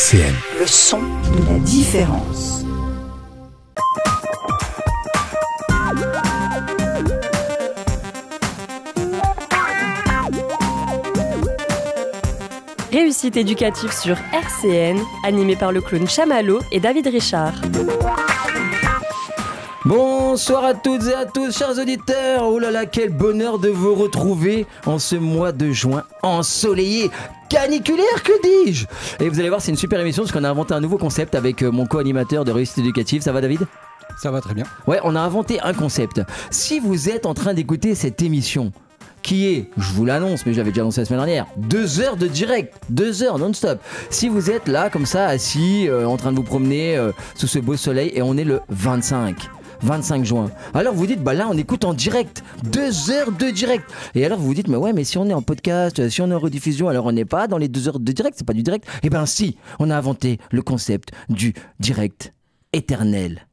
RCN. Le son de la différence. Réussite éducative sur RCN, animé par le clown Chamallow et David Richard. Bonsoir à toutes et à tous, chers auditeurs. Oh là là, quel bonheur de vous retrouver en ce mois de juin ensoleillé, caniculaire, que dis-je. Et vous allez voir, c'est une super émission parce qu'on a inventé un nouveau concept avec mon co-animateur de Réussite éducative. Ça va, David ? Ça va très bien. Ouais, on a inventé un concept. Si vous êtes en train d'écouter cette émission, qui est, je vous l'annonce, mais je l'avais déjà annoncé la semaine dernière, 2 heures de direct, 2 heures non-stop. Si vous êtes là, comme ça, assis, en train de vous promener sous ce beau soleil, et on est le 25 juin. Alors vous dites, bah là on écoute en direct, 2 heures de direct. Et alors vous vous dites, mais ouais, mais si on est en podcast, si on est en rediffusion, alors on n'est pas dans les 2 heures de direct, c'est pas du direct. Eh ben si, on a inventé le concept du direct éternel,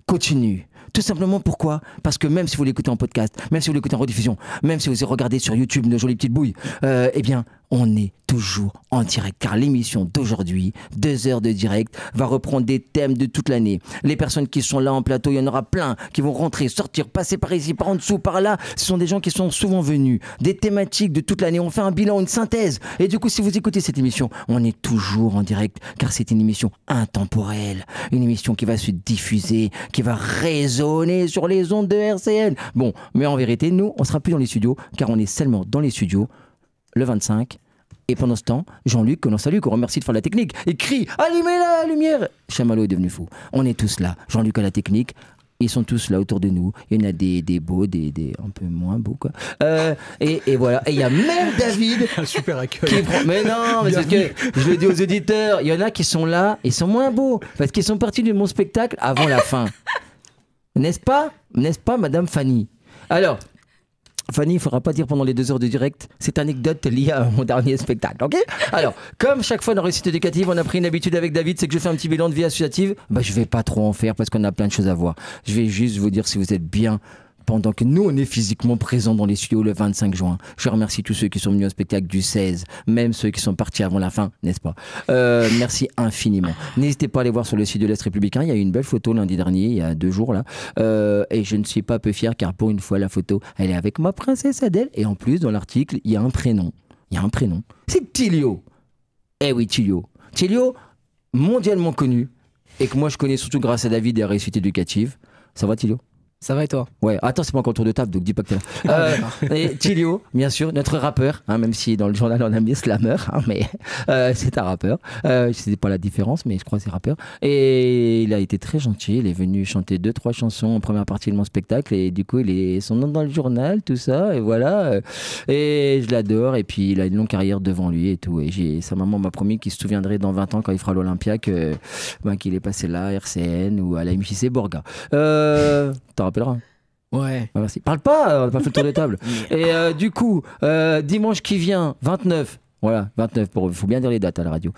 continu. Tout simplement pourquoi ? Parce que même si vous l'écoutez en podcast, même si vous l'écoutez en rediffusion, même si vous regardez sur YouTube nos jolies petites bouilles, eh bien, on est toujours en direct. Car l'émission d'aujourd'hui, 2 heures de direct, va reprendre des thèmes de toute l'année. Les personnes qui sont là en plateau, il y en aura plein qui vont rentrer, sortir, passer par ici, par en dessous, par là. Ce sont des gens qui sont souvent venus. Des thématiques de toute l'année. On fait un bilan, une synthèse. Et du coup, si vous écoutez cette émission, on est toujours en direct. Car c'est une émission intemporelle. Une émission qui va se diffuser, qui va résonner sur les ondes de RCN. Bon, mais en vérité, nous, on sera plus dans les studios, car on est seulement dans les studios le 25. Et pendant ce temps, Jean-Luc, que l'on salue, qu'on remercie de faire la technique, il crie « Allumez la lumière !» Chamallow est devenu fou. On est tous là. Jean-Luc à la technique. Ils sont tous là autour de nous. Il y en a des beaux, des un peu moins beaux, quoi. Et voilà. Et il y a même David. Un super accueil. Qui prend... Mais non, mais c'est parce que je le dis aux auditeurs. Il y en a qui sont là, ils sont moins beaux. Parce qu'ils sont partis de mon spectacle avant la fin. N'est-ce pas, Madame Fanny ? Alors, Fanny, il ne faudra pas dire pendant les 2 heures de direct cette anecdote liée à mon dernier spectacle, ok ? Alors, comme chaque fois dans Réussite éducative, on a pris une habitude avec David, c'est que je fais un petit bilan de vie associative. Bah, je ne vais pas trop en faire parce qu'on a plein de choses à voir. Je vais juste vous dire si vous êtes bien pendant que nous, on est physiquement présents dans les studios le 25 juin. Je remercie tous ceux qui sont venus au spectacle du 16, même ceux qui sont partis avant la fin, n'est-ce pas ? Merci infiniment. N'hésitez pas à aller voir sur le site de l'Est républicain. Il y a eu une belle photo lundi dernier, il y a 2 jours là. Et je ne suis pas peu fier car pour une fois, la photo, elle est avec ma princesse Adèle. Et en plus, dans l'article, il y a un prénom. C'est Tilio. Eh oui, Tilio. Tilio, mondialement connu. Et que moi, je connais surtout grâce à David et à Réussite éducative. Ça va, Tilio ? Ça va et toi ? Ouais, attends, c'est pas encore tour de table, donc dis pas que t'es là. Et Tilio, bien sûr, notre rappeur, hein, même si dans le journal on a mis slammer, hein, mais c'est un rappeur. Je sais pas la différence, mais je crois que c'est rappeur. Et il a été très gentil, il est venu chanter 2-3 chansons en première partie de mon spectacle, et du coup, il est son nom dans le journal, tout ça, et voilà. Et je l'adore, et puis il a une longue carrière devant lui et tout. Et sa maman m'a promis qu'il se souviendrait dans 20 ans, quand il fera l'Olympia, qu'il est passé là, à RCN ou à la MJC Borga. T'en rappelleras. Ouais. Ah, merci. Parle pas, on n'a pas fait le tour de table. Et du coup, dimanche qui vient, 29. Voilà, 29, il faut bien dire les dates à la radio.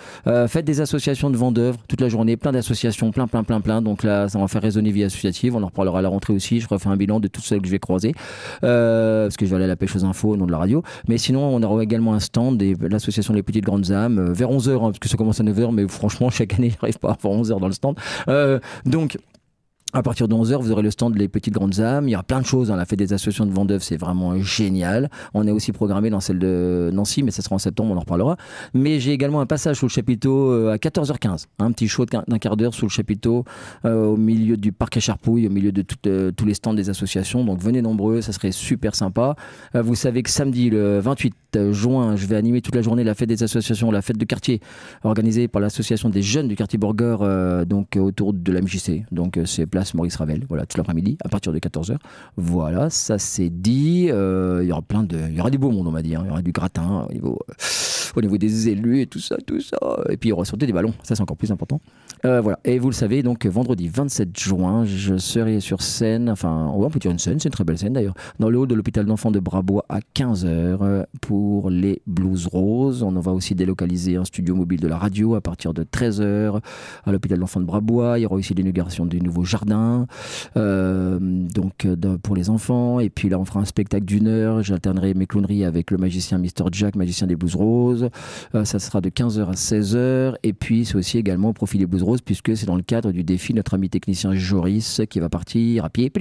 Faites des associations de vendeurs toute la journée, plein d'associations, plein. Donc là, ça va faire résonner vie associative. On en reparlera à la rentrée aussi. Je refais un bilan de tout ce que je vais croiser. Parce que je vais aller à la pêche aux infos au nom de la radio. Mais sinon, on aura également un stand de l'association Les Petites Grandes âmes, vers 11h, hein, parce que ça commence à 9h, mais franchement, chaque année, j'arrive pas à faire 11h dans le stand. Donc, à partir de 11h, vous aurez le stand Les Petites Grandes âmes. Il y aura plein de choses. On a fait des associations de vendeuves, c'est vraiment génial. On est aussi programmé dans celle de Nancy, mais ça sera en septembre, on en reparlera. Mais j'ai également un passage sous le chapiteau à 14h15. Un petit show d'un quart d'heure sous le chapiteau, au milieu du parc à Charpouille, au milieu de tous les stands des associations. Donc venez nombreux, ça serait super sympa. Vous savez que samedi, le 28 juin, je vais animer toute la journée la fête des associations, la fête de quartier, organisée par l'association des jeunes du quartier Borgor, donc autour de la MJC. Donc c'est place Maurice Ravel, voilà, tout l'après-midi à partir de 14h. Voilà, ça c'est dit. Il y aura du beau monde, on va dire. Il y aura du gratin au niveau des élus et tout ça. Et puis il y aura surtout des ballons, ça c'est encore plus important. Voilà, et vous le savez, donc vendredi 27 juin, je serai sur scène, enfin, on peut dire une scène, c'est une très belle scène d'ailleurs, dans le hall de l'hôpital d'enfants de Brabois à 15h pour les Blues Roses. On va aussi délocaliser un studio mobile de la radio à partir de 13h à l'hôpital d'enfants de Brabois. Il y aura aussi l'inauguration du nouveau jardin jardin, donc pour les enfants. Et puis là, on fera un spectacle d'1 heure. J'alternerai mes clowneries avec le magicien Mr. Jack, magicien des Blues Roses. Ça sera de 15h à 16h. Et puis, c'est aussi également au profit des Blues Roses, puisque c'est dans le cadre du défi notre ami technicien Joris qui va partir à pied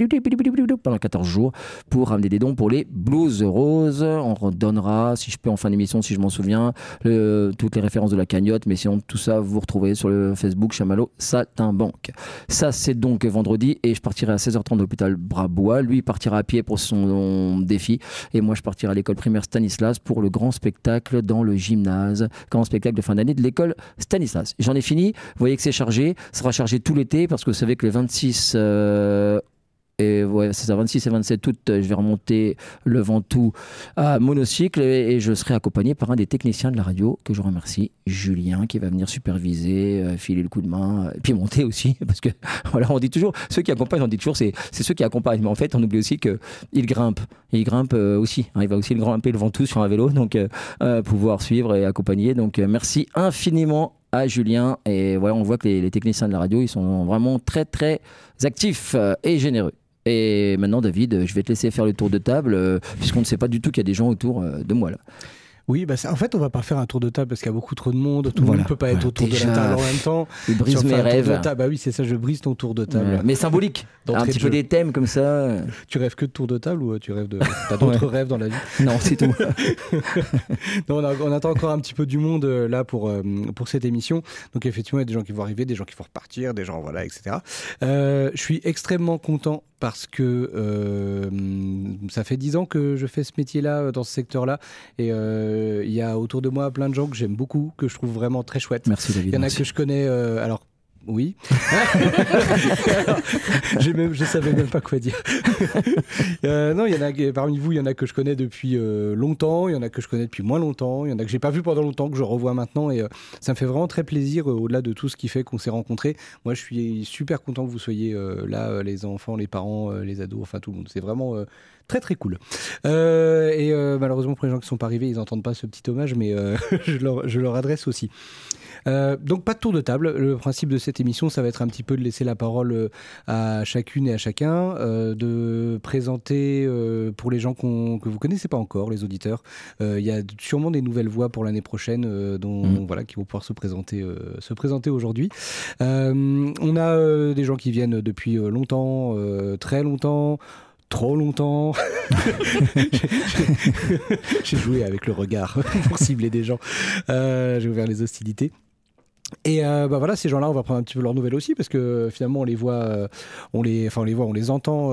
pendant 14 jours pour ramener des dons pour les Blues Roses. On redonnera, si je peux, en fin d'émission, si je m'en souviens, toutes les références de la cagnotte. Mais sinon, tout ça, vous retrouvez sur le Facebook Chamallow Saltimbanque. Ça, c'est donc vendredi et je partirai à 16h30 de l'hôpital Brabois. Lui, il partira à pied pour son défi et moi, je partirai à l'école primaire Stanislas pour le grand spectacle dans le gymnase. Grand spectacle de fin d'année de l'école Stanislas. J'en ai fini. Vous voyez que c'est chargé. Ça sera chargé tout l'été parce que vous savez que le 26... Et ouais, c'est ça, 26 et 27 août, je vais remonter le Ventoux à monocycle et je serai accompagné par un des techniciens de la radio que je remercie, Julien, qui va venir superviser, filer le coup de main, et puis monter aussi, parce que voilà, on dit toujours, ceux qui accompagnent, on dit toujours, c'est ceux qui accompagnent, mais en fait, on oublie aussi qu'ils grimpent, et il grimpe aussi, hein, il va aussi grimper le Ventoux sur un vélo, donc pouvoir suivre et accompagner, donc merci infiniment à Julien, et voilà, on voit que les techniciens de la radio, ils sont vraiment très très actifs et généreux. Et maintenant, David, je vais te laisser faire le tour de table, puisqu'on ne sait pas du tout qu'il y a des gens autour de moi là. Oui, bah en fait, on va pas faire un tour de table parce qu'il y a beaucoup trop de monde. Tout le monde ne peut pas être autour de la table en même temps. Il brise mes rêves. Bah oui, c'est ça, je brise ton tour de table. Mais symbolique. Un petit peu des thèmes comme ça. Tu rêves que de tour de table ou tu rêves de... T'as d'autres rêves dans la vie? Non, c'est tout. Non, on attend encore un petit peu du monde là pour cette émission. Donc effectivement, il y a des gens qui vont arriver, des gens qui vont repartir, des gens, voilà, etc. Je suis extrêmement content parce que ça fait 10 ans que je fais ce métier-là, dans ce secteur-là. Et il y a autour de moi plein de gens que j'aime beaucoup, que je trouve vraiment très chouettes. Merci David. Il y en a que je connais... alors, oui. Je savais même pas quoi dire. Non, il y en a parmi vous, il y en a que je connais depuis longtemps, il y en a que je connais depuis moins longtemps, il y en a que j'ai pas vu pendant longtemps, que je revois maintenant, et ça me fait vraiment très plaisir, au-delà de tout ce qui fait qu'on s'est rencontrés. Moi, je suis super content que vous soyez là, les enfants, les parents, les ados, enfin tout le monde. C'est vraiment très très cool. Malheureusement, pour les gens qui sont pas arrivés, ils n'entendent pas ce petit hommage, mais je leur adresse aussi. Donc pas de tour de table. Le principe de cette émission, ça va être un petit peu de laisser la parole à chacune et à chacun, de présenter pour les gens que vous connaissez pas encore, les auditeurs. Il y a sûrement des nouvelles voix pour l'année prochaine voilà, qui vont pouvoir se présenter aujourd'hui. On a des gens qui viennent depuis longtemps, très longtemps. Trop longtemps. J'ai joué avec le regard pour cibler des gens. J'ai ouvert les hostilités. Et voilà, ces gens-là, on va prendre un petit peu leurs nouvelles aussi, parce que finalement, on les voit, on les entend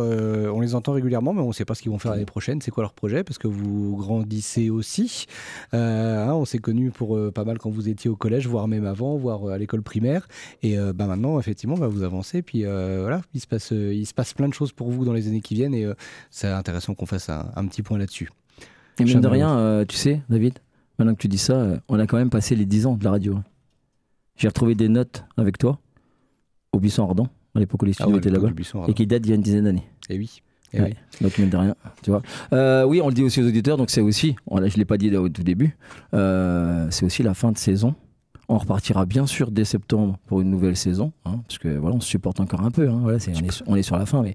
régulièrement, mais on ne sait pas ce qu'ils vont faire l'année prochaine. C'est quoi leur projet? Parce que vous grandissez aussi. On s'est connus pour pas mal quand vous étiez au collège, voire même avant, voire à l'école primaire. Et maintenant, effectivement, vous avancez. Puis voilà, il se passe plein de choses pour vous dans les années qui viennent, et c'est intéressant qu'on fasse un petit point là-dessus. Et mine de rien, tu sais, David, maintenant que tu dis ça, on a quand même passé les 10 ans de la radio. J'ai retrouvé des notes avec toi au Buisson Ardent, à l'époque où les studios étaient là-bas, et qui datent d'il y a une dizaine d'années. Et oui. Ouais. Donc, mine de rien, tu vois. Oui, on le dit aussi aux auditeurs, donc c'est aussi, je ne l'ai pas dit au tout début, c'est aussi la fin de saison. On repartira bien sûr dès septembre pour une nouvelle saison, hein, parce que voilà, on se supporte encore un peu. Hein, voilà, on est sur la fin, mais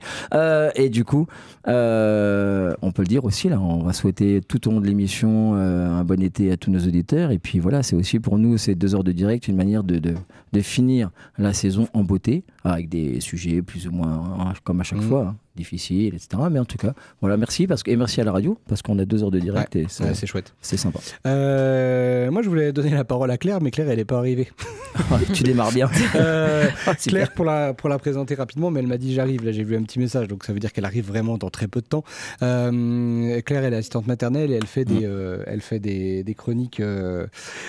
et du coup, on peut le dire aussi là, on va souhaiter tout au long de l'émission un bon été à tous nos auditeurs. Et puis voilà, c'est aussi pour nous ces 2 heures de direct une manière de finir la saison en beauté, avec des sujets plus ou moins comme à chaque fois. Hein, difficile, etc. Mais en tout cas, voilà, merci et merci à la radio parce qu'on a 2 heures de direct et c'est chouette. C'est sympa. Moi, je voulais donner la parole à Claire, mais Claire, elle n'est pas arrivée. Tu démarres bien. Claire, pour la présenter rapidement, mais elle m'a dit j'arrive. Là, j'ai vu un petit message, donc ça veut dire qu'elle arrive vraiment dans très peu de temps. Claire, elle est assistante maternelle et elle fait des chroniques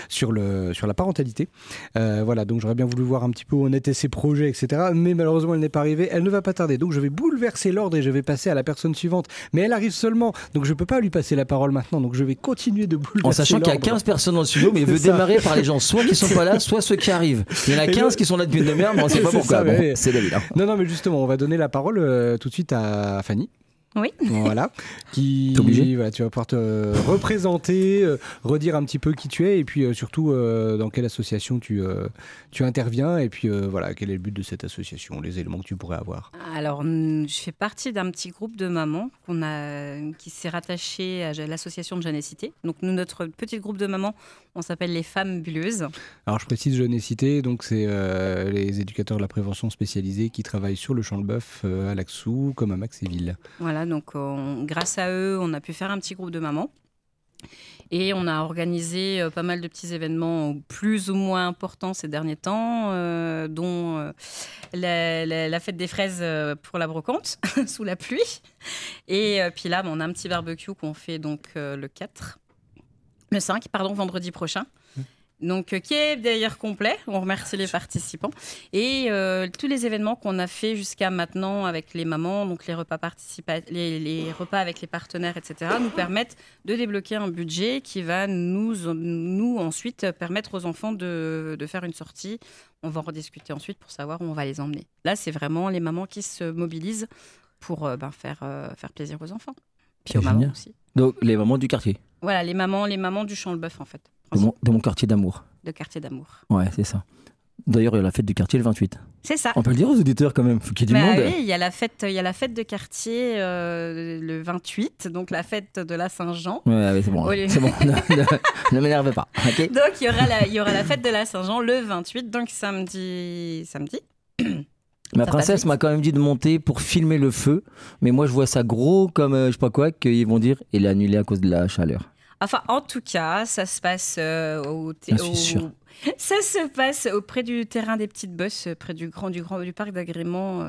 sur la parentalité. Voilà, donc j'aurais bien voulu voir un petit peu où en étaient ses projets, etc. Mais malheureusement, elle n'est pas arrivée. Elle ne va pas tarder, donc je vais bouleverser l'ordre et je vais passer à la personne suivante. Mais elle arrive seulement, donc je peux pas lui passer la parole maintenant, donc je vais continuer de bouleverser l'ordre. En sachant qu'il y a 15 personnes dans le studio, mais il veut démarrer par les gens soit qui sont pas là, soit ceux qui arrivent. Il y en a 15 qui sont là depuis une demi-heure, mais on sait pas pourquoi. C'est David. Non, mais justement, on va donner la parole tout de suite à Fanny. Oui. Voilà. Qui, T'es obligé. voilà, tu vas pouvoir te représenter, redire un petit peu qui tu es et puis surtout dans quelle association tu interviens et puis voilà, quel est le but de cette association, les éléments que tu pourrais avoir. Alors, je fais partie d'un petit groupe de mamans qui s'est rattaché à l'association de Jeunesse-Cité. Donc, nous, notre petit groupe de mamans, on s'appelle les Femmes Bulleuses. Alors, je précise Jeunesse-Cité, donc c'est les éducateurs de la prévention spécialisés qui travaillent sur le Champ-de-Bœuf à Laxou comme à Maxéville. Voilà, donc grâce à eux, on a pu faire un petit groupe de mamans. Et on a organisé pas mal de petits événements plus ou moins importants ces derniers temps, dont la fête des fraises pour la brocante, sous la pluie. Et puis là, on a un petit barbecue qu'on fait donc le 5, vendredi prochain. Donc, qui est d'ailleurs complet. On remercie les participants. Et tous les événements qu'on a fait jusqu'à maintenant avec les mamans, donc les repas les repas avec les partenaires, etc., nous permettent de débloquer un budget qui va nous ensuite permettre aux enfants de faire une sortie. On va en rediscuter ensuite pour savoir où on va les emmener. Là, c'est vraiment les mamans qui se mobilisent pour faire plaisir aux enfants. Puis aux mamans aussi. Donc, les mamans du quartier. Voilà, les mamans du Champ-de-Bœuf, en fait. De mon quartier d'amour. De quartier d'amour. Ouais, c'est ça. D'ailleurs, il y a la fête du quartier le 28. C'est ça. On peut le dire aux auditeurs quand même, faut qu'il y ait du monde. Oui, il y a la fête de quartier le 28, donc la fête de la Saint-Jean. Ouais, c'est bon. C'est bon. Ne m'énerve pas. Okay. Donc il y aura la fête de la Saint-Jean le 28, donc samedi. Ma princesse m'a quand même dit de monter pour filmer le feu, mais moi je vois ça gros comme je sais pas quoi, qu'ils vont dire il est annulé à cause de la chaleur. Enfin, en tout cas, ça se passe ça se passe auprès du terrain des petites bosses, près du parc d'agrément.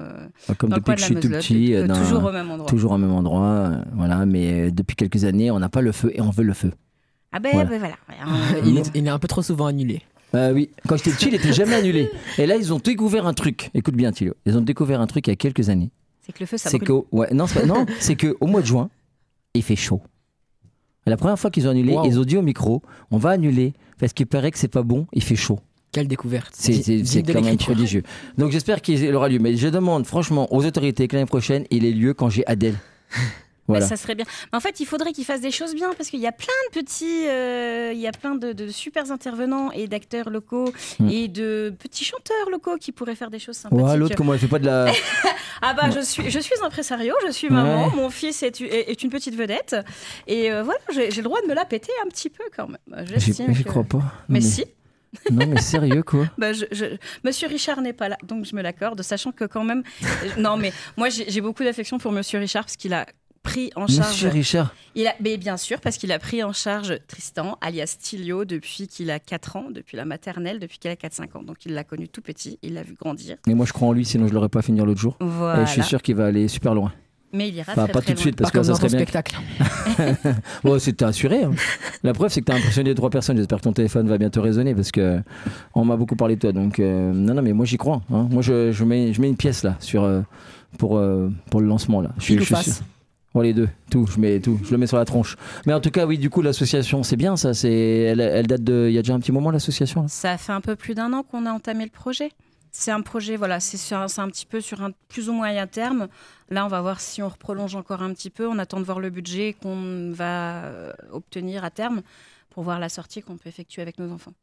Comme depuis que je suis tout petit, toujours au même endroit. Toujours au même endroit, voilà. Mais depuis quelques années, on n'a pas le feu et on veut le feu. Ah ben voilà. Il est un peu trop souvent annulé. Oui, quand j'étais petit, il n'était jamais annulé. Et là, ils ont découvert un truc. Écoute bien, Thilo. Ils ont découvert un truc il y a quelques années. C'est que le feu, ça brûle. C'est qu'au mois de juin, il fait chaud. La première fois qu'ils ont annulé, ils ont dit au micro, on va annuler parce qu'il paraît que c'est pas bon, il fait chaud. Quelle découverte. C'est quand même prodigieux. Donc j'espère qu'il aura lieu. Mais je demande franchement aux autorités que l'année prochaine, il ait lieu quand j'ai Adèle. Voilà. Ça serait bien. Mais en fait, il faudrait qu'ils fassent des choses bien parce qu'il y a plein de petits, il y a plein de super intervenants et d'acteurs locaux et de petits chanteurs locaux qui pourraient faire des choses sympathiques. Ouais, l'autre, comment elle fait pas de la... Ah bah, je suis impresario, je suis maman, mon fils est une petite vedette et voilà, j'ai le droit de me la péter un petit peu quand même. Je crois pas. Mais si. Non mais sérieux quoi. Monsieur Richard n'est pas là, donc je me l'accorde, sachant que quand même... Non mais moi j'ai beaucoup d'affection pour Monsieur Richard parce qu'il a pris en charge... Monsieur Richard. Mais bien sûr, parce qu'il a pris en charge Tristan, alias Tilio, depuis qu'il a 4 ans, depuis la maternelle, depuis qu'il a 4-5 ans. Donc il l'a connu tout petit, il l'a vu grandir. Mais moi je crois en lui, sinon je l'aurais pas fini l'autre jour. Voilà. Et je suis sûr qu'il va aller super loin. Mais il ira pas très tout de suite, loin. parce que ça serait bien. Spectacle. Bon, c'était assuré. Hein. La preuve, c'est que tu as impressionné 3 personnes. J'espère que ton téléphone va bientôt résonner parce que on m'a beaucoup parlé de toi. Donc, non, mais moi j'y crois. Hein. Moi, je mets une pièce là pour le lancement là. Je suis sûr. Bon, les deux, je le mets sur la tronche. Mais en tout cas, oui, du coup, l'association, c'est bien ça. Elle date de. Il y a déjà un petit moment l'association. Là. Ça fait un peu plus d'1 an qu'on a entamé le projet. C'est un projet, voilà, c'est un petit peu sur un plus ou moyen terme. Là, on va voir si on prolonge encore un petit peu. On attend de voir le budget qu'on va obtenir à terme pour voir la sortie qu'on peut effectuer avec nos enfants.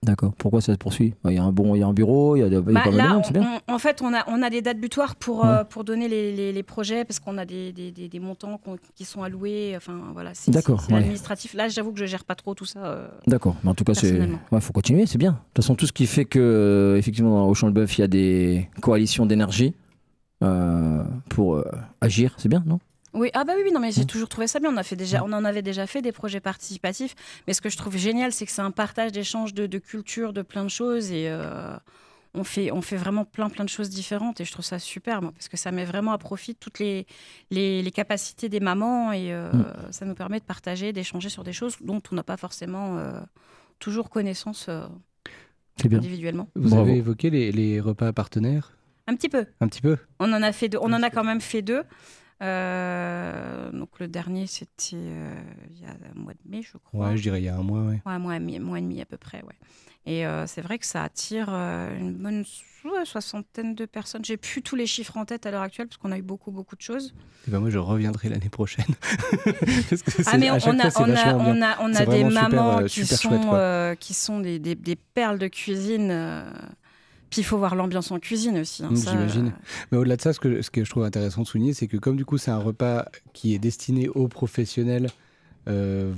D'accord. Pourquoi ça se poursuit ? Il y a un bureau, il y a pas mal de monde, c'est bien. En fait, on a des dates butoirs pour donner les projets parce qu'on a des montants qui sont alloués. Enfin, voilà, c'est administratif. Là, j'avoue que je gère pas trop tout ça. D'accord. Mais en tout cas, faut continuer, c'est bien. De toute façon, tout ce qui fait que, effectivement, au Champ-de-Bœuf, il y a des coalitions d'énergie pour agir, c'est bien, non ? Oui, non, mais j'ai toujours trouvé ça bien. On en avait déjà fait des projets participatifs. Mais ce que je trouve génial, c'est que c'est un partage d'échanges de culture, de plein de choses. Et on fait vraiment plein de choses différentes. Et je trouve ça super, moi, parce que ça met vraiment à profit toutes les capacités des mamans. Et ça nous permet de partager, d'échanger sur des choses dont on n'a pas forcément toujours connaissance individuellement. Vous avez évoqué les repas partenaires ? Un petit peu. On en a fait 2. On en a quand même fait 2. Donc le dernier c'était il y a un mois de mai, je crois. Ouais, je dirais il y a un mois, ouais. Ouais, un mois et demi à peu près, ouais. Et c'est vrai que ça attire une bonne soixantaine de personnes. J'ai plus tous les chiffres en tête à l'heure actuelle parce qu'on a eu beaucoup de choses. Et ben moi, je reviendrai l'année prochaine. Parce que Mais à chaque fois, c'est vachement bien. on C'est a des vraiment super, mamans super chouette, quoi. qui sont des perles de cuisine. Puis il faut voir l'ambiance en cuisine aussi. J'imagine. Mais au-delà de ça, ce que je trouve intéressant de souligner, c'est que comme du coup, c'est un repas qui est destiné aux professionnels. Je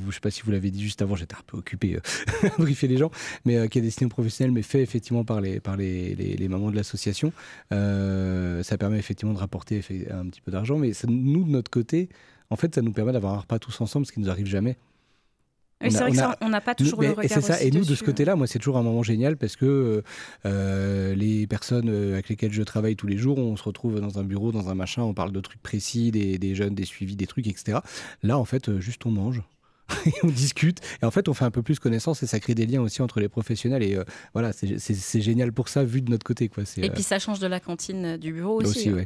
ne sais pas si vous l'avez dit juste avant, j'étais un peu occupé à briefer les gens, mais qui est destiné aux professionnels, mais fait effectivement par les mamans de l'association. Ça permet effectivement de rapporter un petit peu d'argent, mais nous, de notre côté, en fait, ça nous permet d'avoir un repas tous ensemble, ce qui ne nous arrive jamais. C'est vrai qu'on n'a pas toujours le regard. Et c'est ça. Aussi et nous, dessus. de ce côté-là, moi, c'est toujours un moment génial parce que les personnes avec lesquelles je travaille tous les jours, on se retrouve dans un bureau, dans un machin, on parle de trucs précis, des jeunes, des suivis, des trucs, etc. Là, en fait, juste on mange. Et on discute et en fait on fait un peu plus connaissance et ça crée des liens aussi entre les professionnels et voilà, c'est génial pour ça vu de notre côté, quoi. Et puis ça change de la cantine du bureau aussi. Ouais.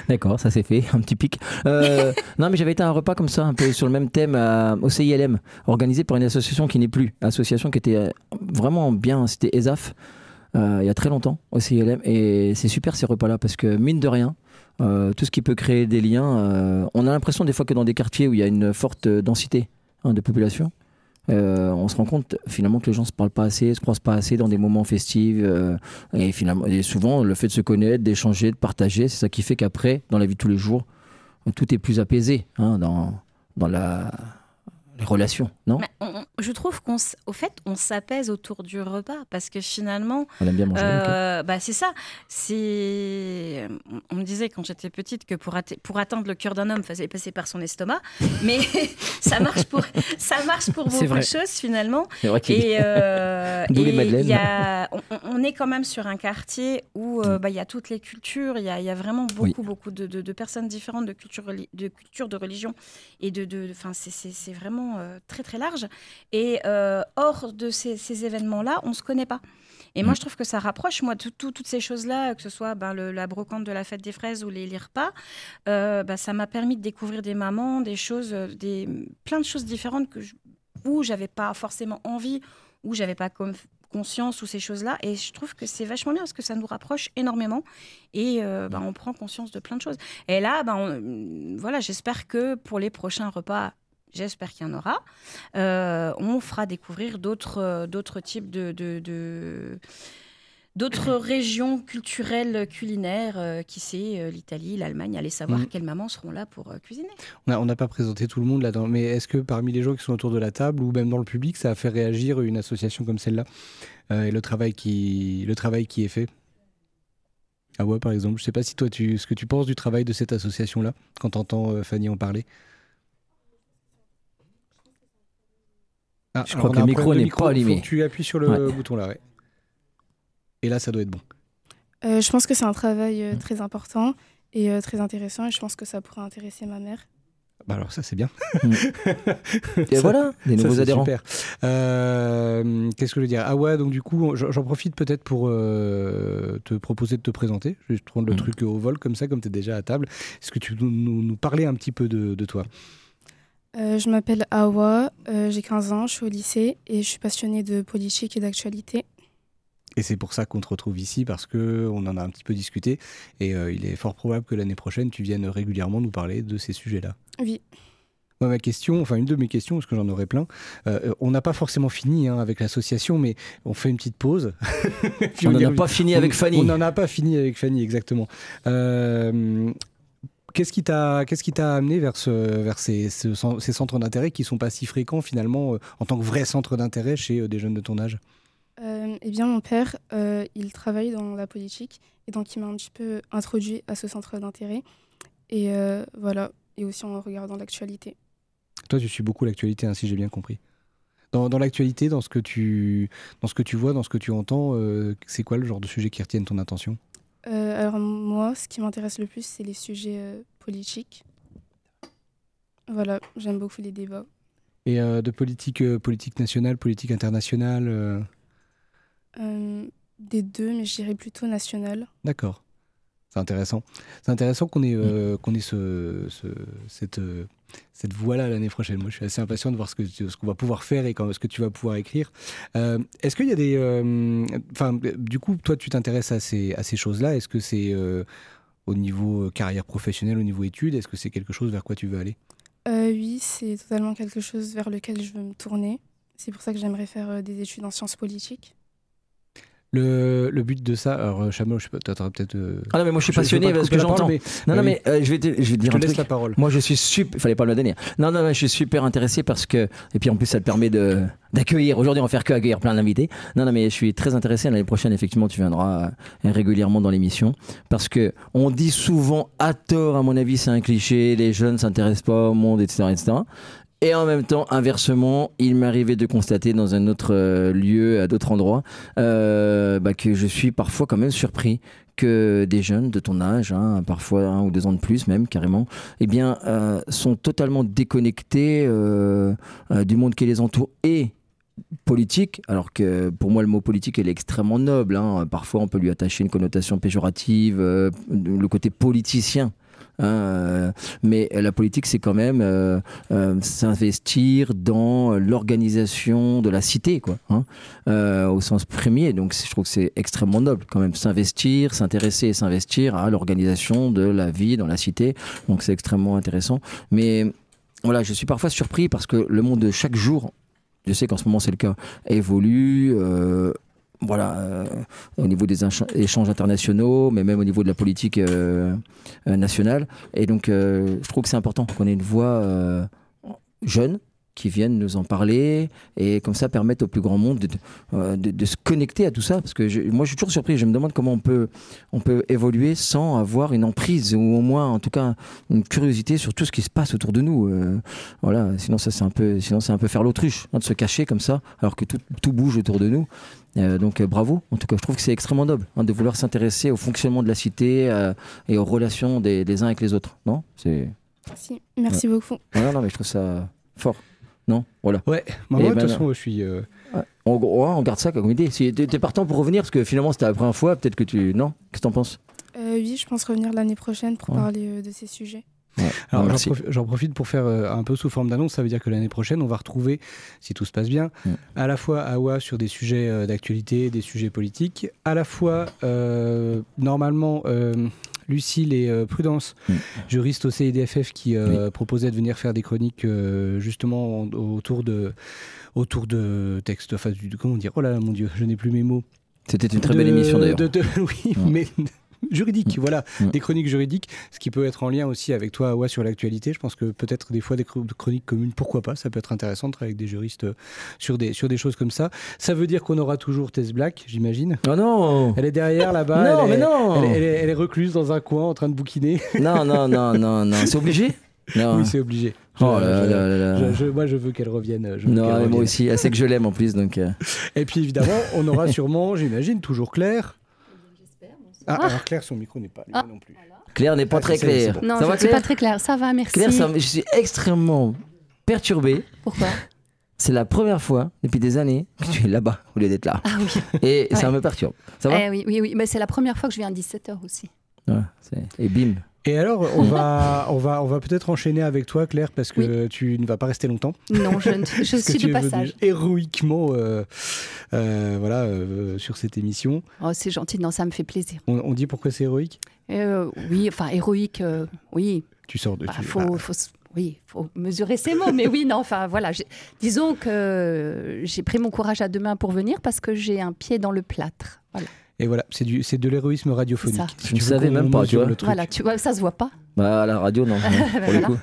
D'accord, ça c'est fait, un petit pic. Non, mais j'avais été à un repas comme ça, un peu sur le même thème, au CILM, organisé par une association qui n'est plus, association qui était vraiment bien, c'était ESAF, il y a très longtemps, au CILM, et c'est super ces repas-là, parce que mine de rien, tout ce qui peut créer des liens, on a l'impression des fois que dans des quartiers où il y a une forte densité de population, on se rend compte finalement que les gens se parlent pas assez, se croisent pas assez dans des moments festifs et souvent le fait de se connaître, d'échanger, de partager, c'est ça qui fait qu'après dans la vie de tous les jours tout est plus apaisé dans les relations, non? Je trouve qu'au fait, on s'apaise autour du repas parce que finalement, on aime bien manger. C'est ça. On me disait quand j'étais petite que pour atteindre le cœur d'un homme, il fallait passer par son estomac, mais ça marche pour beaucoup de choses finalement. C'est vrai Et d'où les madeleines. On est quand même sur un quartier où il y a toutes les cultures, il y a vraiment beaucoup de personnes différentes, de cultures, de religions et c'est vraiment très très large. Et hors de ces événements-là, on ne se connaît pas. Et moi, je trouve que ça rapproche, moi, toutes ces choses-là, que ce soit la brocante de la fête des fraises ou les repas, ça m'a permis de découvrir des mamans, des choses, plein de choses différentes où j'avais pas forcément envie, où j'avais pas conscience ou ces choses-là. Et je trouve que c'est vachement bien parce que ça nous rapproche énormément et on prend conscience de plein de choses. Et là, voilà, j'espère que pour les prochains repas, j'espère qu'il y en aura. On fera découvrir d'autres types d'autres régions culturelles, culinaires, qui sait, l'Italie, l'Allemagne, allez savoir quelles mamans seront là pour cuisiner. On n'a pas présenté tout le monde là-dedans, mais est-ce que parmi les gens qui sont autour de la table ou même dans le public, ça a fait réagir une association comme celle-là et le travail qui est fait? Ah ouais, par exemple, je ne sais pas si toi, ce que tu penses du travail de cette association-là, quand tu entends Fanny en parler. Je crois que le micro n'est pas allumé. Faut que tu appuies sur le bouton là, ouais. Et là, ça doit être bon. Je pense que c'est un travail très important et très intéressant et je pense que ça pourrait intéresser ma mère. Bah alors ça, c'est bien. Et voilà, des nouveaux adhérents. Super. Qu'est-ce que je veux dire? Ah ouais, donc du coup, j'en profite peut-être pour te proposer de te présenter. Je vais prendre le truc au vol comme ça, comme tu es déjà à table. Est-ce que tu peux nous parler un petit peu de toi? Je m'appelle Awa, j'ai 15 ans, je suis au lycée et je suis passionnée de politique et d'actualité. Et c'est pour ça qu'on te retrouve ici, parce qu'on en a un petit peu discuté et il est fort probable que l'année prochaine, tu viennes régulièrement nous parler de ces sujets-là. Oui. Moi, une de mes questions, parce que j'en aurais plein, on n'a pas forcément fini avec l'association, mais on fait une petite pause. On n'en a pas fini avec Fanny. On n'en a pas fini avec Fanny, exactement. Qu'est-ce qui t'a amené vers ces centres d'intérêt qui ne sont pas si fréquents finalement en tant que vrai centre d'intérêt chez des jeunes de ton âge? Eh bien, mon père, il travaille dans la politique et donc il m'a un petit peu introduit à ce centre d'intérêt. Et voilà, et aussi en regardant l'actualité. Toi, tu suis beaucoup l'actualité, si j'ai bien compris. Dans l'actualité, dans ce que tu vois, dans ce que tu entends, c'est quoi le genre de sujet qui retiennent ton attention? Alors moi, ce qui m'intéresse le plus, c'est les sujets politiques. Voilà, j'aime beaucoup les débats. Et de politique nationale, politique internationale Des deux, mais je dirais plutôt nationale. D'accord. C'est intéressant. C'est intéressant qu'on ait, cette voie-là l'année prochaine. Moi, je suis assez impatient de voir ce qu'on va pouvoir faire et ce que tu vas pouvoir écrire. Est-ce qu'il y a des... du coup, toi, tu t'intéresses à ces choses-là. Est-ce que c'est au niveau carrière professionnelle, au niveau études? Est-ce que c'est quelque chose vers quoi tu veux aller? Oui, c'est totalement quelque chose vers lequel je veux me tourner. C'est pour ça que j'aimerais faire des études en sciences politiques. Le but de ça, alors Chameau, je sais pas, t'aurais peut-être. Ah non, mais moi je suis passionné parce que j'entends. Non, mais je vais te dire un truc. La parole. Moi je suis super. Fallait pas me la donner. Non, je suis super intéressé parce que. Et puis en plus, ça te permet d'accueillir. Aujourd'hui, on va faire que accueillir plein d'invités. Non, mais je suis très intéressé. L'année prochaine, effectivement, tu viendras régulièrement dans l'émission parce que on dit souvent à tort, à mon avis, c'est un cliché. Les jeunes s'intéressent pas au monde, etc., etc. Et en même temps, inversement, il m'est arrivé de constater dans un autre lieu, à d'autres endroits, que je suis parfois quand même surpris que des jeunes de ton âge, parfois 1 ou 2 ans de plus même, carrément, sont totalement déconnectés du monde qui les entoure et politique, alors que pour moi le mot politique il est extrêmement noble. Parfois on peut lui attacher une connotation péjorative, le côté politicien. Mais la politique c'est quand même s'investir dans l'organisation de la cité, quoi, au sens premier. Donc je trouve que c'est extrêmement noble quand même, s'investir, s'intéresser et s'investir à l'organisation de la vie dans la cité. Donc c'est extrêmement intéressant. Mais voilà, je suis parfois surpris parce que le monde de chaque jour, je sais qu'en ce moment c'est le cas, évolue. Au niveau des échanges internationaux, mais même au niveau de la politique nationale. Et donc, je trouve que c'est important qu'on ait une voix jeune qui viennent nous en parler et comme ça permettre au plus grand monde de se connecter à tout ça. Parce que moi, je suis toujours surpris. Je me demande comment on peut évoluer sans avoir une emprise ou au moins, en tout cas, une curiosité sur tout ce qui se passe autour de nous. Sinon, c'est un peu faire l'autruche, de se cacher comme ça, alors que tout bouge autour de nous. Donc bravo, en tout cas je trouve que c'est extrêmement noble de vouloir s'intéresser au fonctionnement de la cité et aux relations des uns avec les autres, non? Merci beaucoup. Non, mais je trouve ça fort, non? Voilà. Ouais, moi de toute façon je suis... On garde ça comme idée. Si t'es partant pour revenir, parce que finalement c'était la première fois, peut-être que tu... Non? Qu'est-ce que t'en penses? Oui, je pense revenir l'année prochaine pour parler de ces sujets. Ouais. Alors j'en profite pour faire un peu sous forme d'annonce. Ça veut dire que l'année prochaine on va retrouver, si tout se passe bien, à la fois Awa sur des sujets d'actualité, des sujets politiques, à la fois normalement Lucille et Prudence, juristes au CIDFF qui proposaient de venir faire des chroniques justement autour de textes, enfin comment dire, oh là là mon Dieu, je n'ai plus mes mots. C'était une très belle émission d'ailleurs. Oui, mais juridique, voilà, des chroniques juridiques, ce qui peut être en lien aussi avec toi, Awa, sur l'actualité. Je pense que peut-être des fois des chroniques communes, pourquoi pas, ça peut être intéressant de travailler avec des juristes sur des choses comme ça. Ça veut dire qu'on aura toujours Tess Black, j'imagine. Oh non, elle est derrière là-bas, non. Elle est recluse dans un coin en train de bouquiner. Non, c'est obligé? Non. Oui, c'est obligé. Moi je veux qu'elle revienne. Moi aussi, elle sait que je l'aime en plus. Donc. Et puis évidemment, on aura sûrement, j'imagine, toujours Claire. Alors Claire, son micro n'est pas allumé non plus. Claire n'est pas très claire. Non, ça va, c'est pas très clair. Ça va, merci. Claire, je suis extrêmement perturbé. Pourquoi? C'est la première fois depuis des années que tu es là-bas au lieu d'être là. Ah oui. Et ça me perturbe. Ça va? Oui. Mais c'est la première fois que je viens à 17h aussi. Ouais, et bim. Et alors, on va peut-être enchaîner avec toi, Claire, parce que tu ne vas pas rester longtemps. Non, je suis de passage. Héroïquement, sur cette émission. Oh, c'est gentil, non, ça me fait plaisir. On dit pourquoi c'est héroïque? Oui, enfin, héroïque, oui. Tu sors de... faut mesurer ses mots, mais oui, non, enfin, voilà. Disons que j'ai pris mon courage à deux mains pour venir parce que j'ai un pied dans le plâtre, voilà. Et voilà, c'est de l'héroïsme radiophonique. Je ne savais même pas, tu vois. Voilà, tu vois, ça se voit pas. Bah, à la radio, non, pour le coup.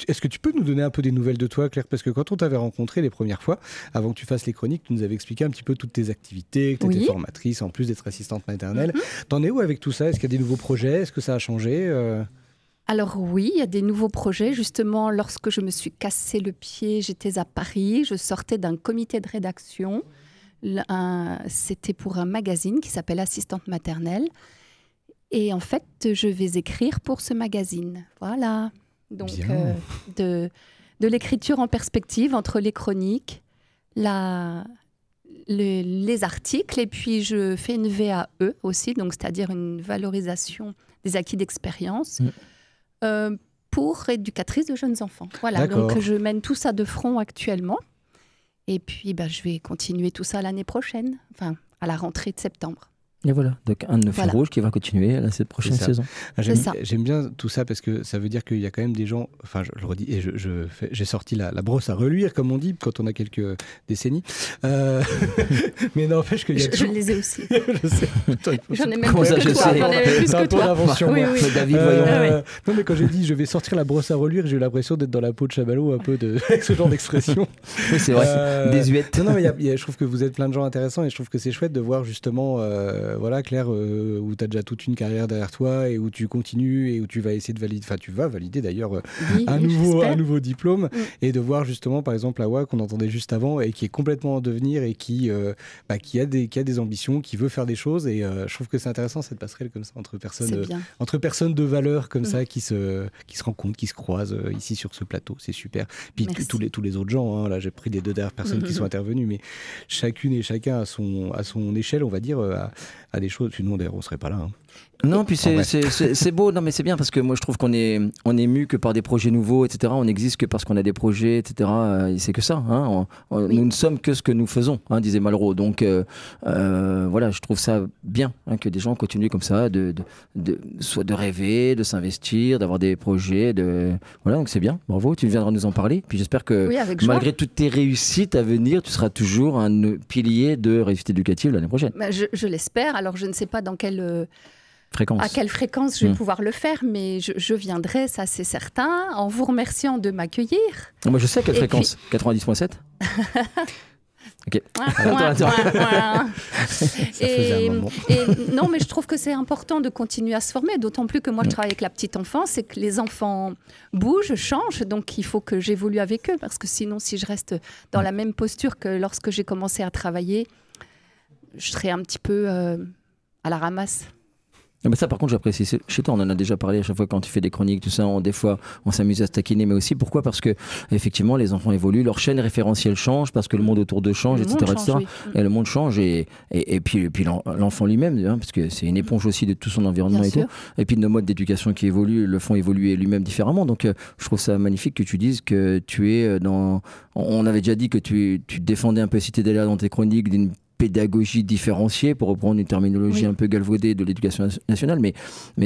Est-ce que tu peux nous donner un peu des nouvelles de toi, Claire? Parce que quand on t'avait rencontré les premières fois, avant que tu fasses les chroniques, tu nous avais expliqué un petit peu toutes tes activités, que tu étais formatrice, en plus d'être assistante maternelle. T'en es où avec tout ça? Est-ce qu'il y a des nouveaux projets? Est-ce que ça a changé? Alors oui, il y a des nouveaux projets. Justement, lorsque je me suis cassé le pied, j'étais à Paris. Je sortais d'un comité de rédaction. C'était pour un magazine qui s'appelle Assistante maternelle. Et en fait, je vais écrire pour ce magazine. Voilà. Donc, de l'écriture en perspective entre les chroniques, les articles et puis je fais une VAE aussi, donc c'est-à-dire une valorisation des acquis d'expérience pour éducatrice de jeunes enfants. Voilà, donc je mène tout ça de front actuellement. Et puis, je vais continuer tout ça l'année prochaine, enfin, à la rentrée de septembre. Et voilà, donc un de nos fils rouges qui va continuer cette prochaine saison. J'aime bien tout ça parce que ça veut dire qu'il y a quand même des gens, enfin je le redis, et j'ai sorti la brosse à reluire, comme on dit, quand on a quelques décennies. Mais n'empêche qu'il y a Je les ai aussi. Je sais. J'en ai même plus que toi. J'en ai plus que toi. D'invention. Oui. David, voyons. Non, mais quand j'ai dit je vais sortir la brosse à reluire, j'ai eu l'impression d'être dans la peau de Chamallow, un peu avec ce genre d'expression. Oui, c'est vrai, désuète. Non, mais je trouve que vous êtes plein de gens intéressants et je trouve que c'est chouette de voir justement... voilà, Claire, où tu as déjà toute une carrière derrière toi et où tu continues et où tu vas essayer de valider, enfin tu vas valider d'ailleurs un nouveau diplôme et de voir justement par exemple Awa qu'on entendait juste avant et qui est complètement en devenir et qui a des ambitions, qui veut faire des choses et je trouve que c'est intéressant cette passerelle comme ça entre personnes de valeur comme ça qui se rencontrent, qui se croisent ici sur ce plateau, c'est super. Puis tous les autres gens, là j'ai pris les 2 dernières personnes qui sont intervenues, mais chacune et chacun à son échelle, on va dire, à des choses, sinon d'ailleurs on serait pas là. Non, puis c'est beau, non mais c'est bien parce que moi je trouve qu'on est ému que par des projets nouveaux, etc. On n'existe que parce qu'on a des projets, etc. C'est que ça, hein. Nous ne sommes que ce que nous faisons, hein, disait Malraux. Donc voilà, je trouve ça bien que des gens continuent comme ça, soit de rêver, de s'investir, d'avoir des projets, voilà, donc c'est bien, bravo, tu viendras nous en parler. Puis j'espère que malgré toutes tes réussites à venir, tu seras toujours un pilier de réussite éducative l'année prochaine. Je l'espère, alors je ne sais pas dans quelle... à quelle fréquence je vais pouvoir le faire, mais je viendrai, ça c'est certain, en vous remerciant de m'accueillir. Moi je sais à quelle fréquence, 90.7. Ok. Non, mais je trouve que c'est important de continuer à se former, d'autant plus que moi je travaille avec la petite enfance et que les enfants bougent, changent, donc il faut que j'évolue avec eux, parce que sinon si je reste dans la même posture que lorsque j'ai commencé à travailler, je serais un petit peu à la ramasse. Mais ça par contre j'apprécie chez toi, on en a déjà parlé à chaque fois quand tu fais des chroniques, tout ça, des fois on s'amuse à se taquiner, mais aussi pourquoi, parce que effectivement les enfants évoluent, leur chaîne référentielle change, parce que le monde autour d'eux change, etc. Oui. Et le monde change et puis l'enfant lui-même, hein, parce que c'est une éponge aussi de tout son environnement. Bien et sûr. Tout, et puis nos modes d'éducation qui évoluent le font évoluer lui-même différemment, donc je trouve ça magnifique que tu dises que tu es on avait déjà dit que tu défendais un peu Cité Della dans tes chroniques d'une pédagogie différenciée, pour reprendre une terminologie un peu galvaudée de l'éducation nationale, mais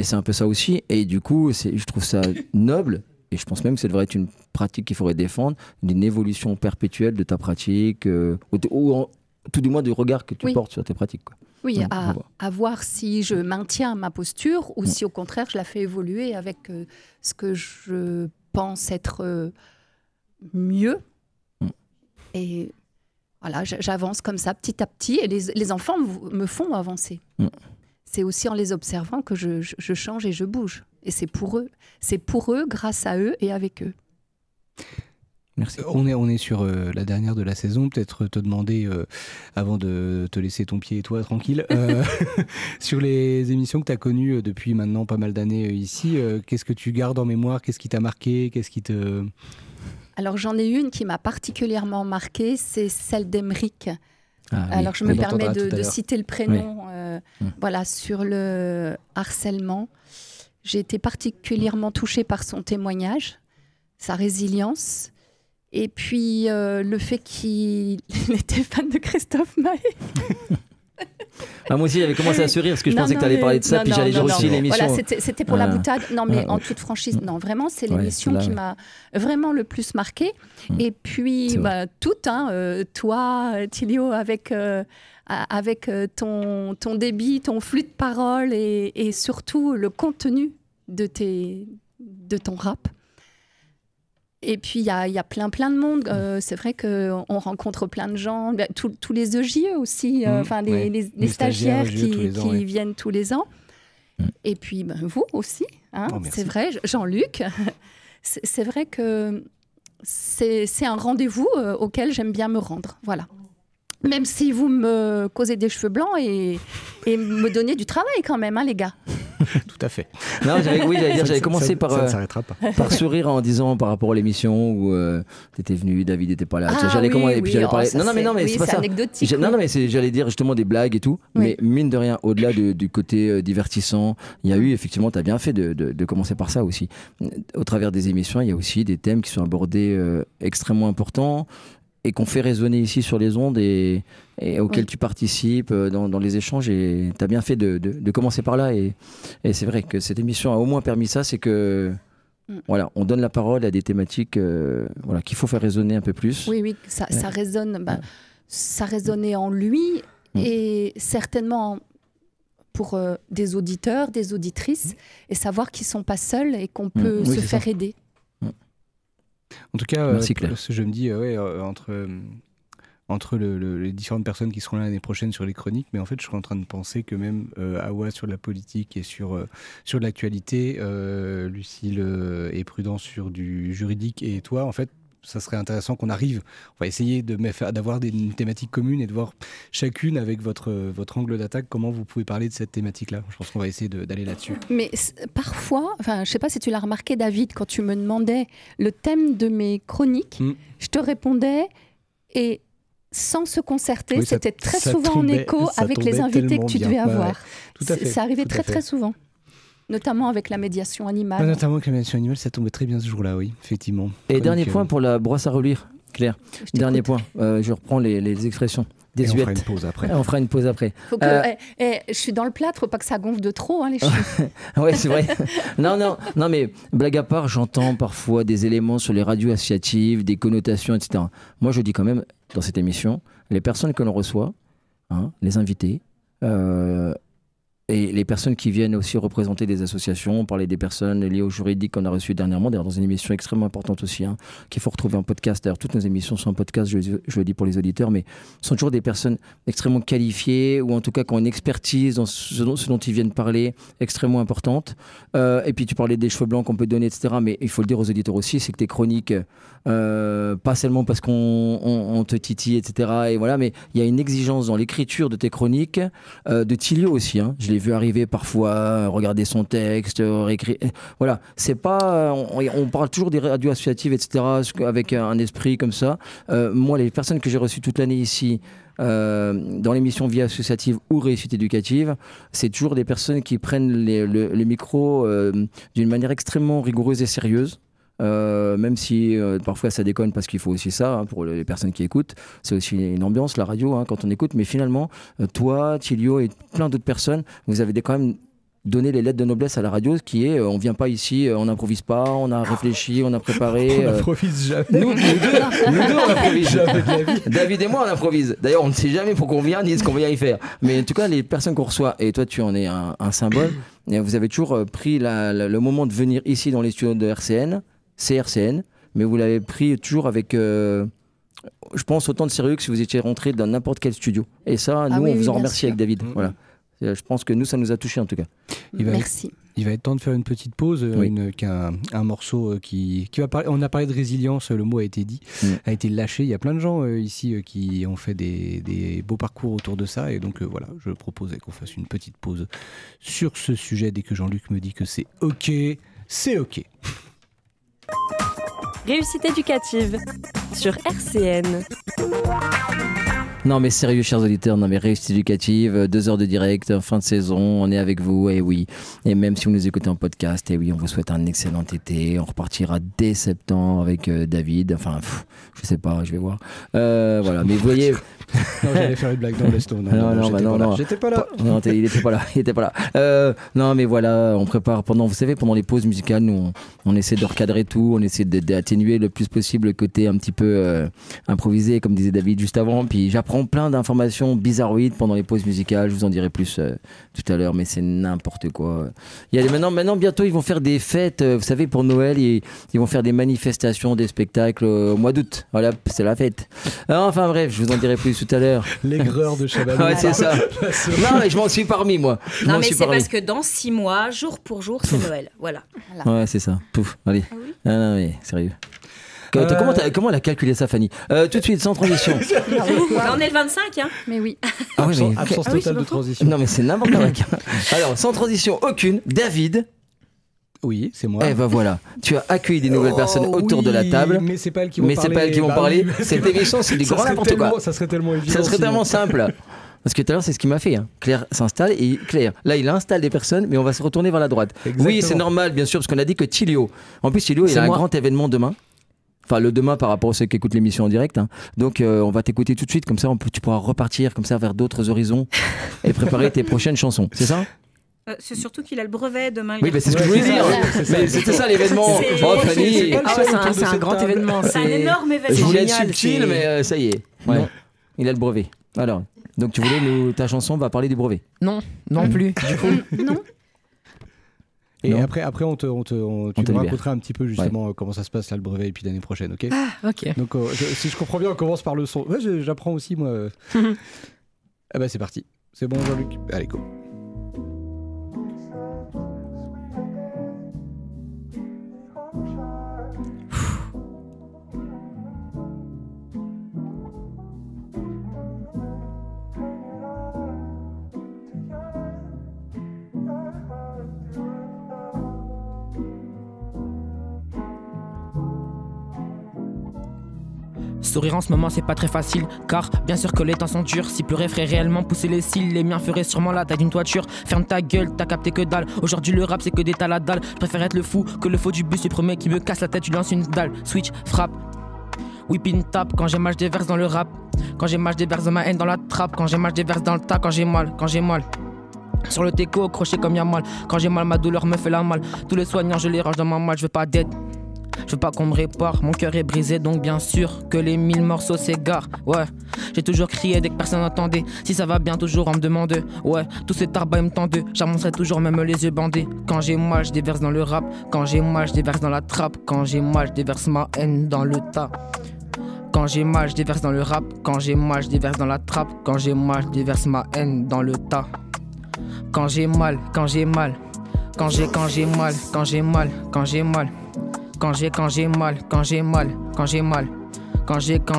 c'est un peu ça aussi, et du coup je trouve ça noble, et je pense même que ça devrait être une pratique qu'il faudrait défendre, d'une évolution perpétuelle de ta pratique, ou tout du moins du regard que tu portes sur tes pratiques, quoi. Oui, à voir si je maintiens ma posture ou si au contraire je la fais évoluer avec ce que je pense être mieux. Et voilà, j'avance comme ça petit à petit et les enfants me font avancer. C'est aussi en les observant que je change et je bouge. Et c'est pour eux, grâce à eux et avec eux. Merci. On est sur la dernière de la saison. Peut-être te demander, avant de te laisser ton pied et toi tranquille, sur les émissions que tu as connues depuis maintenant pas mal d'années ici, qu'est-ce que tu gardes en mémoire? Qu'est-ce qui t'a marqué? Qu'est-ce qui te... Alors j'en ai une qui m'a particulièrement marquée, c'est celle d'Emeric. Alors je me permets de citer le prénom, voilà, sur le harcèlement. J'ai été particulièrement touchée par son témoignage, sa résilience, et puis le fait qu'il était fan de Christophe Maé. Moi aussi, j'avais commencé à sourire parce que je pensais que tu allais parler de ça, puis j'allais dire aussi l'émission. Voilà, c'était pour la boutade. Non, mais en toute franchise, non, vraiment, c'est l'émission qui m'a vraiment le plus marquée. Et puis, toutes, hein, toi, Tilio, avec ton débit, ton flux de parole et surtout le contenu de ton rap. Et puis, il y a plein de monde. C'est vrai qu'on rencontre plein de gens. Tous les EJE aussi, les stagiaires qui viennent tous les ans. Et puis, vous aussi. Hein, c'est vrai, Jean-Luc. C'est vrai que c'est un rendez-vous auquel j'aime bien me rendre. Voilà. Même si vous me causez des cheveux blancs et me donnez du travail quand même, hein, les gars. Tout à fait. Non, j'avais commencé par, ça ne s'arrêtera pas. par sourire en disant par rapport à l'émission où tu étais venu, David n'était pas là. Ah, j'allais oui, et puis j'allais parler. ça, Non, mais oui, c'est pas c'est ça. anecdotique. Non, mais j'allais dire justement des blagues et tout. Oui. Mais mine de rien, au-delà du côté divertissant, il y a eu effectivement, tu as bien fait de commencer par ça aussi. Au travers des émissions, il y a aussi des thèmes qui sont abordés extrêmement importants et qu'on fait résonner ici sur les ondes et auxquels tu participes dans les échanges. Et tu as bien fait de commencer par là. Et c'est vrai que cette émission a au moins permis ça, c'est que voilà, on donne la parole à des thématiques voilà, qu'il faut faire résonner un peu plus. Oui, ça résonne. Ça résonnait en lui et certainement pour des auditeurs, des auditrices, et savoir qu'ils ne sont pas seuls et qu'on peut se faire aider. En tout cas, Merci, Claire. je me dis, entre les différentes personnes qui seront là l'année prochaine sur les chroniques, mais en fait, je suis en train de penser que même Awa sur la politique et sur l'actualité, Lucille et Prudence sur du juridique, et toi, en fait, ça serait intéressant qu'on arrive. On va essayer d'avoir une thématique commune et de voir chacune avec votre angle d'attaque comment vous pouvez parler de cette thématique-là. Je pense qu'on va essayer d'aller là-dessus. Mais parfois, je ne sais pas si tu l'as remarqué, David, quand tu me demandais le thème de mes chroniques, je te répondais et sans se concerter, c'était très souvent en écho avec les invités que tu devais avoir. Tout à fait, ça arrivait très souvent. Notamment avec la médiation animale. Notamment avec la médiation animale, ça tombait très bien ce jour-là, oui, effectivement. Et dernier point pour la brosse à relire, Claire. Dernier point, je reprends les expressions. Et on fera une pause après. On fera une pause après. Je suis dans le plâtre, faut pas que ça gonfle de trop, les chiffres. Ouais, c'est vrai. non, mais blague à part, j'entends parfois des éléments sur les radios associatives, des connotations, etc. Moi, je dis quand même, dans cette émission, les personnes que l'on reçoit, les invités, et les personnes qui viennent aussi représenter des associations, parler des personnes liées au juridique qu'on a reçues dernièrement, d'ailleurs dans une émission extrêmement importante aussi, qu'il faut retrouver en podcast. D'ailleurs, toutes nos émissions sont en podcast, je le dis pour les auditeurs, mais ce sont toujours des personnes extrêmement qualifiées, ou en tout cas qui ont une expertise dans ce dont ils viennent parler, extrêmement importante. Et puis tu parlais des cheveux blancs qu'on peut donner, etc. Mais il faut le dire aux auditeurs aussi, c'est que tes chroniques, pas seulement parce qu'on te titille, etc. Et voilà, mais il y a une exigence dans l'écriture de tes chroniques, de Thilio aussi. Je l'ai vu arriver parfois, regarder son texte, réécrire. Voilà, c'est pas. On parle toujours des radios associatives, etc., avec un esprit comme ça. Moi, les personnes que j'ai reçues toute l'année ici, dans l'émission Vie associative ou Réussite éducative, c'est toujours des personnes qui prennent le micro d'une manière extrêmement rigoureuse et sérieuse. Même si parfois ça déconne parce qu'il faut aussi ça pour les personnes qui écoutent, c'est aussi une ambiance la radio quand on écoute, mais finalement toi, Thilio et plein d'autres personnes, vous avez quand même donné les lettres de noblesse à la radio, qui est on vient pas ici, on n'improvise pas, on a réfléchi, on a préparé. On n'improvise jamais. Nous deux on improvise jamais de la vie. David et moi on improvise. D'ailleurs on ne sait jamais pourquoi on vient ni ce qu'on vient y faire. Mais en tout cas les personnes qu'on reçoit, et toi tu en es un symbole, et vous avez toujours pris le moment de venir ici dans les studios de RCN. C'est RCN, mais vous l'avez pris toujours avec, je pense, autant de sérieux que si vous étiez rentré dans n'importe quel studio. Et ça, on vous en remercie avec David. Voilà. Je pense que nous, ça nous a touchés en tout cas. Merci. Il va être temps de faire une petite pause, un morceau qui va parler. On a parlé de résilience, le mot a été dit, a été lâché. Il y a plein de gens ici qui ont fait des beaux parcours autour de ça, et donc voilà, je proposais qu'on fasse une petite pause sur ce sujet dès que Jean-Luc me dit que c'est OK, c'est OK. Réussite éducative sur RCN. Non mais sérieux chers auditeurs, non mais Réussite éducative, 2 heures de direct, fin de saison, on est avec vous, et oui. Et même si vous nous écoutez en podcast, et oui, on vous souhaite un excellent été. On repartira dès septembre avec David, enfin, je sais pas, je vais voir. Voilà, mais vous voyez... Non, j'allais faire une blague dans l'estomac. Non, j'étais pas là. Non, il était pas là. Non, mais voilà, on prépare pendant les pauses musicales, nous, on essaie de recadrer tout, on essaie d'atténuer le plus possible le côté un petit peu improvisé, comme disait David juste avant. Puis j'apprends plein d'informations bizarroïdes pendant les pauses musicales. Je vous en dirai plus tout à l'heure, mais c'est n'importe quoi. Il y a maintenant, bientôt, ils vont faire des fêtes. Vous savez, pour Noël, ils vont faire des manifestations, des spectacles au mois d'août. Voilà, c'est la fête. Enfin bref, je vous en dirai plus tout à l'heure. L'aigreur de Chabalot. Ouais, c'est ça. Non, mais je m'en suis parmi, moi. Non, mais c'est parce que dans 6 mois, jour pour jour, c'est Noël. Voilà. Ouais, c'est ça. Pouf, allez. Ah oui. Non, mais sérieux. Comment elle a calculé ça, Fanny? Tout de suite, sans transition. On est le 25, hein. Mais oui. Absence totale de transition. Non, mais c'est n'importe quoi. Alors, sans transition aucune, David. Oui, c'est moi. Eh ben voilà, tu as accueilli des nouvelles personnes autour de la table. Mais c'est pas elles qui vont parler. Cette émission, c'est du grand n'importe quoi. Ça serait tellement évident. Ça serait tellement simple. Parce que tout à l'heure, c'est ce qu'il m'a fait. Hein. Claire s'installe et Claire, là, il installe des personnes, mais on va se retourner vers la droite. Exactement. Oui, c'est normal, bien sûr, parce qu'on a dit que Tilio. En plus, Tilio, il a un grand événement demain. Enfin, le demain par rapport à ceux qui écoutent l'émission en direct. Hein. Donc, on va t'écouter tout de suite. Comme ça, tu pourras repartir comme ça vers d'autres horizons et préparer tes prochaines chansons. C'est ça? C'est surtout qu'il a le brevet demain. Oui, mais c'est ce que je voulais dire. C'était ça l'événement. Oh, Fanny. C'est un grand événement. C'est un énorme événement. Je voulais être subtil, mais ça y est. Ouais. Il a le brevet. Alors, donc tu voulais ta chanson va parler du brevet? Non, non plus. Du coup, non. Et non. après tu nous raconteras un petit peu justement comment ça se passe là le brevet et puis l'année prochaine, ok? Ah, ok. Donc si je comprends bien, on commence par le son. Ouais, j'apprends aussi moi. Ah bah c'est parti. C'est bon Jean-Luc. Allez go. Sourire en ce moment c'est pas très facile, car bien sûr que les temps sont durs. Si pleurer ferait réellement pousser les cils, les miens feraient sûrement la taille d'une toiture. Ferme ta gueule, t'as capté que dalle. Aujourd'hui le rap c'est que des tas la dalle. Je préfère être le fou que le faux du bus. Le premier qui me casse la tête, tu lances une dalle. Switch, frappe, whipping tap. Quand j'ai mal je déverse dans le rap. Quand j'ai mal je déverse de ma haine dans la trappe. Quand j'ai mal je déverse dans le tas. Quand j'ai mal. Sur le teco, crochet comme y'a mal. Quand j'ai mal, ma douleur me fait la mal. Tous les soignants je les range dans ma malle. Je veux pas d'aide, je veux pas qu'on me répare, mon cœur est brisé donc bien sûr que les 1000 morceaux s'égarent. Ouais, j'ai toujours crié dès que personne n'entendait. Si ça va bien toujours on me demande. Ouais, tous ces tarbas ils me tendent. J'avancerai toujours même les yeux bandés. Quand j'ai mal je déverse dans le rap. Quand j'ai mal je déverse dans la trappe. Quand j'ai mal je déverse ma haine dans le tas. Quand j'ai mal je déverse dans le rap. Quand j'ai mal je déverse dans la trappe. Quand j'ai mal je déverse ma haine dans le tas. Quand j'ai mal. Quand j'ai mal. Quand j'ai mal. Quand j'ai mal. Quand j'ai mal. Quand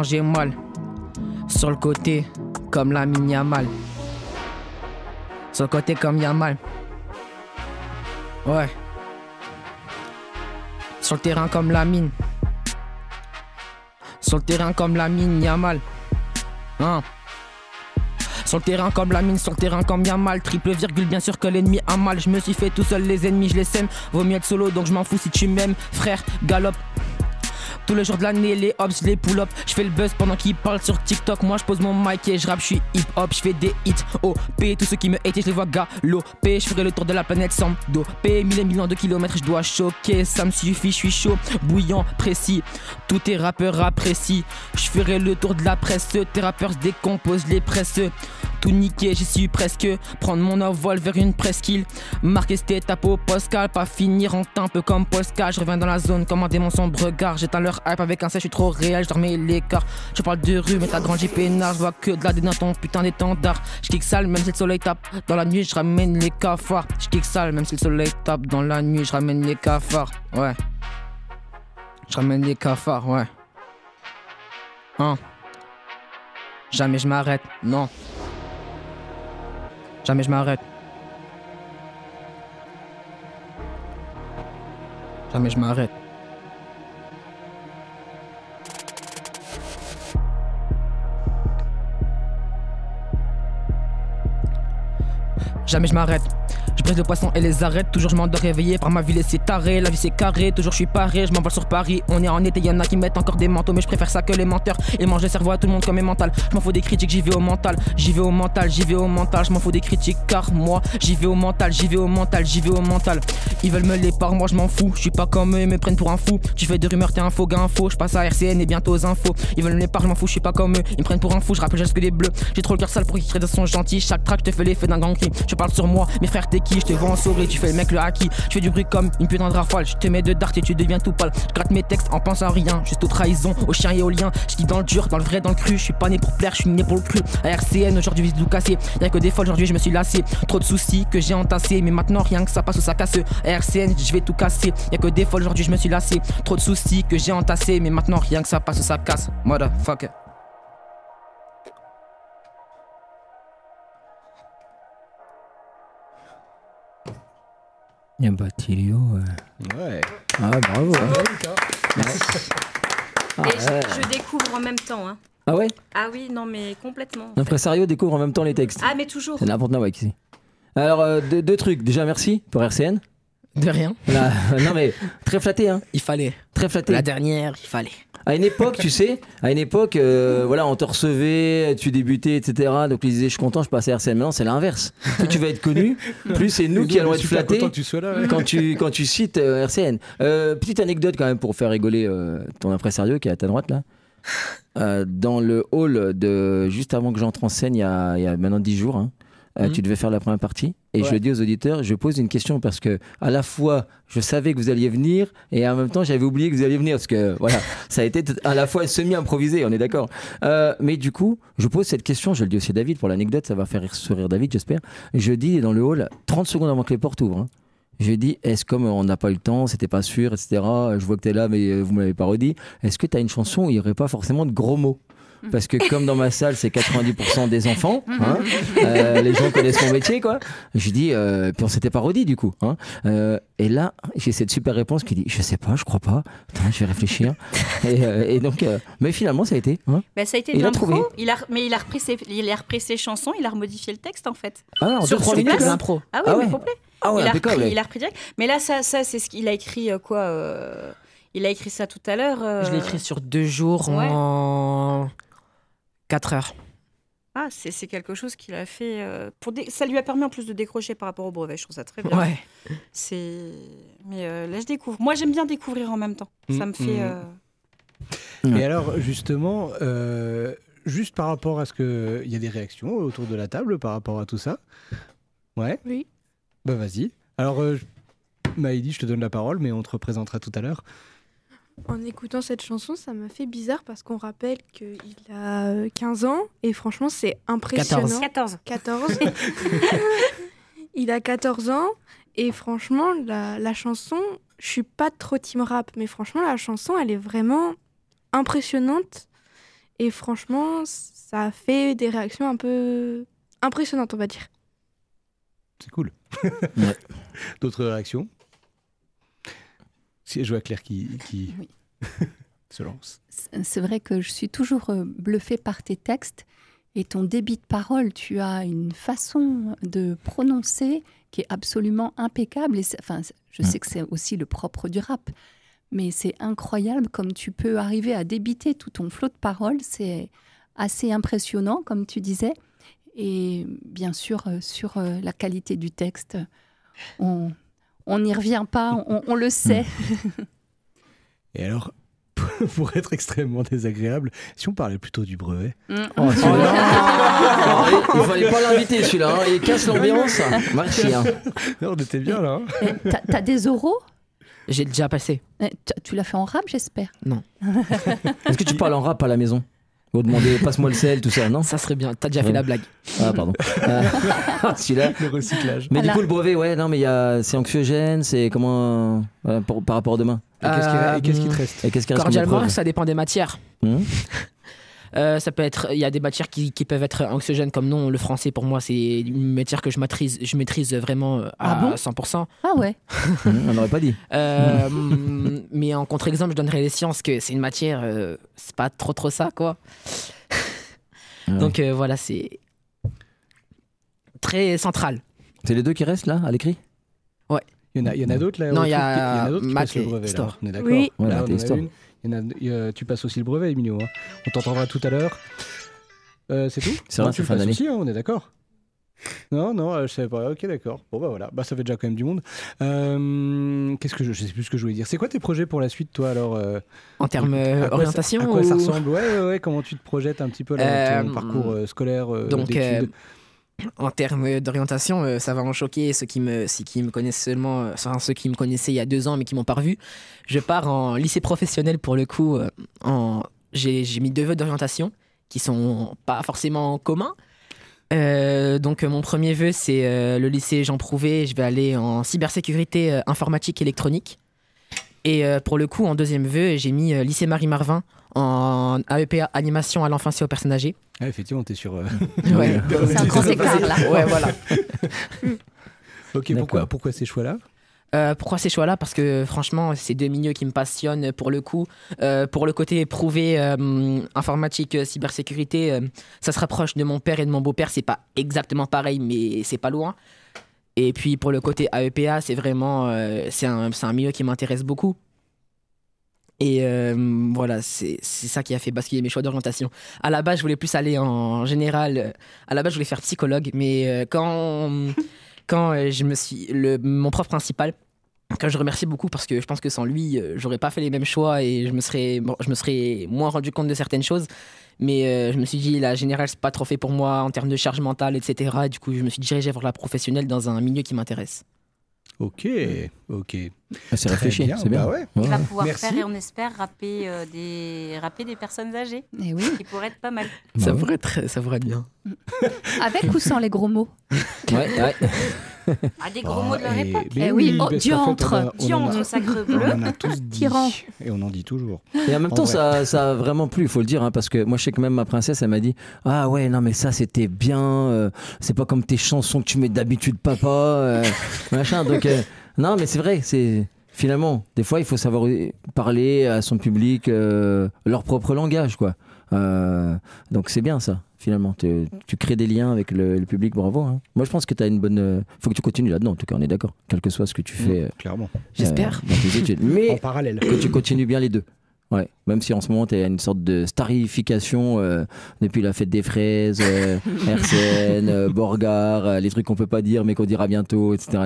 j'ai mal. Sur le côté, comme la mine y'a mal. Sur le côté comme y'a mal. Ouais. Sur le terrain comme la mine. Sur le terrain comme la mine y'a mal. Hein. Sur le terrain comme la mine, sur le terrain comme y'a mal. Triple virgule, bien sûr que l'ennemi a mal. Je me suis fait tout seul, les ennemis je les sème. Vaut mieux être solo donc je m'en fous si tu m'aimes. Frère, galope. Tous les jours de l'année, les hops, les pull-up. Je fais le buzz pendant qu'ils parlent sur TikTok. Moi je pose mon mic et je rappe, je suis hip-hop. Je fais des hits, OP. Tous ceux qui me hatent, je les vois galopé. Je ferai le tour de la planète sans doper. 1000 et millions de kilomètres, je dois choquer. Ça me suffit, je suis chaud, bouillant, précis. Tous tes rappeurs apprécient. Je ferai le tour de la presse. Tes rappeurs se décomposent, les presses. Tout niqué, j'y suis presque. Prendre mon envol vers une presqu'île. Marquer cette étape au Pascal. Pas finir en temps, un peu comme Polska. Je reviens dans la zone comme un démon sombre regard. J'éteins leur hype avec un sèche, je suis trop réel. Je dormais l'écart. Je parle de rue, mais t'as grandi peinard. Je vois que de la dé dans ton putain d'étendard. Je kick sale, même si le soleil tape. Dans la nuit, je ramène les cafards. Je kick sale, même si le soleil tape. Dans la nuit, je ramène les cafards. Ouais. Je ramène les cafards, ouais. Hein. Jamais je m'arrête, non. Jamais je m'arrête. Jamais je m'arrête. Jamais je m'arrête. Je brise le poisson et les arrête. Toujours je m'endors réveillé par ma vie laissée tarée. La vie c'est carré, toujours je suis paré. Je m'envole sur Paris. On est en été, y'en a qui mettent encore des manteaux. Mais je préfère ça que les menteurs. Ils mangent le cerveau à tout le monde comme mes mentales. Je m'en fous des critiques, j'y vais au mental. J'y vais au mental, j'y vais au mental. Je m'en fous des critiques car moi j'y vais au mental, j'y vais au mental, j'y vais au mental. Ils veulent me les par moi, je m'en fous. Je suis pas comme eux, ils me prennent pour un fou. Tu fais des rumeurs, t'es un faux gars info. Je passe à RCN et bientôt aux infos. Ils veulent me les par, je m'en fous, je suis pas comme eux. Ils me prennent pour un fou, je rappelle juste que des bleus. J'ai trop le cœur sale pour qu'ils créent des sons gentils. Chaque track je te fais l'effet d'un gang cri. Je parles sur moi. Mes frères, t'es qui? Je te vois en souris, tu fais le mec le haki. Je fais du bruit comme une putain de rafale. Je te mets de dart et tu deviens tout pâle. Je gratte mes textes en pensant à rien, juste aux trahisons, aux chiens et aux liens. Je dis dans le dur, dans le vrai, dans le cru. Je suis pas né pour plaire, je suis né pour le cru. À RCN, aujourd'hui, vise tout casser. Y'a que des folles, aujourd'hui, je me suis lassé. Trop de soucis que j'ai entassés, mais maintenant rien que ça passe ou ça casse. À RCN, je vais tout casser. Y'a que des folles, aujourd'hui, je me suis lassé. Trop de soucis que j'ai entassés, mais maintenant rien que ça passe ou ça casse. Motherfucker. Bien Batilio. Ouais. Ah, bravo. Et je découvre en même temps. Hein. Ah ouais? Ah oui, non, mais complètement. L'impresario découvre en même temps les textes. Ah, mais toujours. C'est n'importe quoi ici. Alors, deux trucs. Déjà, merci pour RCN. De rien. Là, non mais, très flatté, hein. Il fallait. Très flatté. La dernière, il fallait. À une époque, tu sais, voilà, on te recevait, tu débutais, etc. Donc ils disaient, je suis content, je passe à RCN. Maintenant, c'est l'inverse. Plus tu vas être connu, plus c'est nous qui allons être flattés que tu sois là, ouais. quand tu cites RCN. Petite anecdote quand même pour faire rigoler ton impresario qui est à ta droite là. Dans le hall juste avant que j'entre en scène, il y a maintenant 10 jours, hein, tu devais faire la première partie. Et je le dis aux auditeurs, je pose une question parce que à la fois je savais que vous alliez venir et en même temps j'avais oublié que vous alliez venir parce que voilà, ça a été à la fois semi-improvisé, on est d'accord. Mais du coup, je pose cette question, je le dis aussi à David pour l'anecdote, ça va faire sourire David, j'espère. Je dis dans le hall, 30 secondes avant que les portes ouvrent, hein, je dis, est-ce comme on n'a pas eu le temps, c'était pas sûr, etc. Je vois que t'es là, mais vous m'avez pas redit. Est-ce que t'as une chanson où il n'y aurait pas forcément de gros mots? Parce que comme dans ma salle, c'est 90% des enfants, hein, les gens connaissent mon métier, quoi. Je dis, puis on s'était pas redit du coup. Hein, et là, j'ai cette super réponse qui dit, je sais pas, je crois pas. Attends, je vais réfléchir. Et donc, mais finalement, ça a été. Hein, bah, ça a été de l'impro. Mais il a repris ses chansons, il a remodifié le texte en fait. Ah, en 2-3 minutes de l'impro. Ah oui, mais complet. Ah ouais, il a repris direct. Mais là, ça c'est ce qu'il a écrit il a écrit ça tout à l'heure. Je l'ai écrit sur 2 jours en 4 heures. Ah, c'est quelque chose qu'il a fait. Ça lui a permis en plus de décrocher par rapport au brevet. Je trouve ça très bien. Ouais. Mais là, je découvre. Moi, j'aime bien découvrir en même temps. Ça me fait. Et alors, justement, juste par rapport à ce que. Il y a des réactions autour de la table par rapport à tout ça. Ouais. Oui. Bah, vas-y. Alors, Maïdi, je te donne la parole, mais on te représentera tout à l'heure. En écoutant cette chanson, ça m'a fait bizarre parce qu'on rappelle qu'il a 15 ans et franchement, c'est impressionnant. 14. Il a 14 ans et franchement, la chanson, je suis pas trop team rap, mais franchement, la chanson, elle est vraiment impressionnante et franchement, ça a fait des réactions un peu impressionnantes, on va dire. C'est cool. Ouais. D'autres réactions? Si je vois Claire qui oui. se lance. C'est vrai que je suis toujours bluffée par tes textes et ton débit de parole. Tu as une façon de prononcer qui est absolument impeccable. Et je sais que c'est aussi le propre du rap, mais c'est incroyable comme tu peux arriver à débiter tout ton flot de paroles. C'est assez impressionnant, comme tu disais. Et bien sûr, sur la qualité du texte, on n'y revient pas, on le sait. Et alors, pour être extrêmement désagréable, si on parlait plutôt du brevet. Oh, il fallait pas l'inviter celui-là, hein. Il casse l'ambiance. Merci. Hein. Non, on était bien là. Hein. T'as des oraux? J'ai déjà passé. Tu l'as fait en rap, j'espère? Non. Est-ce que tu parles en rap à la maison? Vous demandez passe-moi le sel, tout ça, non? Ça serait bien. T'as déjà fait la blague. Ah, pardon. Celui-là. Le recyclage. Mais du coup, le brevet, ouais, non, mais c'est anxiogène, c'est comment. Par rapport à demain. Et qu'est-ce qui te reste? Et qu'est-ce qui reste? Cordialement, ça dépend des matières. Ça peut être, il y a des matières qui peuvent être anxiogènes comme non. Le français, pour moi, c'est une matière que je maîtrise vraiment à 100%. Ah ouais. On n'aurait pas dit. Mais en contre-exemple, je donnerais les sciences, que c'est une matière, c'est pas trop ça, quoi. Donc voilà, c'est très central. C'est les deux qui restent là, à l'écrit? Ouais. Il y en a d'autres là? Non, il y a a d'autres qui passent le brevet. Histoire. Là. On est d'accord. Oui. Voilà, Ouais, histoire. tu passes aussi le brevet, Emilio. Hein. On t'entendra tout à l'heure. C'est tout? C'est vrai, tu c'est fin le passes d'année. aussi, hein, on est d'accord? Non, je savais pas. Ok, d'accord. Bon, bah voilà. Bah, ça fait déjà quand même du monde. Je sais plus ce que je voulais dire. C'est quoi tes projets pour la suite, toi, alors En termes orientation? À quoi ça ressemble? Ouais. Comment tu te projettes un petit peu là, dans ton parcours scolaire donc, d'études? En termes d'orientation, ça va en choquer ceux qui me connaissent seulement, ceux qui me connaissaient il y a 2 ans mais qui m'ont pas revu. Je pars en lycée professionnel pour le coup. J'ai mis 2 vœux d'orientation qui sont pas forcément communs. Donc mon premier vœu c'est le lycée Jean Prouvé. Je vais aller en cybersécurité informatique électronique. Et pour le coup en deuxième vœu j'ai mis lycée Marie Marvin en AEPA animation à l'enfance et aux personnes âgées. Ah, effectivement, t'es sur. Ouais. C'est un grand écart là. Ouais, voilà. Ok, pourquoi ces choix-là? Pourquoi ces choix-là? Parce que franchement, c'est 2 milieux qui me passionnent pour le coup. Pour le côté prouvé, informatique, cybersécurité, ça se rapproche de mon père et de mon beau-père. C'est pas exactement pareil, mais c'est pas loin. Et puis pour le côté AEPA, c'est vraiment c'est un milieu qui m'intéresse beaucoup. Et voilà, c'est ça qui a fait basculer mes choix d'orientation. À la base, je voulais plus aller en général. À la base, je voulais faire psychologue, mais quand je me suis mon prof principal, que je remercie beaucoup parce que je pense que sans lui, j'aurais pas fait les mêmes choix et je me serais moins rendu compte de certaines choses. Mais je me suis dit, la générale, c'est pas trop fait pour moi en termes de charge mentale, etc. Et du coup, je me suis dirigé vers la professionnelle dans un milieu qui m'intéresse. Ok. C'est réfléchi, bien, c'est bien. bah ouais. Il va pouvoir Merci. faire, et on espère, rapper des personnes âgées. Et oui. Qui pourrait être pas mal. Ça pourrait être bien. Avec ou sans les gros mots? Ouais. Ah, des gros mots de leur époque. Eh oui, parce qu'en fait, diantre. Diantre, sacre bleu. On en a tous dit. Tyran. Et on en dit toujours. Et en même temps, vrai. ça a vraiment plu, il faut le dire, hein, parce que moi, je sais que même ma princesse, elle m'a dit ah ouais, non, mais ça, c'était bien, c'est pas comme tes chansons que tu mets d'habitude, papa, machin. Donc, non, mais c'est vrai, finalement, des fois, il faut savoir parler à son public leur propre langage, quoi. Donc, c'est bien ça, finalement. Tu crées des liens avec le public, bravo. Hein. Moi, je pense que tu as une bonne. Faut que tu continues là-dedans, en tout cas, on est d'accord, quel que soit ce que tu fais. Clairement. J'espère. Dans tes études. Mais En parallèle. que tu continues bien les deux. Ouais, même si en ce moment tu as une sorte de starification depuis la fête des fraises, RCN, Borgard, les trucs qu'on peut pas dire mais qu'on dira bientôt, etc.,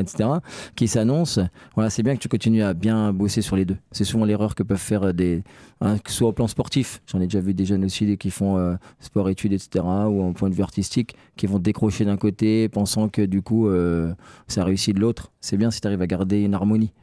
qui s'annoncent. Voilà, c'est bien que tu continues à bien bosser sur les deux. C'est souvent l'erreur que peuvent faire que ce soit au plan sportif. J'en ai déjà vu des jeunes aussi qui font sport-études, etc., ou en point de vue artistique, qui vont décrocher d'un côté, pensant que du coup ça réussit de l'autre. C'est bien si tu arrives à garder une harmonie.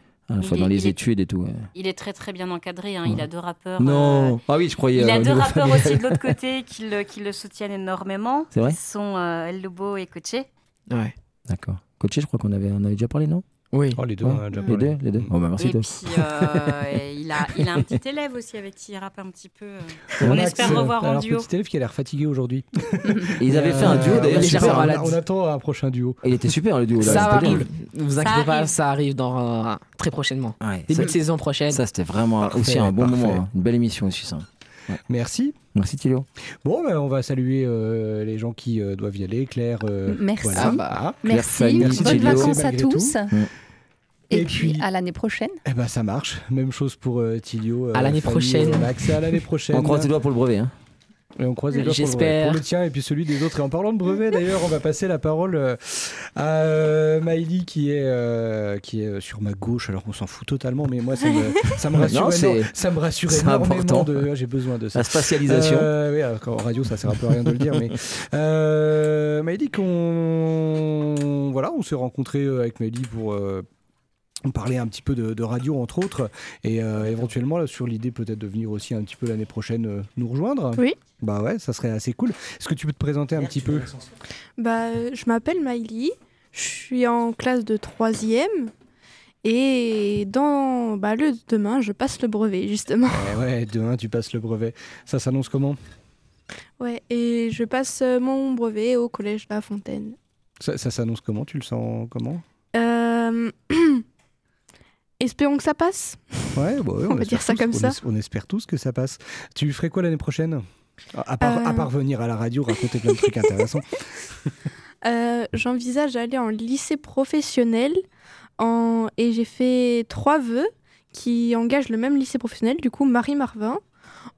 Soit dans les études et tout. Il est très très bien encadré. Hein. Ouais. Il a 2 rappeurs. Non. Ah oui, je croyais. Il a au 2 niveau rappeurs familial. aussi de l'autre côté qui le soutiennent énormément. C'est vrai. Qui sont El Lobo et Coché. Ouais. D'accord. Coaché, je crois qu'on avait déjà parlé, non? Oui. Oh, les deux, Ouais. on a déjà parlé. Les deux. Oh, bah, merci Et toi. puis il a un petit élève aussi avec qui il rappe un petit peu. On a espère Axel. revoir en Alors, duo. petit élève qui a l'air fatigué aujourd'hui. Ils avaient fait un duo d'ailleurs. il est super. légèrement malade. On attend un prochain duo. Il était super le duo. Là, Ça c'était bien. arrive. Ne vous inquiétez Ça pas, arrive. ça arrive dans très prochainement. Ouais, Début ça, de saison prochaine. ça, c'était vraiment Parfait, aussi un bon parfait. moment. Hein. Une belle émission aussi, ça. Merci. Merci Thilo. Bon, on va saluer les gens qui doivent y aller. Claire. Merci. Voilà. Ah bah. Claire Fanny, Merci. Bonnes Thilo. vacances à Malgré tout. tous. Et Et puis puis- à l'année prochaine. Eh ben, ça marche. Même chose pour Tilio. À l'année Fanny, prochaine. Max, à l'année prochaine. On croise les doigts pour le brevet. Hein. Et on croise les doigts J'espère. pour le tien et puis celui des autres. Et en parlant de brevet, d'ailleurs, on va passer la parole à Maïli qui est sur ma gauche. Alors on s'en fout totalement, mais moi ça me rassure, Non, c'est- ça me rassure c'est énormément. important. J'ai besoin de ça. La spatialisation. Oui, alors, en radio, ça sert un peu à rien de le dire, mais Maïli, on s'est rencontrés avec Maïli pour parler un petit peu de radio, entre autres, et éventuellement là, sur l'idée peut-être de venir aussi un petit peu l'année prochaine nous rejoindre. Oui. Bah ouais, ça serait assez cool. Est-ce que tu peux te présenter un petit peu? Je m'appelle Maïli, je suis en classe de 3e et demain, je passe le brevet, justement. Ouais, demain tu passes le brevet. Ça s'annonce comment? Ouais, et je passe mon brevet au collège La Fontaine. Ça s'annonce comment? Tu le sens comment? Espérons que ça passe. Ouais, bah ouais, On va espère dire ça tous- comme ça. On espère tous que ça passe. Tu ferais quoi l'année prochaine? À part venir à la radio raconter plein de trucs intéressants. J'envisage d'aller en lycée professionnel et j'ai fait 3 vœux qui engagent le même lycée professionnel, du coup Marie Marvin.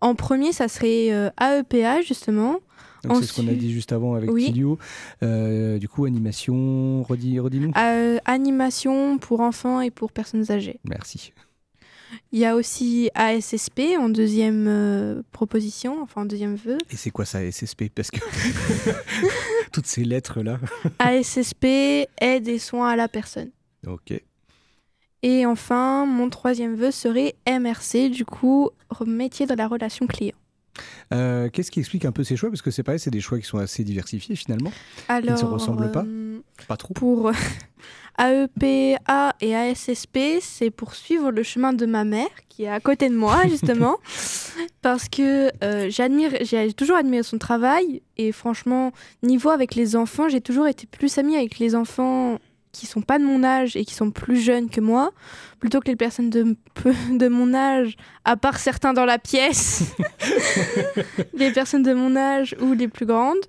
En premier, ça serait AEPA, justement. Donc c'est ce qu'on a dit juste avant avec Oui. Tilio. Du coup, animation, redis-nous. Animation pour enfants et pour personnes âgées. Merci. Il y a aussi ASSP en deuxième proposition, enfin en deuxième vœu. Et c'est quoi ça, SSP? Parce que Toutes ces lettres-là. ASSP, aide et soins à la personne. Ok. Et enfin, mon troisième vœu serait MRC, du coup, métier de la relation client. Qu'est-ce qui explique un peu ces choix? Parce que c'est pareil, c'est des choix qui sont assez diversifiés finalement. Alors, ils ne se ressemblent pas. Pas trop. Pour AEPA et ASSP, c'est pour suivre le chemin de ma mère, qui est à côté de moi, justement. Parce que j'ai toujours admiré son travail. Et franchement, niveau avec les enfants, j'ai toujours été plus amie avec les enfants qui sont pas de mon âge et qui sont plus jeunes que moi, plutôt que les personnes de mon âge, à part certains dans la pièce, les personnes de mon âge ou les plus grandes.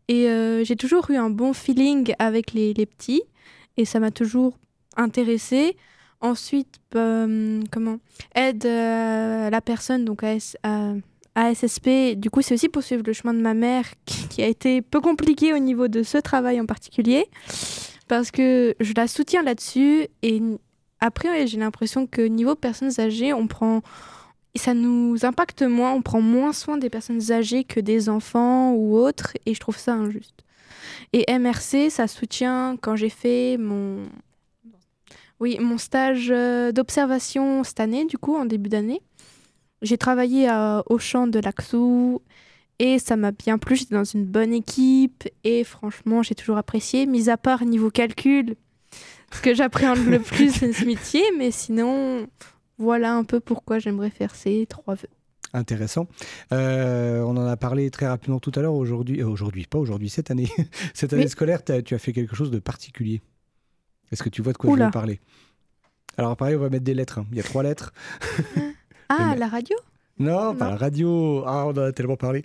Et j'ai toujours eu un bon feeling avec les petits, et ça m'a toujours intéressée. Ensuite, aide la personne, donc ASSP, du coup c'est aussi pour suivre le chemin de ma mère, qui a été peu compliqué au niveau de ce travail en particulier, parce que je la soutiens là-dessus. Et après, j'ai l'impression que niveau personnes âgées, ça nous impacte moins, on prend moins soin des personnes âgées que des enfants ou autres, et je trouve ça injuste. Et MRC, ça soutient quand j'ai fait mon stage d'observation cette année, du coup, en début d'année. J'ai travaillé au champ de l'Axou, et ça m'a bien plu, j'étais dans une bonne équipe, et franchement, j'ai toujours apprécié, mis à part niveau calcul, ce que j'appréhende le plus, c'est ce métier, mais sinon, voilà un peu pourquoi j'aimerais faire ces 3 vœux. Intéressant. On en a parlé très rapidement tout à l'heure. Cette année, Oui. scolaire, tu as fait quelque chose de particulier. Est-ce que tu vois de quoi je veux parler? Alors pareil, on va mettre des lettres. Il y a 3 lettres. Ah, la radio? Non, pas la radio. Ah, on en a tellement parlé.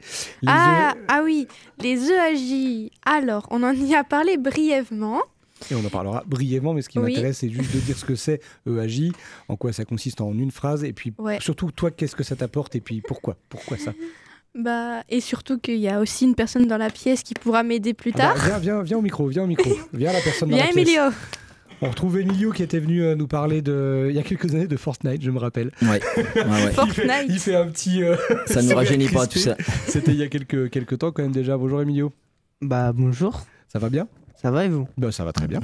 Oui, les EAJ. Alors, on en y a parlé brièvement. Et on en parlera brièvement, mais ce qui m'intéresse, c'est juste de dire ce que c'est EAJ, en quoi ça consiste en une phrase, et puis surtout, toi, qu'est-ce que ça t'apporte, et puis pourquoi ça? Et surtout qu'il y a aussi une personne dans la pièce qui pourra m'aider plus tard. Viens au micro. Viens la personne dans la pièce. Viens, Emilio. On retrouve Emilio qui était venu nous parler il y a quelques années de Fortnite, je me rappelle. Ouais. Fortnite. Il fait un petit... ça ne nous rajeunit pas tout ça. C'était il y a quelques temps quand même déjà. Bonjour Emilio. Bonjour. Ça va bien? Ça va et vous? Ça va très bien.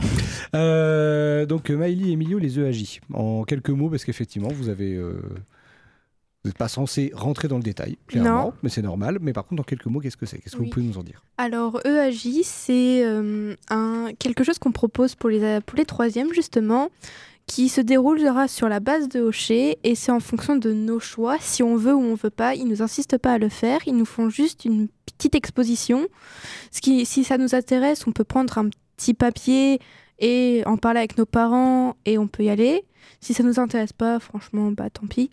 Donc Maëlie et Emilio, les EAJ. En quelques mots, parce qu'effectivement, vous n'êtes pas censé rentrer dans le détail, clairement, mais c'est normal. Mais par contre, en quelques mots, qu'est-ce que c'est? Qu'est-ce que vous pouvez nous en dire? Alors, EAJ, c'est quelque chose qu'on propose pour les troisièmes, justement, qui se déroulera sur la base de Hocher, et c'est en fonction de nos choix, si on veut ou on veut pas. Ils nous insistent pas à le faire, ils nous font juste une petite exposition. Si ça nous intéresse, on peut prendre un petit papier et en parler avec nos parents, et on peut y aller. Si ça nous intéresse pas, franchement, tant pis.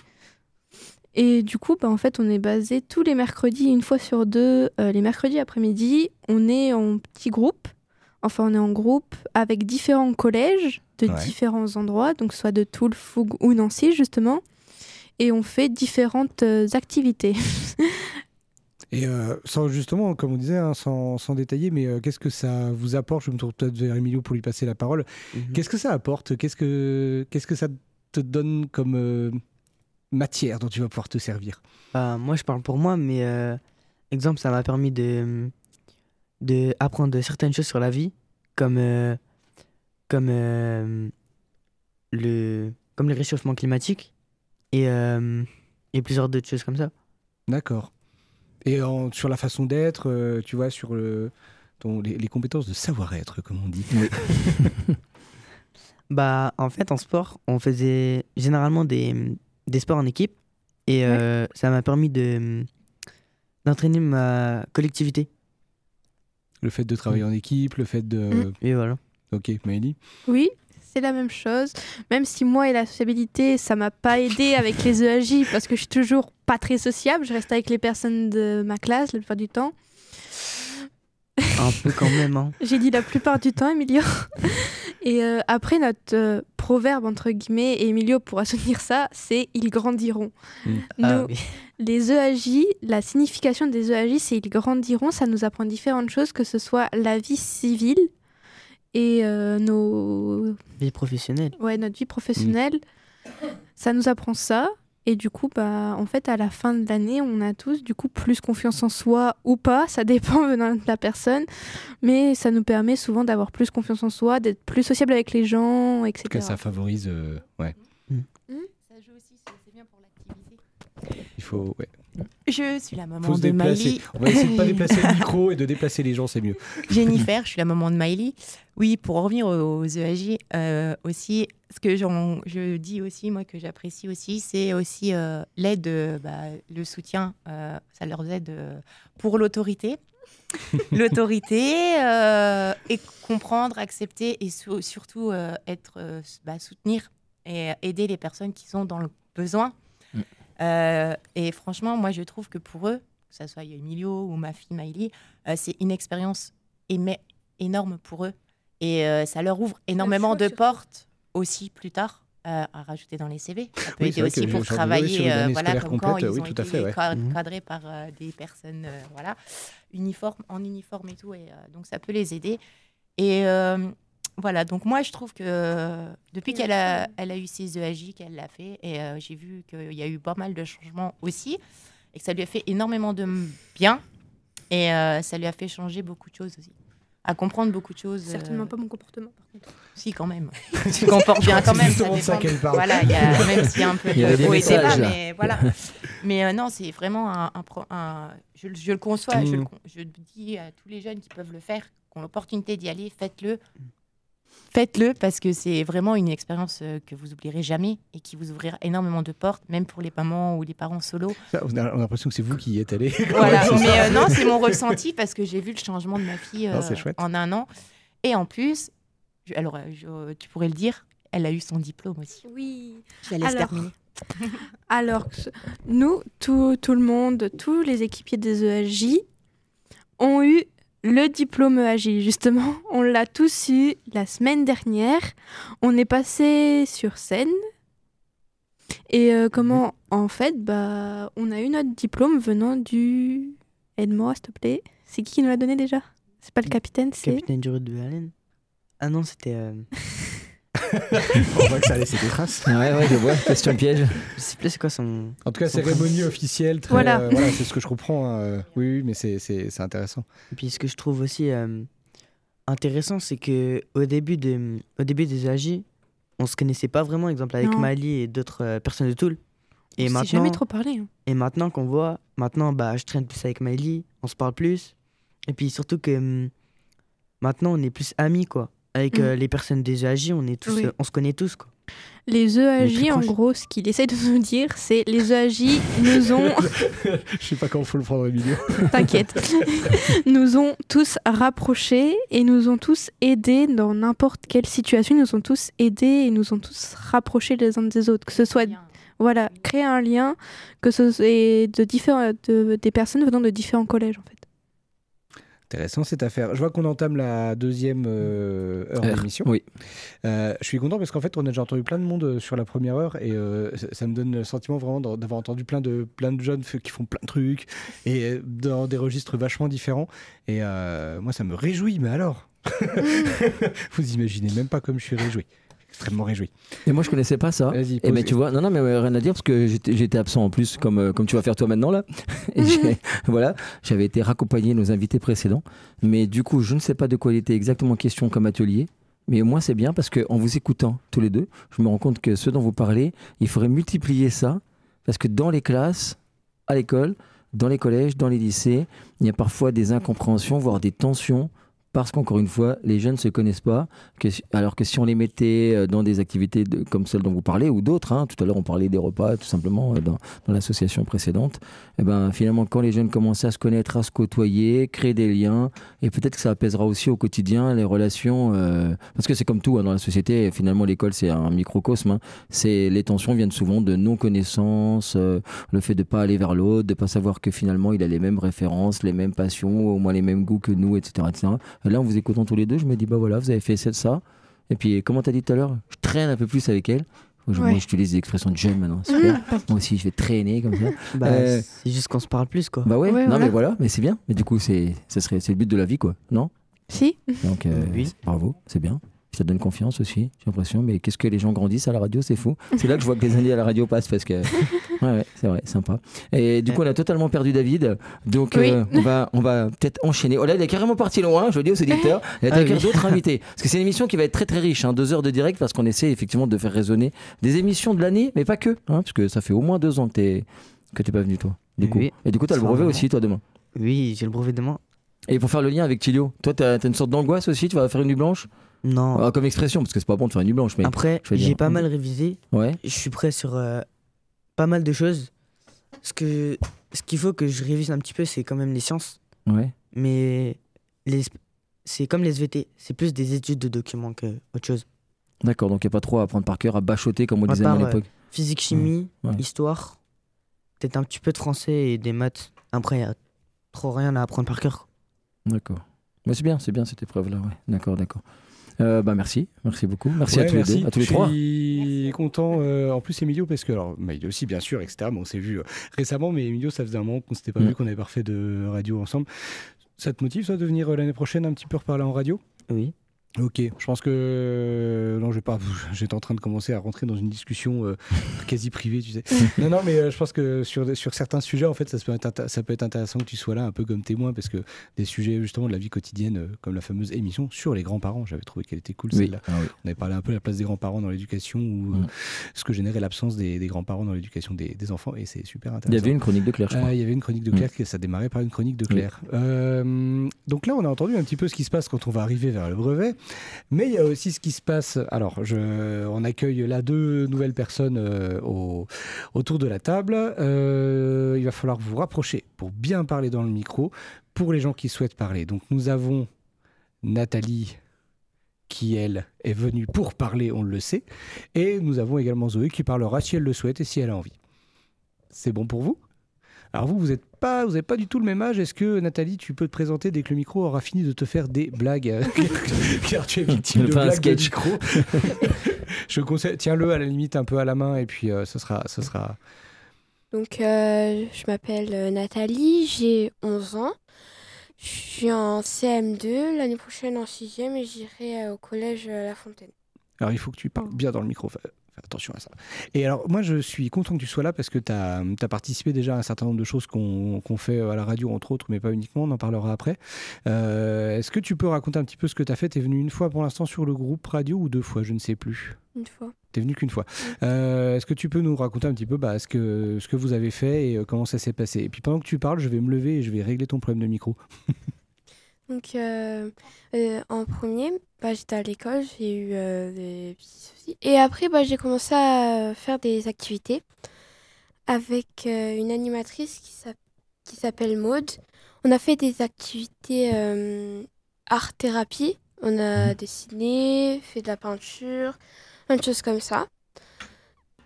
Et du coup, en fait, on est basé tous les mercredis, une fois sur 2, les mercredis après-midi, on est en petits groupes. Enfin, on est en groupe avec différents collèges de différents endroits, donc soit de Toul, Fougue ou Nancy, justement. Et on fait différentes activités. Et justement, comme on disait, sans détailler, mais qu'est-ce que ça vous apporte? Je me tourne peut-être vers Emilio pour lui passer la parole. Qu'est-ce que ça apporte? Qu'est-ce que ça te donne comme matière dont tu vas pouvoir te servir? Moi, je parle pour moi, mais exemple, ça m'a permis de apprendre certaines choses sur la vie, comme le réchauffement climatique et plusieurs d'autres choses comme ça. D'accord. Et sur la façon d'être, tu vois, sur les compétences de savoir-être, comme on dit. Oui. En fait, en sport, on faisait généralement des sports en équipe, et ça m'a permis d'entraîner ma collectivité. Le fait de travailler en équipe, le fait de... Et voilà. Ok, Maëlie? Oui, c'est la même chose. Même si moi et la sociabilité, ça m'a pas aidé avec les EAJ, parce que je suis toujours pas très sociable. Je reste avec les personnes de ma classe la plupart du temps. Un peu quand même, hein. J'ai dit la plupart du temps, Emilio. Et après, notre proverbe, entre guillemets, et Emilio pourra soutenir ça, c'est « ils grandiront ». Les EAJ, la signification des EAJ, c'est « ils grandiront ». Ça nous apprend différentes choses, que ce soit la vie civile et nos... Vie professionnelle. Ouais, notre vie professionnelle. Ça nous apprend ça. Et du coup, en fait, à la fin de l'année, on a tous du coup plus confiance en soi ou pas, ça dépend venant de la personne, mais ça nous permet souvent d'avoir plus confiance en soi, d'être plus sociable avec les gens, etc. En tout cas, ça favorise, ouais. Ça joue aussi, c'est bien pour l'activité. Il faut, ouais. Je suis la maman Faut se de déplacer. Miley. On va essayer de pas déplacer le micro et de déplacer les gens, c'est mieux. Jennifer, je suis la maman de Miley. Oui, pour en revenir aux EAJ aussi, ce que je dis aussi, moi, que j'apprécie aussi, c'est aussi l'aide, le soutien, ça leur aide pour l'autorité. L'autorité et comprendre, accepter et surtout soutenir et aider les personnes qui sont dans le besoin. Et franchement, moi, je trouve que pour eux, que ce soit Emilio ou ma fille Miley, c'est une expérience énorme pour eux. Et ça leur ouvre énormément de portes aussi plus tard à rajouter dans les CV. Ça peut aider aussi pour travailler, comme quand ils ont été cadrés par des personnes en uniforme et tout. Et donc, ça peut les aider. Et voilà, donc moi, je trouve que depuis qu'elle a eu ses EAJ, qu'elle l'a fait, et j'ai vu qu'il y a eu pas mal de changements aussi, et que ça lui a fait énormément de bien, et ça lui a fait changer beaucoup de choses aussi. À comprendre beaucoup de choses. Certainement pas mon comportement, par contre. Si, quand même. Tu te comportes bien quand même. Ça dépend. Voilà, même s'il y a un peu de haut et des bas, mais voilà. Mais non, c'est vraiment je le conçois, je dis à tous les jeunes qui peuvent le faire, qui ont l'opportunité d'y aller, faites-le. Faites-le parce que c'est vraiment une expérience que vous oublierez jamais et qui vous ouvrira énormément de portes, même pour les mamans ou les parents solo. On a l'impression que c'est vous qui y êtes allé. Voilà, mais non, c'est mon ressenti parce que j'ai vu le changement de ma fille en 1 an. Et en plus, tu pourrais le dire, elle a eu son diplôme aussi. Oui. Je la laisse terminer. Alors, nous, tout le monde, tous les équipiers des EAJ ont eu le diplôme EAJ, justement. On l'a tous eu la semaine dernière. On est passé sur scène. Et en fait, on a eu notre diplôme venant du... Aide-moi, s'il te plaît. C'est qui nous l'a donné déjà? C'est pas le capitaine, c'est... Capitaine du de Allen. Ah non, c'était... On voit que ça a laissé des traces. Ouais, je vois. Question piège. Je sais plus c'est quoi son... En tout cas, cérémonie officielle. Très, voilà. C'est ce que je comprends. Oui, mais c'est intéressant. Et puis ce que je trouve aussi intéressant, c'est qu'au début des EAJ, on se connaissait pas vraiment, exemple avec Miley et d'autres personnes de Toul. Et on s'est jamais trop parlé. Hein. Et maintenant qu'on voit, je traîne plus avec Miley, on se parle plus. Et puis surtout que maintenant, on est plus amis, quoi. Avec les personnes des EAJ, on se connaît tous, quoi. Les EAJ, en gros, ce qu'il essaie de nous dire, c'est les EAJ nous ont... Je sais pas comment faut le prendre, Emilio. T'inquiète. Nous ont tous rapprochés et nous ont tous aidés dans n'importe quelle situation. Ils nous ont tous aidés et nous ont tous rapprochés les uns des autres. Que ce soit... Voilà, créer un lien, que ce soit des personnes venant de différents collèges, en fait. Intéressant cette affaire. Je vois qu'on entame la deuxième heure d'émission. Oui. Je suis content parce qu'en fait, on a déjà entendu plein de monde sur la première heure et ça me donne le sentiment vraiment d'avoir entendu plein de jeunes qui font plein de trucs et dans des registres vachement différents. Et moi, ça me réjouit, mais alors vous imaginez même pas comme je suis réjoui. Extrêmement réjoui. Et moi je connaissais pas ça. Et mais tu vois, non mais rien à dire parce que j'étais absent en plus comme tu vas faire toi maintenant là. Et j'avais été raccompagner nos invités précédents, mais du coup je ne sais pas de quoi il était exactement question comme atelier. Mais au moins c'est bien parce qu'en vous écoutant tous les deux, je me rends compte que ce dont vous parlez, il faudrait multiplier ça parce que dans les classes, à l'école, dans les collèges, dans les lycées, il y a parfois des incompréhensions, voire des tensions. Parce qu'encore une fois, les jeunes ne se connaissent pas, alors que si on les mettait dans des activités comme celles dont vous parlez, ou d'autres, tout à l'heure on parlait des repas, tout simplement, dans l'association précédente, et finalement quand les jeunes commencent à se connaître, à se côtoyer, créer des liens, et peut-être que ça apaisera aussi au quotidien les relations, parce que c'est comme tout dans la société, finalement l'école c'est un microcosme, les tensions viennent souvent de non-connaissance, le fait de ne pas aller vers l'autre, de ne pas savoir que finalement il a les mêmes références, les mêmes passions, au moins les mêmes goûts que nous, etc. etc. Et là, en vous écoutant tous les deux, je me dis, voilà, vous avez fait ça. Et puis, comment tu as dit tout à l'heure, je traîne un peu plus avec elle. Moi, j'utilise des expressions de jeune maintenant. Moi aussi, je vais traîner comme ça. C'est juste qu'on se parle plus, quoi. Mais voilà, mais c'est bien. Mais du coup, c'est le but de la vie, quoi. Non? Si. Donc, bravo, c'est bien. Ça donne confiance aussi, j'ai l'impression. Mais qu'est-ce que les gens grandissent à la radio, c'est fou. C'est là que je vois que les années à la radio passent parce que. Ouais, c'est vrai, sympa. Et du coup, on a totalement perdu David. Donc, on va peut-être enchaîner. Oh là, il est carrément parti loin, je le dis aux éditeurs. Il y a d'autres invités. Parce que c'est une émission qui va être très très riche, 2 heures de direct, parce qu'on essaie effectivement de faire résonner des émissions de l'année, mais pas que. Parce que ça fait au moins 2 ans que t'es pas venu, toi. Du coup. Oui. Et du coup, t'as le brevet aussi, toi, demain. Oui, j'ai le brevet demain. Et pour faire le lien avec Tilio, toi, t'as une sorte d'angoisse aussi, tu vas faire une nuit blanche? Non. Comme expression, parce que c'est pas bon de faire une nuit blanche. Mais après, j'ai pas mal révisé. Ouais. Je suis prêt sur pas mal de choses. Ce qu'il faut que je révise un petit peu, c'est quand même les sciences. Ouais. Mais c'est comme les SVT, c'est plus des études de documents que autre chose. D'accord, donc il n'y a pas trop à apprendre par cœur, à bachoter comme on disait à l'époque. Physique, chimie, histoire, peut-être un petit peu de français et des maths. Après, il n'y a trop rien à apprendre par cœur. D'accord. Mais c'est bien cette épreuve-là. Ouais. D'accord. Merci beaucoup. Merci à tous les deux, à tous les trois. Je suis content, en plus Emilio, parce que, alors, Emilio aussi bien sûr, etc. Mais on s'est vu récemment, mais Emilio, ça faisait un moment qu'on ne s'était pas vu, qu'on n'avait pas fait de radio ensemble. Ça te motive, toi, de venir l'année prochaine un petit peu reparler en radio? Oui. Ok, je pense que non, j'étais en train de commencer à rentrer dans une discussion quasi privée, tu sais. non, mais je pense que sur certains sujets, en fait, ça peut être intéressant que tu sois là un peu comme témoin, parce que des sujets justement de la vie quotidienne, comme la fameuse émission sur les grands-parents, j'avais trouvé qu'elle était cool celle-là. Oui. On avait parlé un peu de la place des grands-parents dans l'éducation, ou ce que générait l'absence des grands-parents dans l'éducation des enfants, et c'est super intéressant. Il y avait une chronique de Claire, je crois. Il y avait une chronique de Claire, ça démarrait par une chronique de Claire. Donc là, on a entendu un petit peu ce qui se passe quand on va arriver vers le brevet. Mais il y a aussi ce qui se passe. Alors, on accueille là 2 nouvelles personnes autour de la table. Il va falloir vous rapprocher pour bien parler dans le micro pour les gens qui souhaitent parler. Donc, nous avons Nathalie qui, elle, est venue pour parler, on le sait. Et nous avons également Zoé qui parlera si elle le souhaite et si elle a envie. C'est bon pour vous ? Alors vous n'avez pas du tout le même âge. Est-ce que, Nathalie, tu peux te présenter dès que le micro aura fini de te faire des blagues car tu es victime de blagues de micro. Je conseille, tiens-le à la limite un peu à la main et puis ce sera... Donc, je m'appelle Nathalie, j'ai 11 ans. Je suis en CM2, l'année prochaine en 6e et j'irai au collège La Fontaine. Alors il faut que tu parles bien dans le micro. Fais attention à ça. Et alors, moi, je suis content que tu sois là parce que tu as participé déjà à un certain nombre de choses qu'on fait à la radio, entre autres, mais pas uniquement, on en parlera après. Est-ce que tu peux raconter un petit peu ce que tu as fait? Tu es venu une fois pour l'instant sur le groupe radio ou 2 fois? Je ne sais plus. Une fois. Tu es venu qu'une fois. Est-ce que tu peux nous raconter un petit peu ce que vous avez fait et comment ça s'est passé? Et puis pendant que tu parles, je vais me lever et je vais régler ton problème de micro. Donc, en premier, j'étais à l'école, j'ai eu des petits soucis. Et après, j'ai commencé à faire des activités avec une animatrice qui s'appelle Maude. On a fait des activités art-thérapie. On a dessiné, fait de la peinture, plein de choses comme ça.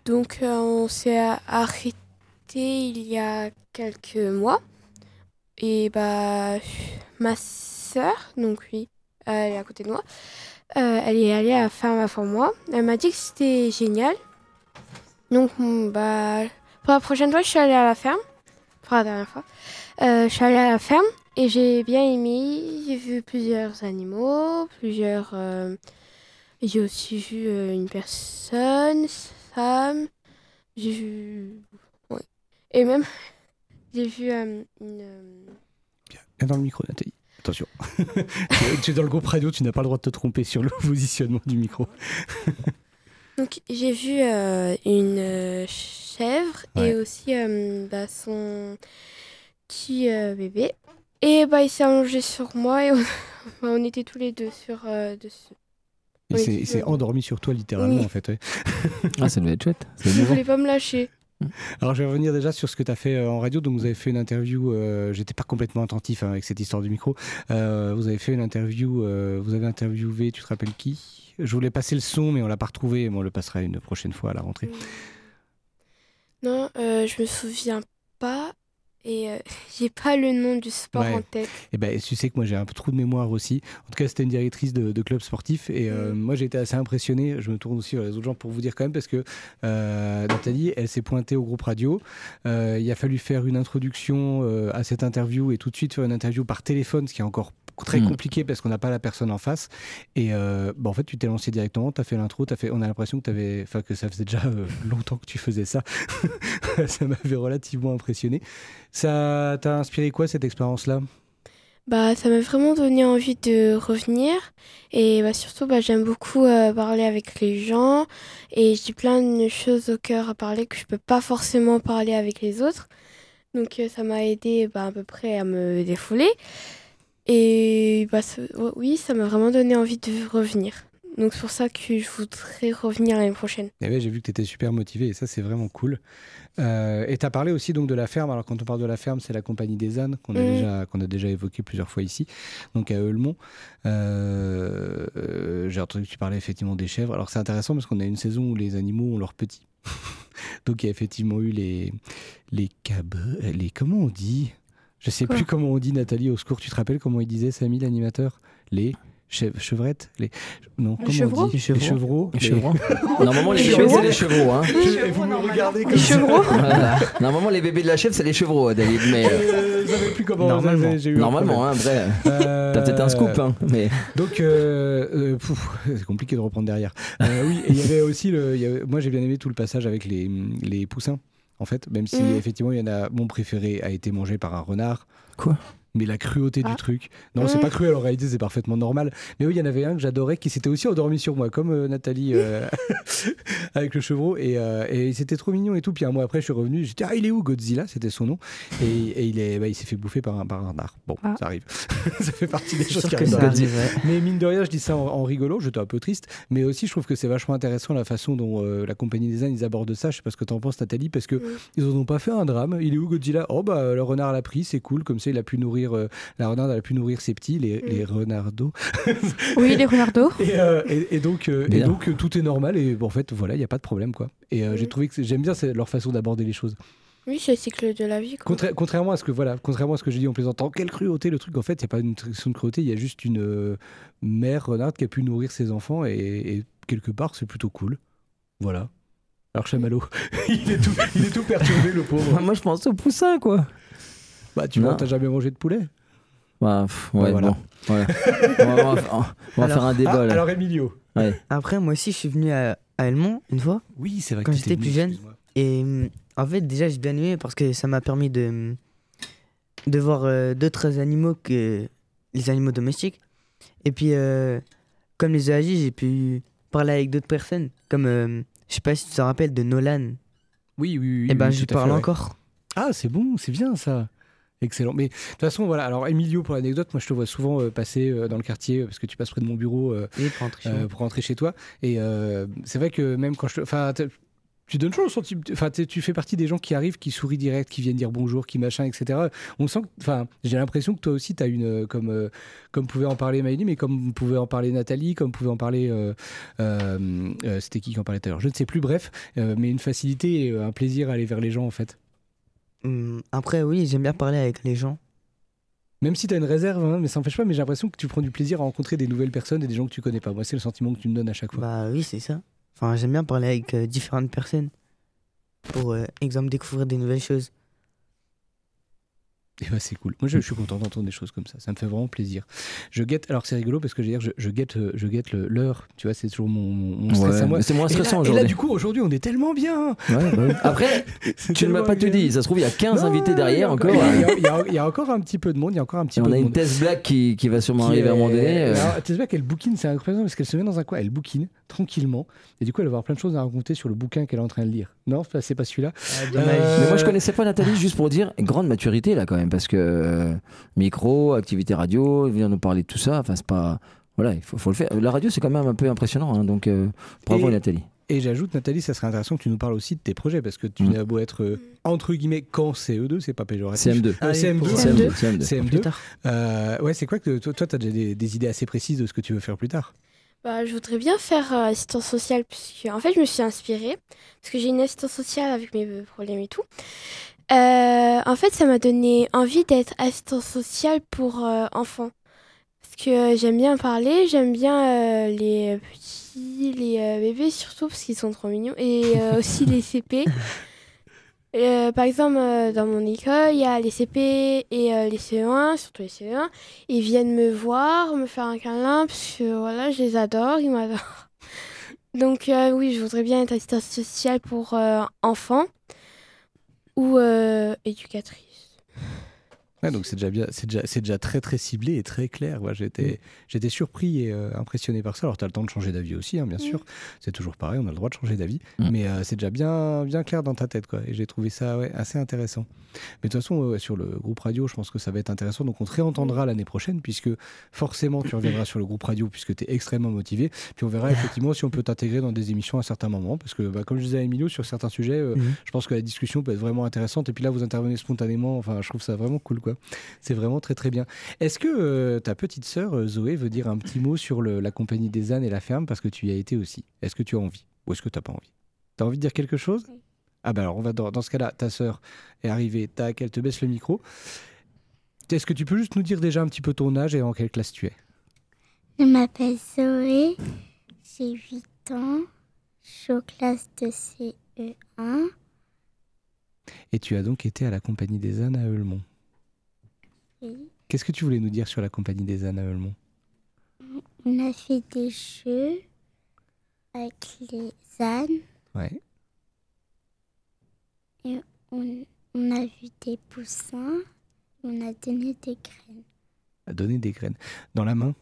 Donc, on s'est arrêté il y a quelques mois. Et ma sœur, donc oui, elle est à côté de moi, elle est allée à la ferme avant moi. Elle m'a dit que c'était génial. Donc, pour la prochaine fois, je suis allée à la ferme. Pour la dernière fois. Je suis allée à la ferme et j'ai bien aimé. J'ai vu plusieurs animaux, j'ai aussi vu une personne, femme. J'ai vu... Ouais. Et même, j'ai vu Viens dans le micro, Nathalie. Attention. Tu es dans le groupe radio, tu n'as pas le droit de te tromper sur le positionnement du micro. Donc, j'ai vu une chèvre et aussi son petit bébé. Et il s'est allongé sur moi et on était tous les deux dessus. Il s'est endormi sur toi littéralement en fait. Ouais. Ah, ça devait être chouette. Je ne voulais pas me lâcher. Alors je vais revenir déjà sur ce que tu as fait en radio. Donc vous avez fait une interview, j'étais pas complètement attentif avec cette histoire du micro. Vous avez fait une interview, vous avez interviewé, tu te rappelles qui? Je voulais passer le son mais on l'a pas retrouvé, mais on le passera une prochaine fois à la rentrée. Non, je me souviens pas. Et j'ai pas le nom du sport en tête. Et tu sais que moi j'ai un peu trop de mémoire aussi. En tout cas, c'était une directrice de club sportif. Et moi j'ai été assez impressionné. Je me tourne aussi vers les autres gens pour vous dire quand même, parce que Nathalie, elle s'est pointée au groupe radio. Il a fallu faire une introduction à cette interview et tout de suite faire une interview par téléphone, ce qui est encore très compliqué parce qu'on n'a pas la personne en face. Et en fait, tu t'es lancé directement, tu as fait l'intro, on a l'impression que ça faisait déjà longtemps que tu faisais ça. Ça m'avait relativement impressionné. Ça t'a inspiré quoi, cette expérience-là ? Ça m'a vraiment donné envie de revenir. Et surtout, j'aime beaucoup parler avec les gens. Et j'ai plein de choses au cœur à parler que je peux pas forcément parler avec les autres. Donc ça m'a aidé à peu près à me défouler. Et oui, ça m'a vraiment donné envie de revenir. Donc c'est pour ça que je voudrais revenir l'année prochaine. Et ouais, j'ai vu que tu étais super motivé et ça c'est vraiment cool. Et tu as parlé aussi donc de la ferme. Alors quand on parle de la ferme, c'est la compagnie des ânes qu'on a déjà évoqué plusieurs fois ici, donc à Eulemont. J'ai entendu que tu parlais effectivement des chèvres. Alors c'est intéressant parce qu'on a une saison où les animaux ont leurs petits. Donc il y a effectivement eu les comment on dit ? Je sais plus comment on dit, Nathalie, au secours. Tu te rappelles comment il disait, Samy, l'animateur ? Les chevrettes, les chevreaux. Les chevreaux. Normalement, les bébés, c'est les chevreaux. Hein. Vous me regardez comme chevreaux. Voilà. Normalement, les bébés de la chèvre, c'est les chevreaux, David. Mais je savais plus comment. Normalement, après. T'as peut-être un scoop. Hein, mais... Donc, c'est compliqué de reprendre derrière. Oui, et il y avait aussi moi, j'ai bien aimé tout le passage avec les poussins. En fait, même si effectivement, il y en a. Mon préféré a été mangé par un renard. Quoi ? Mais la cruauté du truc. Non, c'est pas cruel, en réalité, c'est parfaitement normal. Mais oui, il y en avait un que j'adorais qui s'était aussi endormi sur moi, comme Nathalie avec le chevreau. Et c'était trop mignon et tout. Puis un mois après, je suis revenu. J'ai dit, il est où Godzilla ? C'était son nom. Et il s'est fait bouffer par un renard. Bon, ça arrive. Ça fait partie des choses qui arrivent. Mais mine de rien, je dis ça en rigolo. J'étais un peu triste. Mais aussi, je trouve que c'est vachement intéressant la façon dont la compagnie des ânes, ils abordent ça. Je sais pas ce que t'en penses, Nathalie, parce que ils en ont pas fait un drame. Il est où Godzilla ? Le renard l'a pris, c'est cool. Comme ça, il a pu nourrir. La renarde a pu nourrir ses petits, les renardos. Oui, les renardos. Et donc tout est normal. Et en fait, voilà, il n'y a pas de problème, quoi. Et j'ai trouvé que j'aime bien leur façon d'aborder les choses. Oui, c'est le cycle de la vie. Contrairement à ce que j'ai dit en plaisantant, quelle cruauté le truc. En fait, il n'y a pas une question de cruauté. Il y a juste une mère renarde qui a pu nourrir ses enfants et quelque part, c'est plutôt cool. Voilà. Alors Chamallow, il est tout perturbé, le pauvre. Moi, je pense au poussin, quoi. Tu vois, t'as jamais mangé de poulet ? Voilà. Bon. Ouais. On va faire un débat là. Alors Emilio. Ouais. Après, moi aussi, je suis venu à Eulemont une fois. Oui, c'est vrai. Quand j'étais plus jeune. Et en fait, déjà, j'ai bien aimé parce que ça m'a permis de voir d'autres animaux que les animaux domestiques. Et puis, comme les EAJ, j'ai pu parler avec d'autres personnes. Comme, je sais pas si tu te rappelles de Nolan. Oui. Et je parle encore. Ah, c'est bon, c'est bien ça. Excellent. Mais de toute façon, voilà. Alors, Emilio, pour l'anecdote, moi, je te vois souvent passer dans le quartier parce que tu passes près de mon bureau pour rentrer chez toi. Et c'est vrai que même quand tu donnes toujours le sentiment. Enfin, tu fais partie des gens qui arrivent, qui sourient direct, qui viennent dire bonjour, qui machin, etc. On sent que, j'ai l'impression que toi aussi, tu as une. Comme pouvait en parler Maëlie, mais comme pouvait en parler Nathalie, comme pouvait en parler. C'était qui en parlait tout à l'heure ? Je ne sais plus, bref. Mais une facilité et un plaisir à aller vers les gens, en fait. Après, oui, j'aime bien parler avec les gens. Même si tu as une réserve, hein, mais ça n'empêche pas, mais j'ai l'impression que tu prends du plaisir à rencontrer des nouvelles personnes et des gens que tu connais pas. Moi, c'est le sentiment que tu me donnes à chaque fois. Oui, c'est ça. Enfin, j'aime bien parler avec différentes personnes pour, exemple, découvrir des nouvelles choses. Et c'est cool. Moi, je suis content d'entendre des choses comme ça. Ça me fait vraiment plaisir. Je guette. Alors, c'est rigolo parce que je guette l'heure. Tu vois, c'est toujours mon stress à moi. C'est moins stressant aujourd'hui. Et là, du coup, aujourd'hui, on est tellement bien. Après, tu ne m'as pas tout dit. Ça se trouve, il y a 15 invités derrière encore. Il y a encore un petit peu de monde. On a une Tess Black qui va sûrement arriver à un moment donné. Tess Black, elle bouquine. C'est incroyable parce qu'elle se met dans un coin. Elle bouquine tranquillement. Et du coup, elle va avoir plein de choses à raconter sur le bouquin qu'elle est en train de lire. Non, c'est pas celui-là. Mais moi, je connaissais pas Nathalie, juste pour dire, grande maturité là quand même. Parce que micro, activité radio, venir nous parler de tout ça, c'est pas. Voilà, il faut le faire. La radio, c'est quand même un peu impressionnant, hein, donc bravo Nathalie. Et j'ajoute, Nathalie, ça serait intéressant que tu nous parles aussi de tes projets, parce que tu n'as beau être, entre guillemets, qu'en CE2, c'est pas péjoratif. CM2. CM2. Ouais, c'est quoi que toi, tu as déjà des idées assez précises de ce que tu veux faire plus tard ? Je voudrais bien faire assistance sociale, puisque en fait, je me suis inspirée, parce que j'ai une assistance sociale avec mes problèmes et tout. En fait, ça m'a donné envie d'être assistante sociale pour enfants. Parce que j'aime bien parler, j'aime bien les petits, les bébés surtout, parce qu'ils sont trop mignons. Et aussi les CP. Par exemple, dans mon école, il y a les CP et les CE1, surtout les CE1. Ils viennent me voir, me faire un câlin, parce que voilà, je les adore, ils m'adorent. Donc oui, je voudrais bien être assistante sociale pour enfants ou éducatrice. Ouais, donc c'est déjà très très ciblé et très clair. Ouais, j'étais surpris et impressionné par ça. Alors tu as le temps de changer d'avis aussi, hein, bien sûr. C'est toujours pareil, on a le droit de changer d'avis. Mais c'est déjà bien clair dans ta tête, quoi. Et j'ai trouvé ça assez intéressant. Mais de toute façon, sur le groupe radio, je pense que ça va être intéressant. Donc on te réentendra l'année prochaine, puisque forcément tu reviendras sur le groupe radio, puisque tu es extrêmement motivé. Puis on verra effectivement si on peut t'intégrer dans des émissions à certains moments. Parce que comme je disais à Emilio, sur certains sujets, je pense que la discussion peut être vraiment intéressante. Et puis là, vous intervenez spontanément. Enfin, je trouve ça vraiment cool, quoi. C'est vraiment très très bien. Est-ce que ta petite sœur Zoé veut dire un petit mot sur la compagnie des ânes et la ferme, parce que tu y as été aussi? Est-ce que tu as envie ou est-ce que tu n'as pas envie? Tu as envie de dire quelque chose? Oui. Ah bah alors on va dans ce cas-là, ta sœur est arrivée, tac, elle te baisse le micro. Est-ce que tu peux juste nous dire déjà un petit peu ton âge et en quelle classe tu es? Je m'appelle Zoé, j'ai 8 ans, je suis aux classes de CE1. Et tu as donc été à la compagnie des ânes à Heulemont. Oui. Qu'est-ce que tu voulais nous dire sur la compagnie des ânes à Heulemont? On a fait des jeux avec les ânes. Ouais. Et on a vu des poussins. On a donné des graines. Donner des graines. Dans la main?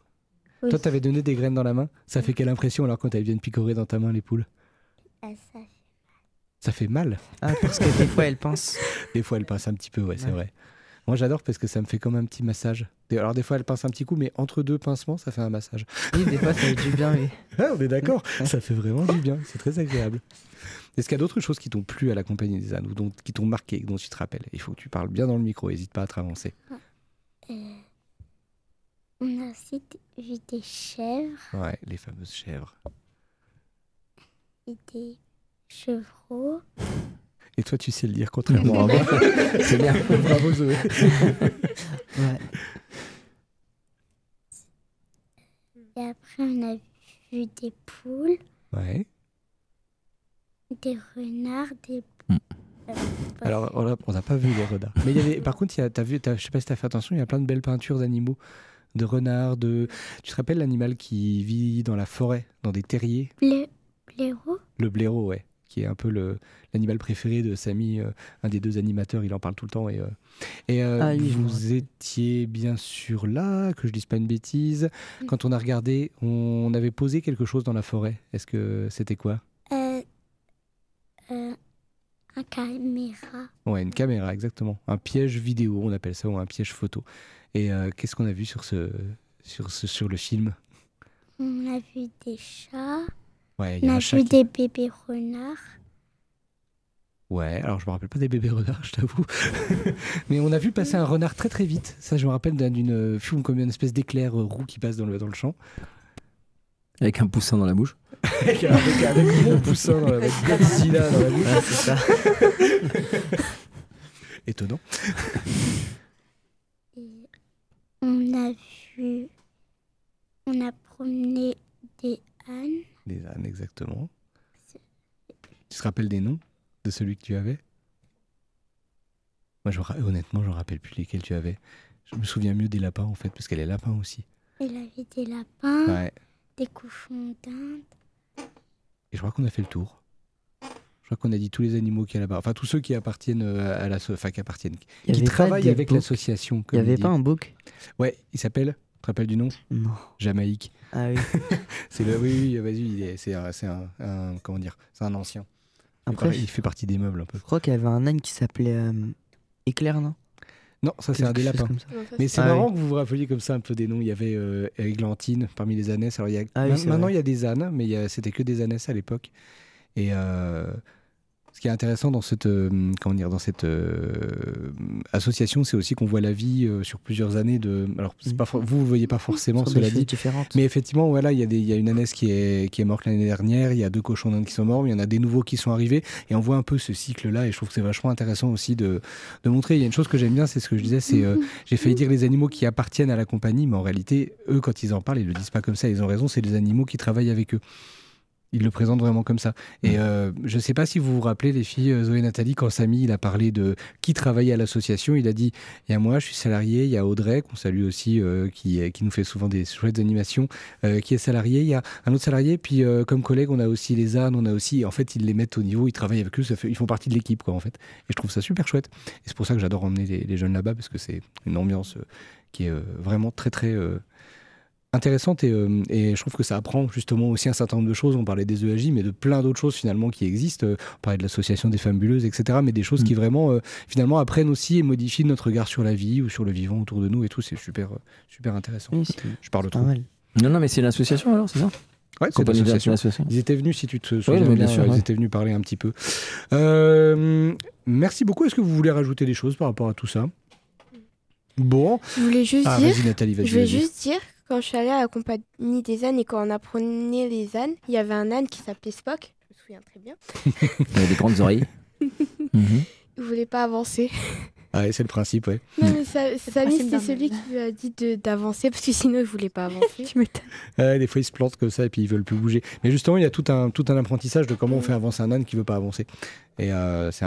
Oui. Toi, t'avais donné des graines dans la main? Ça fait quelle impression alors quand elles viennent picorer dans ta main, les poules? Ah, ça fait mal. Ça fait mal? Ah, parce que des fois, elles pincent. Des fois, elles pincent un petit peu, ouais, c'est vrai. Moi, j'adore parce que ça me fait comme un petit massage. Alors, des fois, elles pincent un petit coup, mais entre deux pincements, ça fait un massage. Oui, des fois, ça fait du bien, oui. Ah, on est d'accord. Ça fait vraiment du bien. C'est très agréable. Est-ce qu'il y a d'autres choses qui t'ont plu à la compagnie des ânes ou qui t'ont marqué, dont tu te rappelles? Il faut que tu parles bien dans le micro. N'hésite pas à te avancer. On a aussi vu des chèvres. Ouais, les fameuses chèvres. Et des chevreaux. Et toi, tu sais le dire, contrairement à moi. C'est bien. Bravo, Zoé. Ouais. Et après, on a vu des poules. Ouais. Des renards, des... Alors, on n'a pas vu les renards. Mais il y avait, par contre, je ne sais pas si tu as fait attention, il y a plein de belles peintures d'animaux, de renards, Tu te rappelles l'animal qui vit dans la forêt, dans des terriers? Blaireau? Le blaireau, ouais. Qui est un peu l'animal préféré de Samy, un des deux animateurs, il en parle tout le temps. Vous étiez bien sûr là, que je dise pas une bêtise. Quand on a regardé, on avait posé quelque chose dans la forêt. Est-ce que c'était quoi? Une caméra. Ouais, une caméra, exactement. Un piège vidéo, on appelle ça, ou un piège photo. Et qu'est-ce qu'on a vu sur le film? On a vu des chats. Ouais, on a vu des bébés renards. Ouais, alors je me rappelle pas des bébés renards, je t'avoue. Mais on a vu passer un renard très très vite. Ça, je me rappelle d'une fume comme une espèce d'éclair roux qui passe dans le champ. Avec un poussin dans la bouche. avec mon poussin dans la bouche. Godzilla dans la bouche. Ouais, c'est ça. Étonnant. Et on a promené des ânes. Des ânes, exactement. Tu te rappelles des noms de celui que tu avais? Moi, honnêtement, je ne me rappelle plus lesquels tu avais. Je me souviens mieux des lapins, en fait, parce qu'elle est lapin aussi. Il avait des lapins, ouais. Des cochons d'Inde. Et je crois qu'on a fait le tour. Je crois qu'on a dit tous les animaux qu'il y a là-bas. Enfin, tous ceux qui appartiennent à qui travaillent avec l'association. Il n'y avait pas un bouc? Ouais, il s'appelle... Tu te rappelles du nom? Non. Jamaïque. Ah oui. Oui, vas-y, c'est un comment dire, c'est un ancien. Après, il fait partie des meubles un peu. Je crois qu'il y avait un âne qui s'appelait Éclair, non? Non, ça c'est un des lapins. Mais c'est marrant que vous vous rappeliez comme ça un peu des noms. Il y avait Églantine parmi les ânesses. Alors maintenant il y a des ânes, mais c'était que des ânesses à l'époque. Et ce qui est intéressant dans cette, association, c'est aussi qu'on voit la vie sur plusieurs années. Alors, vous ne le voyez pas forcément, cela dit. Mais effectivement, voilà, il y a une ânesse qui est morte l'année dernière, il y a 2 cochons d'Inde qui sont morts, mais il y en a des nouveaux qui sont arrivés. Et on voit un peu ce cycle-là, et je trouve que c'est vachement intéressant aussi de montrer. Il y a une chose que j'aime bien, c'est ce que je disais, c'est j'ai failli dire les animaux qui appartiennent à la compagnie, mais en réalité, eux, quand ils en parlent, ils ne le disent pas comme ça, ils ont raison, c'est les animaux qui travaillent avec eux. Il le présente vraiment comme ça. Et je ne sais pas si vous vous rappelez, les filles, Zoé et Nathalie, quand Samy il a parlé de qui travaillait à l'association, il a dit il y a moi, je suis salarié, il y a Audrey, qu'on salue aussi, qui nous fait souvent des chouettes animations, qui est salarié, il y a un autre salarié, puis comme collègue, on a aussi les ânes, on a aussi. En fait, ils les mettent au niveau, ils travaillent avec eux, ils font partie de l'équipe, quoi, en fait. Et je trouve ça super chouette. Et c'est pour ça que j'adore emmener les jeunes là-bas, parce que c'est une ambiance qui est vraiment très, très. Intéressante et je trouve que ça apprend justement aussi un certain nombre de choses. On parlait des EAJ, mais de plein d'autres choses finalement qui existent. On parlait de l'association des fabuleuses, etc. Mais des choses qui vraiment finalement apprennent aussi et modifient notre regard sur la vie ou sur le vivant autour de nous et tout. C'est super, super intéressant. Oui, je parle trop. Non, mais c'est une association alors, c'est ça? Ouais, c'est une association. Ils étaient venus, si tu te souviens bien, sûr, ils étaient venus parler un petit peu. Merci beaucoup. Est-ce que vous voulez rajouter des choses par rapport à tout ça? Bon. Je voulais juste dire. Vas-y, Nathalie, vas-y. Je voulais juste dire. Quand je suis allée à la compagnie des ânes et quand on apprenait les ânes, il y avait un âne qui s'appelait Spock, je me souviens très bien. Il avait des grandes oreilles. Il voulait pas avancer. Ah, c'est le principe, ouais. Non, mais Samy, c'est celui qui lui a dit d'avancer parce que sinon il voulait pas avancer. Des fois, ils se plantent comme ça et puis ils veulent plus bouger. Mais justement, il y a tout un apprentissage de comment on fait avancer un âne qui veut pas avancer. Et c'est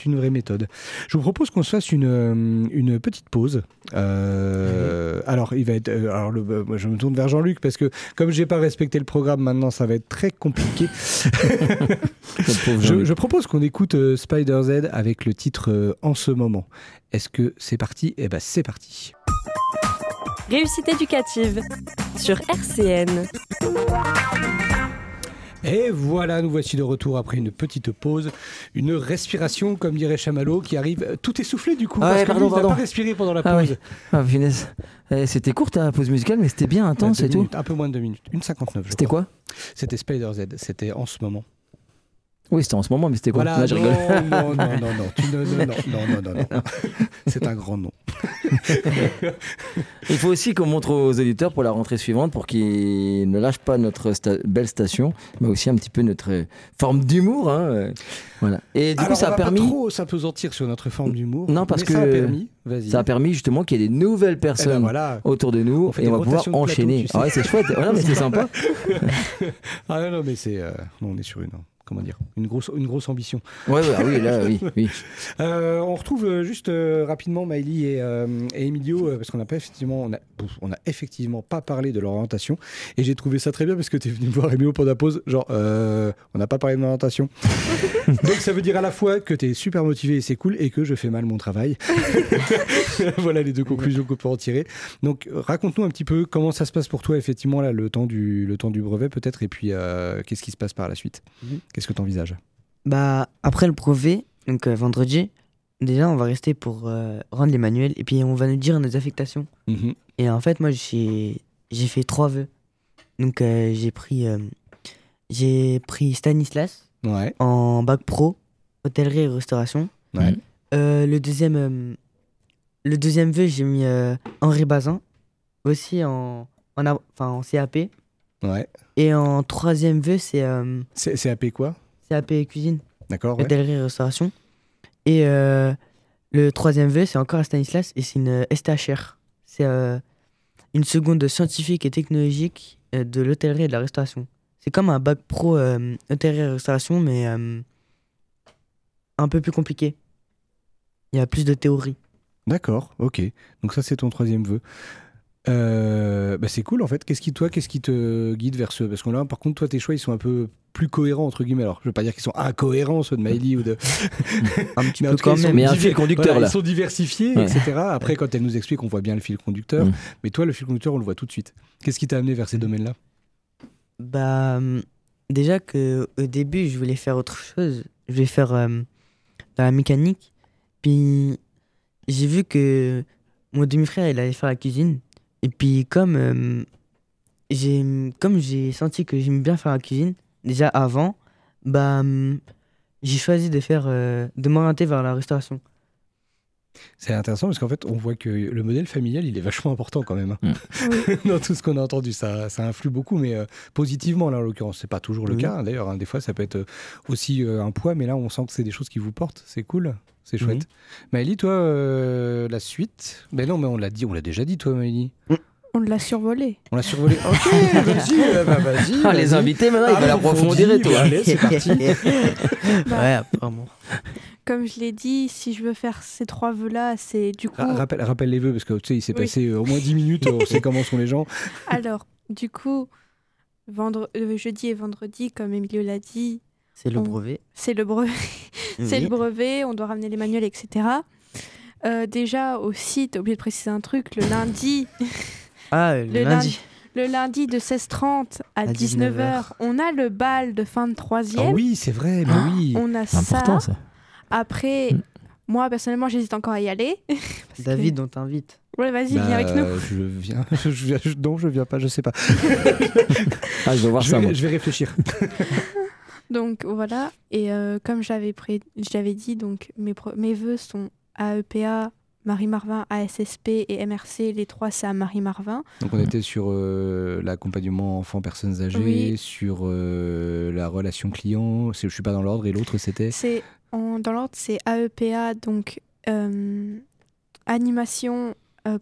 une vraie méthode. Je vous propose qu'on se fasse une petite pause. Alors, il va être. Moi, je me tourne vers Jean-Luc parce que comme j'ai pas respecté le programme, maintenant, ça va être très compliqué. Je propose qu'on écoute Spider-Z avec le titre En ce moment. Est-ce que c'est parti? Eh ben, c'est parti. Réussite éducative sur RCN. Et voilà, nous voici de retour après une petite pause, une respiration, comme dirait Chamallow, qui arrive tout essoufflé du coup, parce qu'il n'a pas respiré pendant la pause. Finesse. C'était courte la pause musicale, mais c'était bien intense et tout. Un peu moins de 2 minutes, 1,59. C'était quoi? C'était Spider-Z, c'était En ce moment. Oui, c'était En ce moment, mais c'était quoi? Voilà, là, je rigole. Non. C'est un grand nom. Il faut aussi qu'on montre aux auditeurs pour la rentrée suivante, pour qu'ils ne lâchent pas notre belle station, mais aussi un petit peu notre forme d'humour. Voilà. Et du coup, ça a permis. Pas trop s'apesantir sur notre forme d'humour. Non, parce que ça a permis justement qu'il y ait des nouvelles personnes autour de nous et on va pouvoir enchaîner. Plateau, tu sais. C'est chouette. Voilà, mais c'est sympa. Non, mais on est sur comment dire, une grosse ambition. Oui. On retrouve juste rapidement Maëlie et Emilio parce qu'on n'a effectivement pas parlé de leur orientation et j'ai trouvé ça très bien parce que tu es venu me voir Emilio pendant la pause, genre on n'a pas parlé de mon orientation. Donc ça veut dire à la fois que tu es super motivé et c'est cool et que je fais mal mon travail. Voilà les deux conclusions qu'on peut en tirer. Donc raconte-nous un petit peu comment ça se passe pour toi effectivement là, le temps du brevet peut-être et puis qu'est-ce qui se passe par la suite. Qu'est-ce que tu envisages? Après le brevet, donc vendredi, déjà on va rester pour rendre les manuels et puis on va nous dire nos affectations. Et en fait, moi j'ai fait 3 vœux. Donc j'ai pris Stanislas en bac pro, hôtellerie et restauration. Le deuxième vœu, j'ai mis Henri Bazin, aussi en CAP. Et en 3e vœu, c'est CAP quoi? CAP cuisine. D'accord. Hôtellerie et restauration. Et le 3e vœu, c'est encore à Stanislas et c'est une STHR. C'est une seconde scientifique et technologique de l'hôtellerie et de la restauration. C'est comme un bac pro hôtellerie et restauration, mais un peu plus compliqué. Il y a plus de théorie. D'accord, ok. Donc ça, c'est ton 3e vœu. C'est cool en fait. Qu'est-ce qui te guide vers ce... Parce que là, par contre, toi, tes choix, ils sont un peu plus cohérents, entre guillemets. Alors, je veux pas dire qu'ils sont incohérents, ceux de Maëlie ou de... un petit peu quand même. Mais un fil conducteur, là. Ils sont diversifiés, etc. Après, quand elle nous explique, on voit bien le fil conducteur. Mais toi, le fil conducteur, on le voit tout de suite. Qu'est-ce qui t'a amené vers ces domaines-là? Déjà qu'au début, je voulais faire autre chose. Je voulais faire dans la mécanique. Puis, j'ai vu que mon demi-frère, il allait faire la cuisine. Et puis comme j'ai senti que j'aimais bien faire la cuisine, déjà avant, j'ai choisi de m'orienter vers la restauration. C'est intéressant parce qu'en fait, on voit que le modèle familial, il est vachement important quand même. Dans tout ce qu'on a entendu, ça influe beaucoup, mais positivement là en l'occurrence. C'est pas toujours le cas, d'ailleurs. Des fois, ça peut être aussi un poids, mais là, on sent que c'est des choses qui vous portent. C'est cool. C'est chouette. Maëlie, toi, la suite? Non, mais on l'a déjà dit, toi, Maëlie. On l'a survolé. On l'a survolé. Ok, vas-y. Ah, les invités, maintenant, ils veulent approfondir et tout. Allez, c'est parti. Ouais, apparemment. Comme je l'ai dit, si je veux faire ces 3 vœux-là, c'est du coup... Rappelle les vœux, parce que tu sais, il s'est passé au moins 10 minutes, on sait comment sont les gens. Alors, du coup, jeudi et vendredi, comme Emilio l'a dit... C'est le brevet. C'est le brevet. C'est le brevet, on doit ramener les manuels, etc. Déjà, aussi, t'as oublié de préciser un truc, le lundi... le lundi. Le lundi de 16h30 à 19h, on a le bal de fin de 3e. Ah oui, c'est vrai, mais oui. On a important, ça. Après, moi, personnellement, j'hésite encore à y aller. David, on t'invite. Ouais, vas-y, viens avec nous. Je viens. Non, je viens pas, je sais pas. Ah, je vais voir ça, moi. Je vais réfléchir. Donc, voilà. Et comme j'avais dit, donc, mes vœux sont AEPA, Marie-Marvin, ASSP et MRC. Les 3, c'est à Marie-Marvin. Donc, on était sur l'accompagnement enfants-personnes âgées, sur la relation client. Je suis pas dans l'ordre. Et l'autre, c'était dans l'ordre, c'est AEPA, donc animation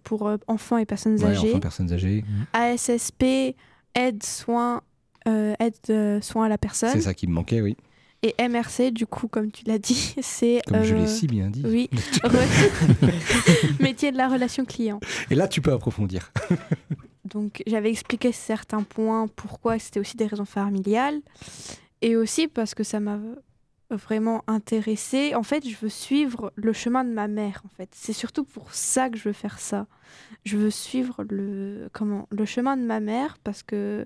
pour enfants et personnes âgées. Enfants, personnes âgées. ASSP, aide, soins à la personne. C'est ça qui me manquait, oui. Et MRC, du coup, comme tu l'as dit, c'est... Comme je l'ai si bien dit. Oui, métier de la relation client. Et là, tu peux approfondir. Donc, j'avais expliqué certains points, pourquoi c'était aussi des raisons familiales. Et aussi parce que ça m'a vraiment intéressée. En fait, je veux suivre le chemin de ma mère, en fait. C'est surtout pour ça que je veux faire ça. Je veux suivre le chemin de ma mère, parce que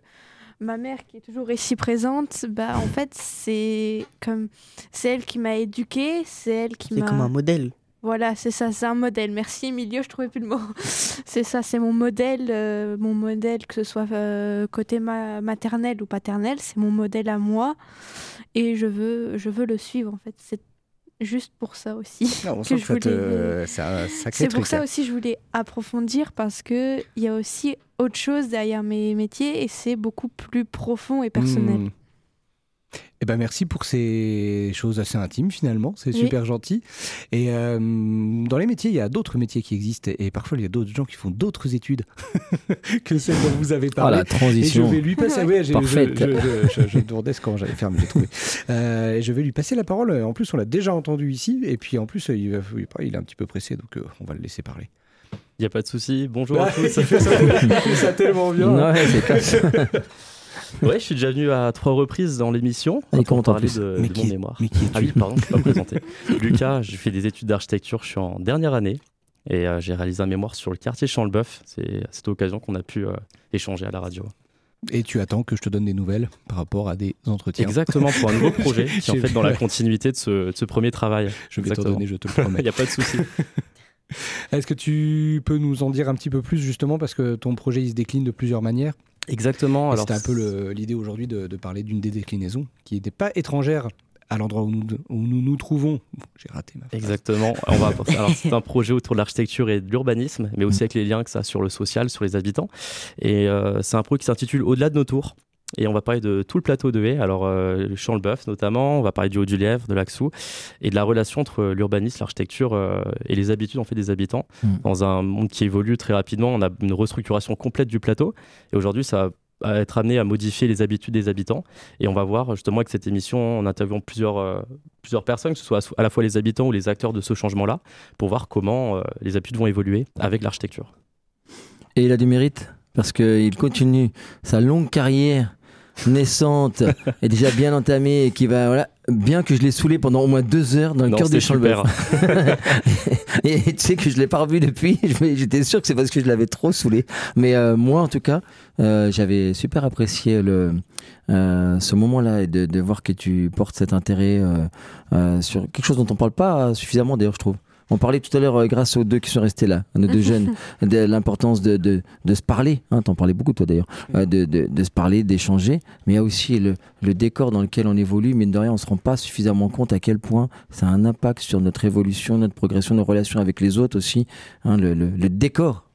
ma mère, qui est toujours ici présente, en fait, c'est elle qui m'a éduquée, c'est elle qui m'a... C'est comme un modèle. Voilà, c'est ça, c'est un modèle. Merci Emilio, je trouvais plus le mot. C'est ça, c'est mon modèle, que ce soit côté maternel ou paternel, c'est mon modèle à moi, et je veux le suivre, en fait. C'est juste pour ça aussi. Non, que je voulais... C'est pour ça aussi que je voulais approfondir, parce qu'il y a aussi autre chose derrière mes métiers, et c'est beaucoup plus profond et personnel. Eh ben merci pour ces choses assez intimes finalement, c'est super gentil. Et dans les métiers, il y a d'autres métiers qui existent, et parfois il y a d'autres gens qui font d'autres études que celles dont vous avez parlé. Ah, la transition. Et je vais lui passer. Parfaite. Je demandais quand j'allais faire, mais j'ai trouvé. Et je vais lui passer la parole. En plus, on l'a déjà entendu ici, et puis en plus, il est un petit peu pressé, donc on va le laisser parler. Il n'y a pas de souci. Bonjour à tous. Il fait ça tellement bien. Ouais, c'est classe. Ouais, je suis déjà venu à 3 reprises dans l'émission pour parler de mon mémoire. Ah oui, pardon, je ne suis pas présenté. Lucas, j'ai fait des études d'architecture, je suis en dernière année, et j'ai réalisé un mémoire sur le quartier Champ-le-Bœuf. C'est à cette occasion qu'on a pu échanger à la radio. Et tu attends que je te donne des nouvelles par rapport à des entretiens. Exactement, pour un nouveau projet qui est en fait dans la continuité de ce premier travail. Je vais t'en donner, je te le promets. Il n'y a pas de souci. Est-ce que tu peux nous en dire un petit peu plus, justement, parce que ton projet il se décline de plusieurs manières? Exactement. C'était un peu l'idée aujourd'hui de parler d'une des déclinaisons qui n'était pas étrangère à l'endroit où nous nous trouvons. J'ai raté ma phrase. Exactement. Alors, c'est un projet autour de l'architecture et de l'urbanisme, mais aussi avec les liens que ça a sur le social, sur les habitants. Et c'est un projet qui s'intitule Au-delà de nos tours. Et on va parler de tout le plateau de Haye, alors le Champ-le-Bœuf notamment, on va parler du Haut-du-Lièvre, de l'Axou, et de la relation entre l'urbanisme, l'architecture et les habitudes des habitants. Dans un monde qui évolue très rapidement, on a une restructuration complète du plateau, et aujourd'hui ça va être amené à modifier les habitudes des habitants, et on va voir justement avec cette émission, en interviewant plusieurs personnes, que ce soit à la fois les habitants ou les acteurs de ce changement-là, pour voir comment les habitudes vont évoluer avec l'architecture. Et il a du mérite, parce qu'il continue sa longue carrière naissante et déjà bien entamée, et qui va, bien que je l'ai saoulé pendant au moins 2 heures dans le cœur de Champ-le-Bœuf. Et tu sais que je ne l'ai pas revu depuis, j'étais sûr que c'est parce que je l'avais trop saoulé. Mais moi en tout cas, j'avais super apprécié ce moment-là, et de voir que tu portes cet intérêt sur quelque chose dont on ne parle pas suffisamment d'ailleurs, je trouve. On parlait tout à l'heure, grâce aux 2 qui sont restés là, nos 2 jeunes, de l'importance de se parler. T'en parlais beaucoup, toi d'ailleurs. De se parler, d'échanger. Mais il y a aussi le décor dans lequel on évolue. Mine de rien, on ne se rend pas suffisamment compte à quel point ça a un impact sur notre évolution, notre progression, nos relations avec les autres aussi. Le décor.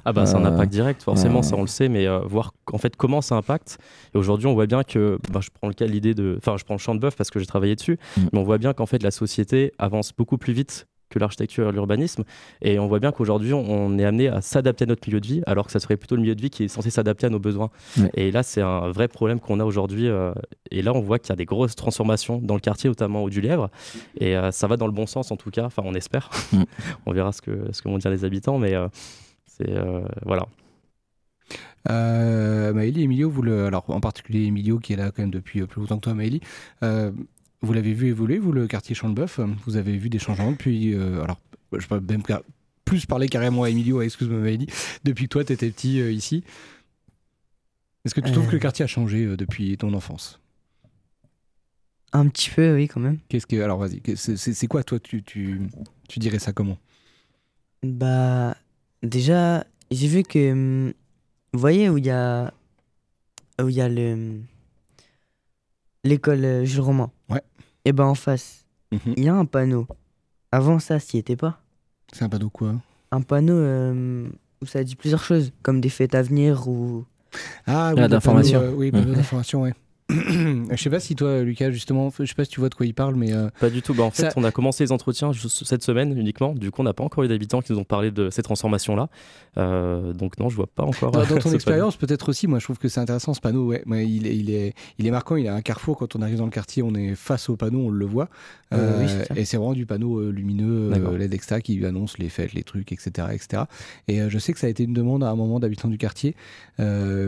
Ah bah c'est un impact direct, forcément, ça on le sait, mais voir en fait comment ça impacte. Et aujourd'hui, on voit bien que, je prends je prends le Champ-le-Bœuf parce que j'ai travaillé dessus, mais on voit bien qu'en fait la société avance beaucoup plus vite que l'architecture et l'urbanisme. Et on voit bien qu'aujourd'hui, on est amené à s'adapter à notre milieu de vie, alors que ça serait plutôt le milieu de vie qui est censé s'adapter à nos besoins. Ouais. Et là, c'est un vrai problème qu'on a aujourd'hui. Et là, on voit qu'il y a des grosses transformations dans le quartier, notamment au Du-Lièvre. Et ça va dans le bon sens, en tout cas. Enfin, on espère. On verra ce que vont dire les habitants. Mais voilà. Maëlie, Emilio, alors en particulier Emilio qui est là quand même depuis plus longtemps que toi, Maëlie, vous l'avez vu évoluer, vous, le quartier Champ-de-Boeuf, vous avez vu des changements depuis, alors je peux même plus parler carrément à Emilio, excuse-moi Maëlie, depuis que toi tu étais petit ici. Est-ce que tu trouves que le quartier a changé depuis ton enfance? Un petit peu, oui, quand même. Alors vas-y, c'est quoi toi, tu dirais ça comment? Bah, déjà, j'ai vu que... Vous voyez où il y a l'école Jules Romain. Ouais. Et ben en face, il y a un panneau. Avant ça, s'y était pas. C'est un panneau quoi? Un panneau où ça dit plusieurs choses, comme des fêtes à venir ou... Ah oui, d'information. Oui, panneau d'information, ouais. Je sais pas si toi, Lucas, justement, je sais pas si tu vois de quoi il parle, mais... Pas du tout. Bah, en fait, on a commencé les entretiens cette semaine uniquement. Du coup, on n'a pas encore eu d'habitants qui nous ont parlé de ces transformations-là. Donc non, je vois pas encore... Dans ton expérience, peut-être aussi, moi, je trouve que c'est intéressant, ce panneau. Ouais. Il est marquant, il a un carrefour. Quand on arrive dans le quartier, on est face au panneau, on le voit. Oui, c'est et c'est vraiment du panneau lumineux, LED extra, qui annonce les fêtes, les trucs, etc. etc. Et je sais que ça a été une demande à un moment d'habitants du quartier,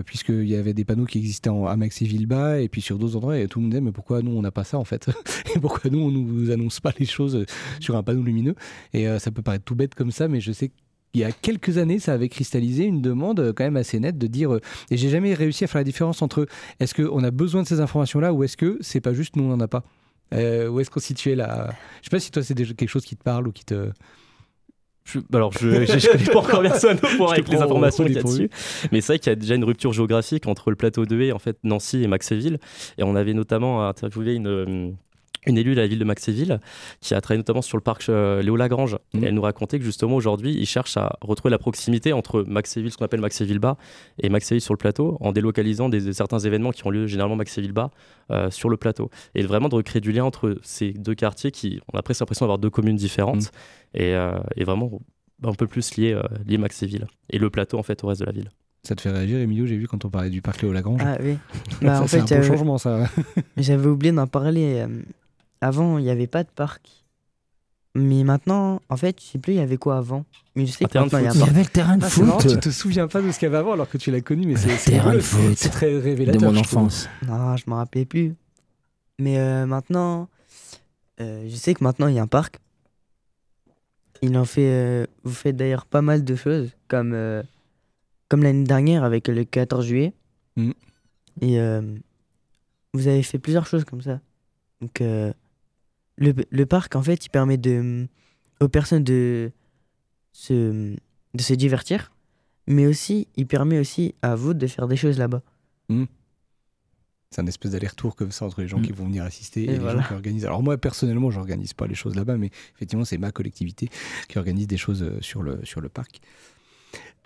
puisqu'il y avait des panneaux qui existaient à Maxéville-Bas, et puis sur d'autres endroits, et tout le monde disait mais pourquoi nous on n'a pas ça en fait? Et pourquoi nous on nous annonce pas les choses sur un panneau lumineux? Et ça peut paraître tout bête comme ça, mais je sais qu'il y a quelques années ça avait cristallisé une demande quand même assez nette de dire, et j'ai jamais réussi à faire la différence entre est-ce qu'on a besoin de ces informations là ou est-ce que c'est pas juste nous on n'en a pas? Où est-ce qu'on situait là? Je sais pas si toi c'est quelque chose qui te parle ou qui te... Je connais pas encore personne pour avec les informations qu'il y a dessus. Mais c'est vrai qu'il y a déjà une rupture géographique entre le plateau de Haye, en fait, Nancy et Maxéville. Et on avait notamment interviewé une élue de la ville de Maxéville qui a travaillé notamment sur le parc Léo Lagrange. Et elle nous racontait que justement aujourd'hui, ils cherchent à retrouver la proximité entre Maxéville, ce qu'on appelle Maxéville-Bas, et Maxéville sur le plateau, en délocalisant certains événements qui ont lieu généralement Maxéville-Bas sur le plateau. Et vraiment de recréer du lien entre ces deux quartiers qui, on a presque l'impression d'avoir deux communes différentes et vraiment un peu plus lié Maxéville et le plateau en fait au reste de la ville. Ça te fait réagir, Emilio? J'ai vu quand on parlait du parc Léo Lagrange. Ah oui. Bah, en fait, c'est un beau changement ça. J'avais oublié d'en parler. Avant, il n'y avait pas de parc. Mais maintenant, en fait, je sais plus, il y avait quoi avant. Mais je sais que maintenant, il y a un parc. Il y avait le terrain de foot. Marrant, tu te souviens pas de ce qu'il y avait avant alors que tu l'as connu, mais c'est très révélateur. De mon enfance. Non, je m'en rappelais plus. Mais maintenant, je sais que maintenant, il y a un parc. Il en fait... vous faites d'ailleurs pas mal de choses, comme l'année dernière avec le 14 juillet. Et vous avez fait plusieurs choses comme ça. Donc, le parc, en fait, il permet aux personnes de se divertir, mais aussi, il permet aussi à vous de faire des choses là-bas. C'est un espèce d'aller-retour comme ça entre les gens qui vont venir assister et les gens qui organisent. Alors moi, personnellement, je n'organise pas les choses là-bas, mais effectivement, c'est ma collectivité qui organise des choses sur le parc.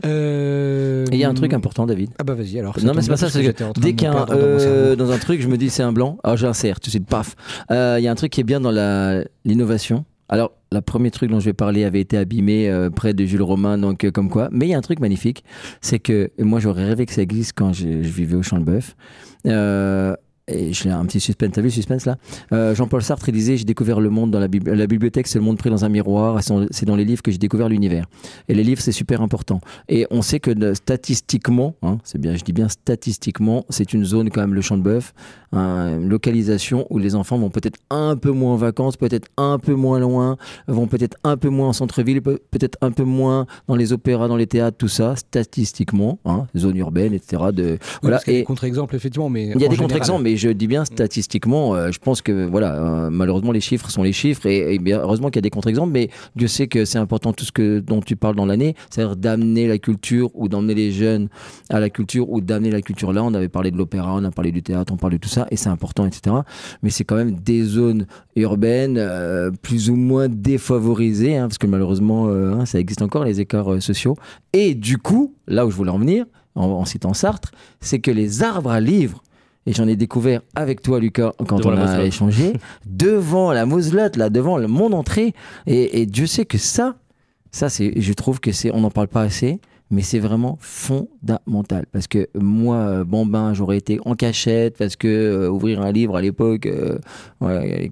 Et il y a un truc important, David. Ah bah vas-y alors. Non mais c'est pas ça, c'est que dès qu'il y a dans un truc, je me dis c'est un blanc, alors j'insère tout de suite, paf. Il y a un truc qui est bien dans l'innovation. Alors, le premier truc dont je vais parler avait été abîmé près de Jules Romain, donc comme quoi. Mais il y a un truc magnifique, c'est que moi j'aurais rêvé que ça existe quand je vivais au Champ-de-Boeuf. Et j'ai un petit suspense, t'as vu le suspense là? Jean-Paul Sartre il disait j'ai découvert le monde dans la bibliothèque, c'est le monde pris dans un miroir, c'est dans les livres que j'ai découvert l'univers. Et les livres c'est super important. Et on sait que statistiquement, c'est bien, je dis bien statistiquement, c'est une zone quand même le Champ-de-Boeuf, une localisation où les enfants vont peut-être un peu moins en vacances, peut-être un peu moins loin, vont peut-être un peu moins en centre-ville, peut-être un peu moins dans les opéras, dans les théâtres, tout ça, statistiquement, zone urbaine, etc. Voilà. Il y a des contre-exemples effectivement, mais il y a des contre-exemples, mais je dis bien statistiquement, je pense que voilà, malheureusement les chiffres sont les chiffres et bien heureusement qu'il y a des contre-exemples, mais Dieu sait que c'est important tout ce dont tu parles dans l'année, c'est-à-dire d'amener la culture ou d'emmener les jeunes à la culture ou d'amener la culture là. On avait parlé de l'opéra, on a parlé du théâtre, on parle de tout ça et c'est important, etc. Mais c'est quand même des zones urbaines plus ou moins défavorisées, parce que malheureusement ça existe encore les écarts sociaux. Et du coup, là où je voulais en venir, en citant Sartre, c'est que les arbres à livres et j'en ai découvert avec toi, Lucas, quand Devant on la a Moselotte. échangé, devant la Moselotte, là, devant mon entrée. Et Dieu sait que ça je trouve que on n'en parle pas assez, mais c'est vraiment fondamental. Parce que moi, Bambin, j'aurais été en cachette, parce que ouvrir un livre à l'époque,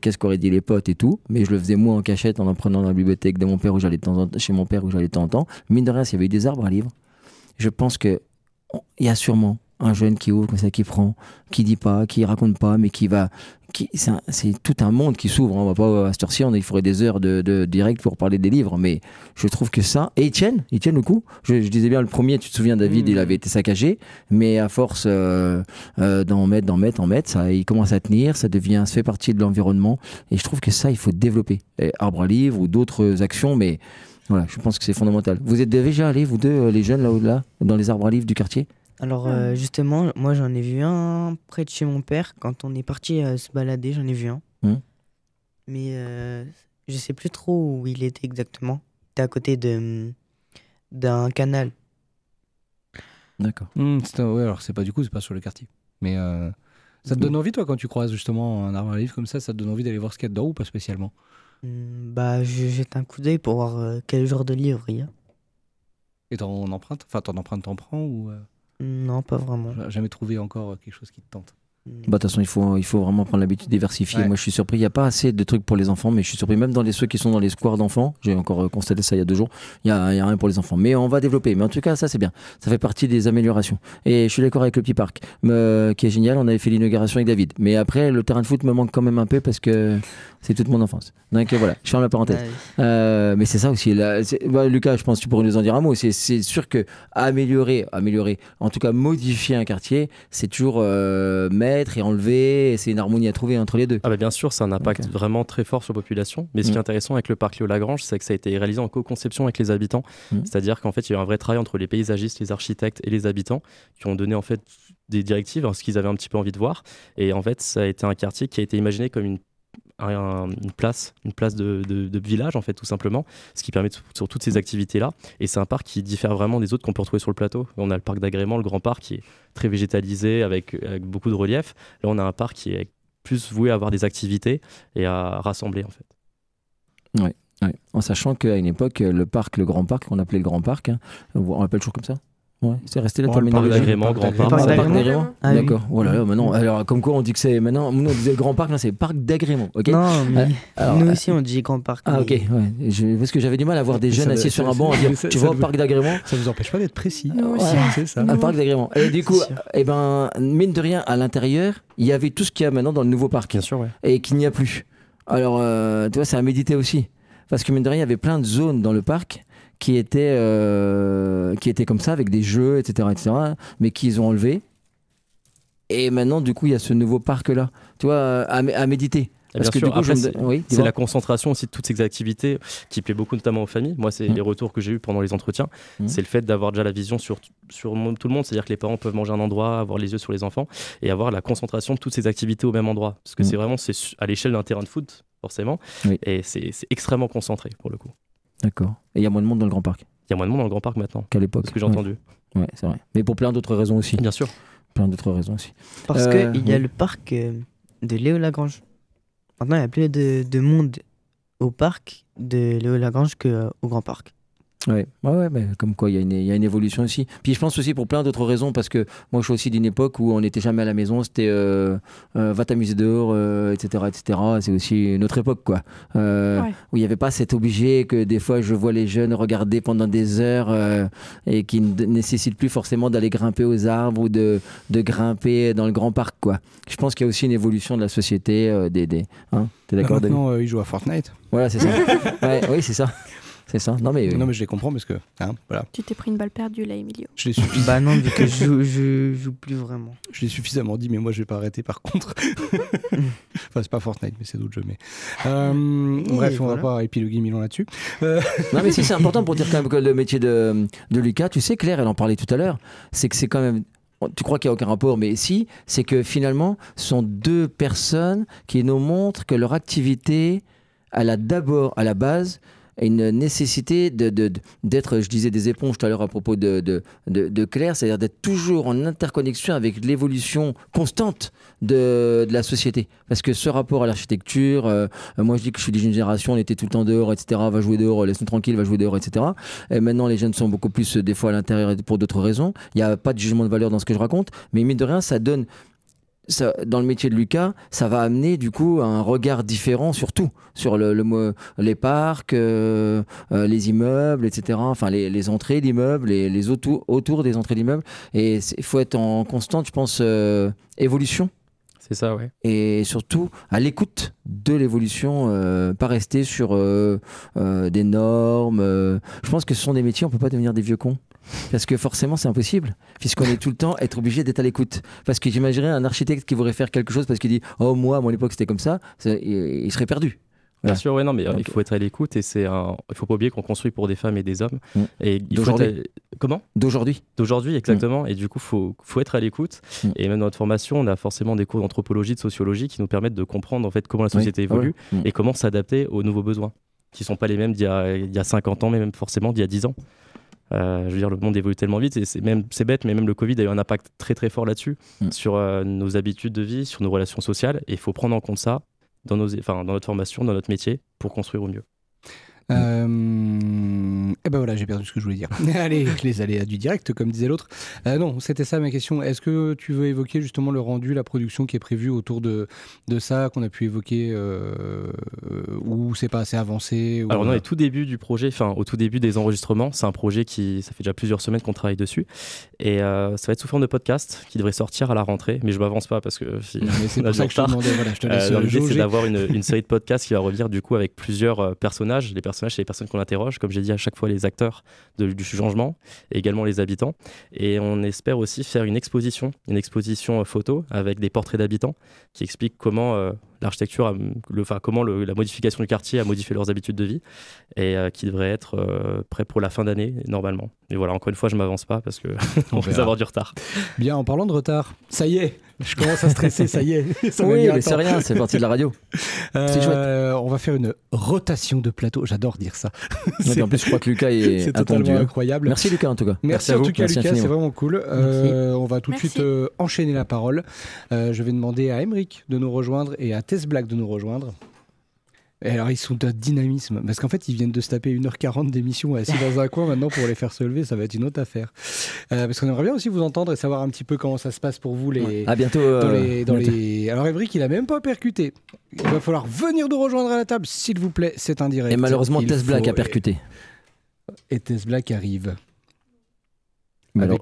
qu'est-ce qu'auraient dit les potes et tout. Mais je le faisais moi en cachette, en prenant dans la bibliothèque de mon père, chez mon père, où j'allais de temps en temps. Mine de rien, s'il y avait eu des arbres à livres, je pense qu'il y a sûrement un jeune qui ouvre comme ça, qui prend, qui dit pas, qui raconte pas, mais qui va... c'est tout un monde qui s'ouvre. On va pas à cette heure-ci, il faudrait des heures de direct pour parler des livres, mais je trouve que ça... Et Etienne, le coup, je disais bien le premier, tu te souviens, David, il avait été saccagé, mais à force d'en mettre, ça, il commence à tenir, ça fait partie de l'environnement, et je trouve que ça, il faut développer. Arbre à livre ou d'autres actions, mais voilà, je pense que c'est fondamental. Vous êtes déjà allés, vous deux, les jeunes, là, dans les arbres à livres du quartier ? Alors justement, moi j'en ai vu un près de chez mon père. Quand on est parti se balader, j'en ai vu un. Mais je sais plus trop où il était exactement. Il était à côté d'un canal. D'accord. Ouais, alors c'est pas sur le quartier. Mais ça te donne envie, toi, quand tu croises justement un arbre à livre comme ça te donne envie d'aller voir ce qu'il y a dedans ou pas spécialement? Bah, je jette un coup d'œil pour voir quel genre de livre il y a. Et t'en empruntes? Enfin, t'en prends ou Non, pas vraiment. J'ai jamais trouvé encore quelque chose qui te tente. Bah, de toute façon, il faut vraiment prendre l'habitude de diversifier. Ouais. Moi, je suis surpris. Il n'y a pas assez de trucs pour les enfants, mais je suis surpris. Même dans ceux qui sont dans les squares d'enfants, j'ai encore constaté ça il y a 2 jours, il n'y a rien pour les enfants. Mais on va développer. Mais en tout cas, ça, c'est bien. Ça fait partie des améliorations. Et je suis d'accord avec le petit parc, qui est génial. On avait fait l'inauguration avec David. Mais après, le terrain de foot me manque quand même un peu parce que c'est toute mon enfance. Donc voilà, je ferme la parenthèse. Mais c'est ça aussi. Lucas, je pense que tu pourrais nous en dire un mot. C'est sûr que améliorer, en tout cas modifier un quartier, c'est toujours mettre et enlever. C'est une harmonie à trouver entre les deux. Ah bah bien sûr, c'est un impact vraiment très fort sur la population. Mais ce qui est intéressant avec le parc Léo-Lagrange, c'est que ça a été réalisé en co-conception avec les habitants. C'est-à-dire qu'en fait, il y a eu un vrai travail entre les paysagistes, les architectes et les habitants qui ont donné en fait des directives, ce qu'ils avaient un petit peu envie de voir. Et en fait, ça a été un quartier qui a été imaginé comme une place de village en fait, tout simplement, ce qui permet sur toutes ces activités là. Et c'est un parc qui diffère vraiment des autres qu'on peut retrouver sur le plateau. On a le parc d'agrément, le grand parc, qui est très végétalisé avec beaucoup de relief. Là on a un parc qui est plus voué à avoir des activités et à rassembler en fait. Ouais. En sachant qu'à une époque, le grand parc, qu'on appelait le grand parc, on l'appelle toujours comme ça. Ouais, c'est resté là. Le parc d'agrément, grand parc. Parc d'agrément. Ah, D'accord. Oui. Voilà, maintenant, alors comme quoi on dit que c'est maintenant, on disait grand parc, là c'est parc d'agrément. Ok. Non, mais alors, nous aussi on dit grand parc. Ah ok. Ouais. Parce que j'avais du mal à voir des jeunes assis sur un banc à dire, tu vois, parc d'agrément. Ça vous empêche pas d'être précis. Nous aussi, c'est ça. Un parc d'agrément. Et du coup, mine de rien, à l'intérieur, il y avait tout ce qu'il y a maintenant dans le nouveau parc. Bien sûr, ouais. Et qu'il n'y a plus. Alors, tu vois, c'est à méditer aussi. Parce que mine de rien, il y avait plein de zones dans le parc qui étaient comme ça, avec des jeux, etc., mais qu'ils ont enlevés. Et maintenant, du coup, il y a ce nouveau parc-là, tu vois, à méditer. Parce que sûr, du coup, après, c'est la la concentration aussi de toutes ces activités qui plaît beaucoup notamment aux familles. Moi, c'est les retours que j'ai eus pendant les entretiens. C'est le fait d'avoir déjà la vision sur tout le monde. C'est-à-dire que les parents peuvent manger à un endroit, avoir les yeux sur les enfants et avoir la concentration de toutes ces activités au même endroit. Parce que c'est à l'échelle d'un terrain de foot, forcément. Oui. Et c'est extrêmement concentré pour le coup. D'accord. Et il y a moins de monde dans le grand parc. Il y a moins de monde dans le grand parc maintenant. Qu'à l'époque. C'est ce que j'ai entendu. Ouais, c'est vrai. Mais pour plein d'autres raisons aussi. Bien sûr. Plein d'autres raisons aussi. Parce qu'il y a le parc de Léo-Lagrange. Maintenant, il y a plus de monde au parc de Léo-Lagrange qu'au grand parc. Ouais, mais comme quoi il y a une évolution aussi. Puis je pense aussi pour plein d'autres raisons, parce que moi je suis aussi d'une époque où on n'était jamais à la maison, c'était va t'amuser dehors, etc. C'est aussi une autre époque, quoi. Où il n'y avait pas cet obligé que des fois je vois les jeunes regarder pendant des heures et qui ne nécessitent plus forcément d'aller grimper aux arbres ou de grimper dans le grand parc, quoi. Je pense qu'il y a aussi une évolution de la société. Hein, t'es d'accord, David ? Maintenant, ils jouent à Fortnite. Voilà, c'est ça. Oui, c'est ça. C'est ça. Non mais je les comprends parce que voilà. Tu t'es pris une balle perdue là, Emilio. Je l'ai suffisamment. Bah non, vu que je joue plus vraiment. Je l'ai suffisamment dit, mais moi je vais pas arrêter par contre. Enfin, c'est pas Fortnite, mais c'est d'autres jeux. Mais bref, on va pas épiloguer Milan là-dessus. Non mais si, c'est important pour dire quand même que le métier de Lucas, tu sais, Claire, elle en parlait tout à l'heure, c'est que c'est quand même. Tu crois qu'il n'y a aucun rapport, mais si, c'est que finalement, ce sont 2 personnes qui nous montrent que leur activité, elle a d'abord, à la base, une nécessité d'être, je disais des éponges tout à l'heure à propos de Claire, c'est-à-dire d'être toujours en interconnexion avec l'évolution constante de la société. Parce que ce rapport à l'architecture, moi je dis que je suis d'une génération, on était tout le temps dehors, etc. Va jouer dehors, laisse-nous tranquille, va jouer dehors, etc. Et maintenant les jeunes sont beaucoup plus des fois à l'intérieur pour d'autres raisons. Il n'y a pas de jugement de valeur dans ce que je raconte, mais mine de rien, ça donne... Ça, dans le métier de Lucas, ça va amener du coup un regard différent sur tout, sur les parcs, les immeubles, etc. Enfin, les entrées d'immeubles, les autour des entrées d'immeubles. Et il faut être en constante, je pense, évolution. C'est ça, ouais. Et surtout à l'écoute de l'évolution, pas rester sur des normes. Je pense que ce sont des métiers, on peut pas devenir des vieux cons. Parce que forcément c'est impossible, puisqu'on est tout le temps être obligé d'être à l'écoute. Parce que j'imaginerais un architecte qui voudrait faire quelque chose parce qu'il dit « Oh moi, à mon époque c'était comme ça », il serait perdu. Voilà. Bien sûr, ouais, non, mais il faut être à l'écoute et il faut pas oublier qu'on construit pour des femmes et des hommes. Et Comment ? D'aujourd'hui, exactement. Et du coup, faut être à l'écoute. Et même dans notre formation, on a forcément des cours d'anthropologie, de sociologie qui nous permettent de comprendre en fait comment la société évolue et comment s'adapter aux nouveaux besoins, qui sont pas les mêmes d'il y a 50 ans, mais même forcément d'il y a 10 ans. Je veux dire, le monde évolue tellement vite et c'est bête, mais même le Covid a eu un impact très très fort là-dessus, sur nos habitudes de vie, sur nos relations sociales. Et il faut prendre en compte ça dans notre formation, dans notre métier, pour construire au mieux. Et ben voilà, j'ai perdu ce que je voulais dire. Allez, les aléas du direct, comme disait l'autre. Non, c'était ça ma question. Est-ce que tu veux évoquer justement le rendu, la production qui est prévue autour de ça, qu'on a pu évoquer, ou c'est pas assez avancé ou... Alors non, au tout début du projet, au tout début des enregistrements, c'est un projet ça fait déjà plusieurs semaines qu'on travaille dessus. Et ça va être sous forme de podcast qui devrait sortir à la rentrée, mais je m'avance pas parce que mais c'est pour ça que je te demandais, voilà, je te laisse l'idée c'est d'avoir une série de podcasts qui va revenir du coup avec plusieurs personnages. Les personnages, c'est les personnes qu'on interroge, comme j'ai dit à chaque fois, les acteurs du changement et également les habitants. Et on espère aussi faire une exposition photo avec des portraits d'habitants qui expliquent comment l'architecture, comment la modification du quartier a modifié leurs habitudes de vie et qui devrait être prêt pour la fin d'année normalement. Et voilà, encore une fois, je m'avance pas parce que on va avoir du retard. Bien, en parlant de retard, ça y est, je commence à stresser, ça y est. Oui, mais c'est rien, c'est parti de la radio. C'est chouette. On va faire une rotation de plateau, j'adore dire ça. En plus, je crois que Lucas est totalement incroyable. Merci Lucas en tout cas. Merci en tout cas Lucas, c'est vraiment cool. On va tout de suite enchaîner la parole. Je vais demander à Aymeric de nous rejoindre et à Tess Black de nous rejoindre. Et alors ils sont d'un dynamisme parce qu'en fait ils viennent de se taper 1h40 d'émission assis dans un coin. Maintenant pour les faire se lever ça va être une autre affaire, parce qu'on aimerait bien aussi vous entendre et savoir un petit peu comment ça se passe pour vous à bientôt, Alors Aymeric il a même pas percuté, il va falloir venir nous rejoindre à la table s'il vous plaît, c'est un direct. Et malheureusement Tess Black a percuté et Tess Black arrive. Non.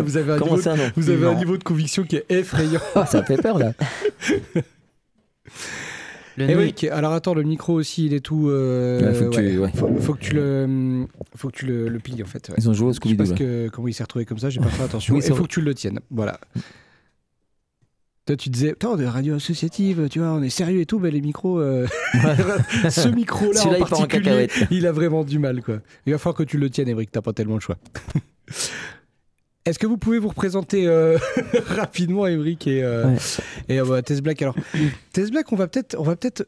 Vous avez un niveau de conviction qui est effrayant. Ça fait peur là. Aymeric, alors attends, le micro aussi, il est tout. Faut que tu le plies en fait. Ouais. Ils ont joué au Scooby-Doo. Parce que comment il s'est retrouvé comme ça, j'ai pas fait attention. Il faut que tu le tiennes. Voilà. Toi, tu disais, on est radio associative, tu vois, on est sérieux et tout, mais les micros, ce micro-là en particulier, il a vraiment du mal, quoi. Il va falloir que tu le tiennes, Aymeric, t'as pas tellement le choix. Est-ce que vous pouvez vous représenter rapidement, Aymeric et Tess Black? Alors, Tess Black, on va peut-être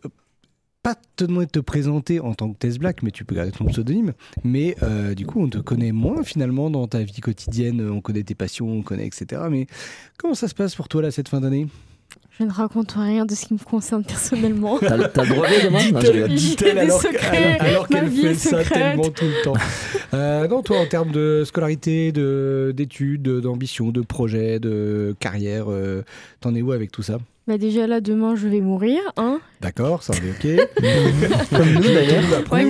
pas te demander de te présenter en tant que Tess Black, mais tu peux garder ton pseudonyme. Mais du coup, on te connaît moins finalement dans ta vie quotidienne. On connaît tes passions, on connaît etc. Mais comment ça se passe pour toi là cette fin d'année? Je ne raconte rien de ce qui me concerne personnellement. T'as le droit de demander? Dit-elle alors qu'elle fait ça tellement tout le temps. Non, toi, en termes de scolarité, d'études, d'ambition, de projet, de carrière, t'en es où avec tout ça? Bah déjà là, demain, je vais mourir, hein. D'accord, ça va bien, ok. Comme nous d'ailleurs. Ouais,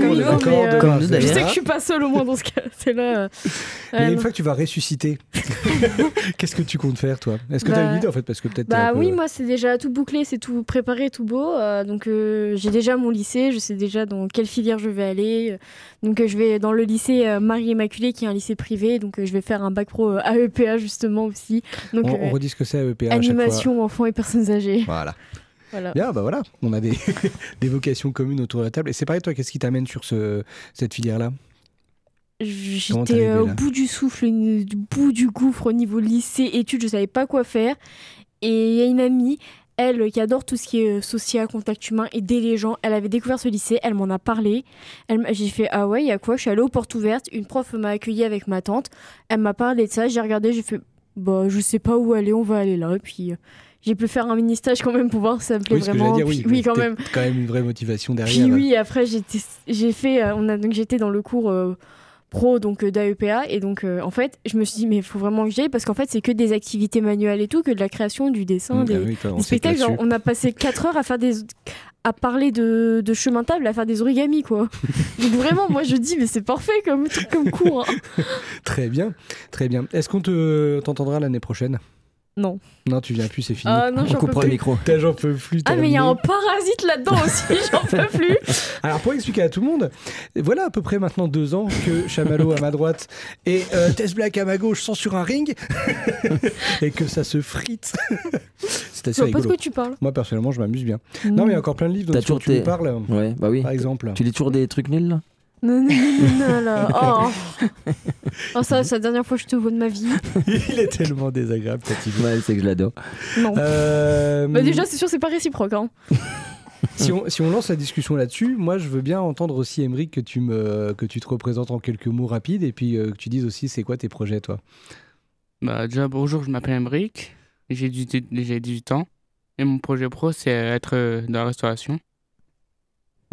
comme nous d'ailleurs. Je sais que je suis pas seule au moins dans ce cas. C'est là. Mais une fois que tu vas ressusciter, qu'est-ce que tu comptes faire, toi? Est-ce que tu as une idée en fait, parce que peut-être. Oui, moi c'est déjà tout bouclé, c'est tout préparé, tout beau. Donc j'ai déjà mon lycée, je sais déjà dans quelle filière je vais aller. Donc je vais dans le lycée Marie-Immaculée, qui est un lycée privé. Donc je vais faire un bac pro AEPA justement aussi. Donc on redit ce que c'est AEPA. Animation, enfants et personnes âgées. Voilà. Bien, bah voilà, on a des vocations communes autour de la table. Et c'est pareil, toi, qu'est-ce qui t'amène sur cette filière-là? J'étais au bout du souffle, du bout du gouffre au niveau lycée, études, je savais pas quoi faire. Et il y a une amie, elle qui adore tout ce qui est social, contact humain, aider les gens. Elle avait découvert ce lycée, elle m'en a parlé. J'ai fait ah ouais, il y a quoi? Je suis allée aux portes ouvertes, une prof m'a accueillie avec ma tante. Elle m'a parlé de ça, j'ai regardé, j'ai fait bah je sais pas où aller, on va aller là. Et puis j'ai pu faire un mini stage quand même pour voir si ça me plaît vraiment. Oui, quand même. Quand même une vraie motivation derrière. Puis oui, après j'étais dans le cours pro donc d'AEPA et donc en fait je me suis dit mais il faut vraiment que j'y aille parce qu'en fait c'est que des activités manuelles et tout, que de la création, du dessin, des spectacles. Genre, on a passé 4 heures à parler de chemin de table, à faire des origamis quoi. Donc vraiment moi je dis mais c'est parfait comme cours. Hein. Très bien. Est-ce qu'on t'entendra l'année prochaine? Non. Non, tu viens plus, c'est fini. Non, on coupe le micro. J'en peux plus. Ah, mais il y a un parasite là-dedans aussi, j'en peux plus. Alors, pour expliquer à tout le monde, voilà à peu près maintenant 2 ans que Chamallow à ma droite et Tess Black à ma gauche sont sur un ring et que ça se frite. C'est assez rigolo. Je vois pas de quoi tu parles. Moi, personnellement, je m'amuse bien. Non, mais il y a encore plein de livres dont tu me parles. Ouais, bah oui. Par exemple. Tu lis toujours des trucs nuls, là? Non, là. Oh, ça, c'est la dernière fois que je te vois de ma vie. Il est tellement désagréable quand il ouais, c'est que je l'adore. Non. Bah déjà, c'est sûr, c'est pas réciproque. Hein. Si on lance la discussion là-dessus, moi, je veux bien entendre aussi, Émeric, que tu te représentes en quelques mots rapides et puis que tu dises aussi c'est quoi tes projets, toi. Bah, déjà, bonjour, je m'appelle Émeric, j'ai 18 ans et mon projet pro, c'est être dans la restauration.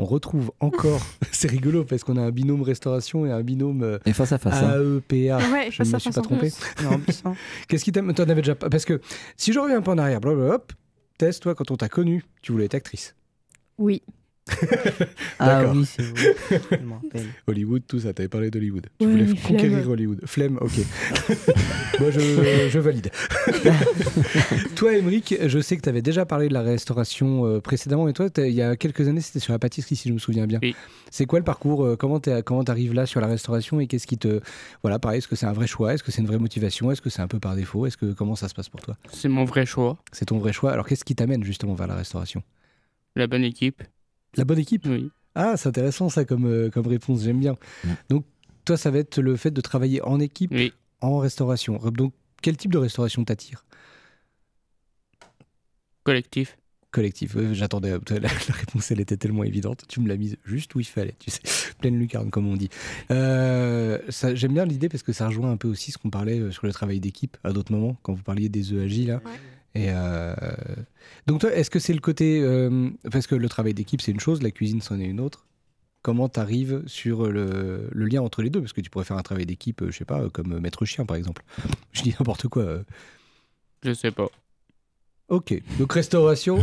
On retrouve encore, c'est rigolo parce qu'on a un binôme restauration et un binôme et face à face, AEPA. Ouais, je ne me suis pas trompé. Qu'est-ce qui t'en avais déjà pas? Parce que si je reviens un peu en arrière, hop, Tess, toi, quand on t'a connue, tu voulais être actrice. Oui. Ah oui, c'est vrai. Je m'en rappelle. Hollywood, tout ça, t'avais parlé d'Hollywood. Tu voulais conquérir Hollywood. Flemme, ok. Moi, je valide. Toi, Émeric, je sais que t'avais déjà parlé de la restauration précédemment, mais toi, il y a quelques années, c'était sur la pâtisserie, si je me souviens bien. Oui. C'est quoi le parcours? Comment t'arrives là sur la restauration et qu'est-ce qui te... Voilà, pareil, est-ce que c'est un vrai choix? Est-ce que c'est une vraie motivation? Est-ce que c'est un peu par défaut? Comment ça se passe pour toi? C'est mon vrai choix. C'est ton vrai choix. Alors, qu'est-ce qui t'amène justement vers la restauration? La bonne équipe. La bonne équipe? Oui. Ah, c'est intéressant ça comme réponse, j'aime bien. Donc, toi, ça va être le fait de travailler en équipe en restauration. Donc, quel type de restauration t'attire? Collectif. Collectif, j'attendais, la réponse elle était tellement évidente, tu me l'as mise juste où il fallait, tu sais, pleine lucarne comme on dit. J'aime bien l'idée parce que ça rejoint un peu aussi ce qu'on parlait sur le travail d'équipe à d'autres moments, quand vous parliez des EAJ là. Ouais. Et donc toi, est-ce que c'est le côté... parce que le travail d'équipe, c'est une chose, la cuisine, c'en est une autre. Comment tu arrives sur le lien entre les deux? Parce que tu pourrais faire un travail d'équipe, je sais pas, comme maître chien, par exemple. Je dis n'importe quoi. Je sais pas. Ok, donc restauration,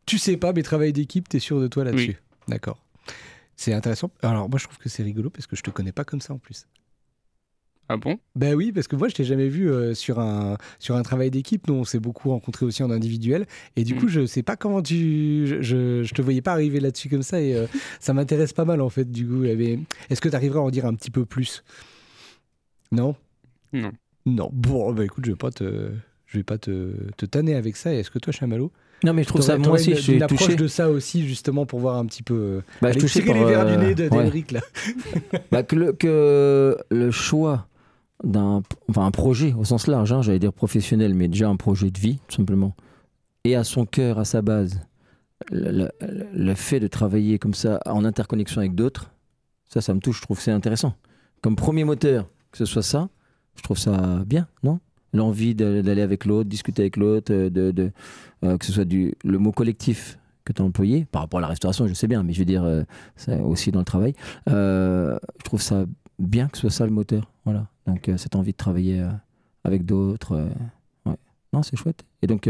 tu sais pas, mais travail d'équipe, t'es sûr de toi là-dessus. Oui. D'accord. C'est intéressant. Alors moi, je trouve que c'est rigolo parce que je te connais pas comme ça en plus. Ah bon? Ben oui, parce que moi je t'ai jamais vu sur un travail d'équipe. Nous on s'est beaucoup rencontrés aussi en individuel et du coup je sais pas comment je te voyais pas arriver là-dessus comme ça et ça m'intéresse pas mal en fait du coup. Est-ce que tu arriverais à en dire un petit peu plus? Non. Non. Bon, bah écoute, je vais pas te tanner avec ça. Et est-ce que toi, Chamallow? Non, mais je trouve ça, moi aussi, je suis approche touché de ça aussi, justement, pour voir un petit peu... je suis touché tirer les verres du nez d'Émeric, là. Que le choix un projet au sens large, hein, j'allais dire professionnel, mais déjà un projet de vie, tout simplement, et à son cœur, à sa base, le fait de travailler comme ça, en interconnexion avec d'autres, ça me touche, je trouve que c'est intéressant. Comme premier moteur, que ce soit ça, je trouve ça bien, non? L'envie d'aller avec l'autre, discuter avec l'autre, que ce soit le mot collectif que tu as employé, par rapport à la restauration, je sais bien, mais je veux dire, c'est aussi dans le travail. Je trouve ça bien que ce soit ça le moteur. Voilà. Donc, cette envie de travailler avec d'autres. Ouais. Non, c'est chouette. Et donc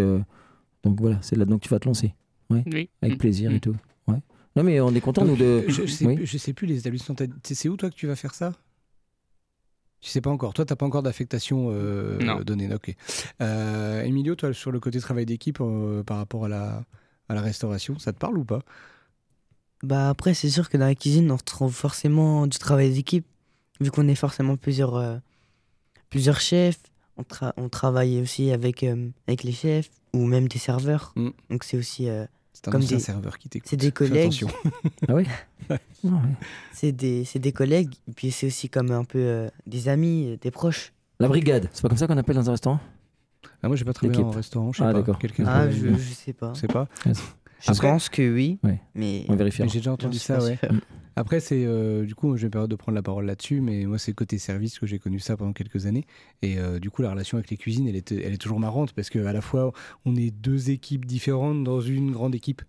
voilà, c'est là-dedans que tu vas te lancer. Ouais. Oui. Avec plaisir et tout. Ouais. Non, mais on est content, nous, de. Je sais plus les établissements. C'est où, toi, que tu vas faire ça? Tu sais pas encore. Toi, t'as pas encore d'affectation donnée. Ok. Emilio, toi, sur le côté travail d'équipe par rapport à la restauration, ça te parle ou pas? Bah après, c'est sûr que dans la cuisine, on retrouve forcément du travail d'équipe, vu qu'on est forcément plusieurs chefs. On travaille aussi avec les chefs ou même des serveurs. Donc c'est aussi c'est comme des serveurs qui t'écoutent. C'est des collègues. Attention. Ah oui. C'est des collègues et puis c'est aussi comme un peu des amis, des proches. La brigade, c'est pas comme ça qu'on appelle dans un restaurant? Ah, moi, j'ai pas travaillé en restaurant. Je sais pas. D'accord. Je sais pas. Je sais pas. Je pense que oui. Ouais. Mais on vérifiera. J'ai déjà entendu ça, ouais. Après, c'est du coup, j'ai peur de prendre la parole là-dessus, mais moi, c'est côté service que j'ai connu ça pendant quelques années. Et du coup, la relation avec les cuisines, elle est toujours marrante parce qu'à la fois, on est deux équipes différentes dans une grande équipe.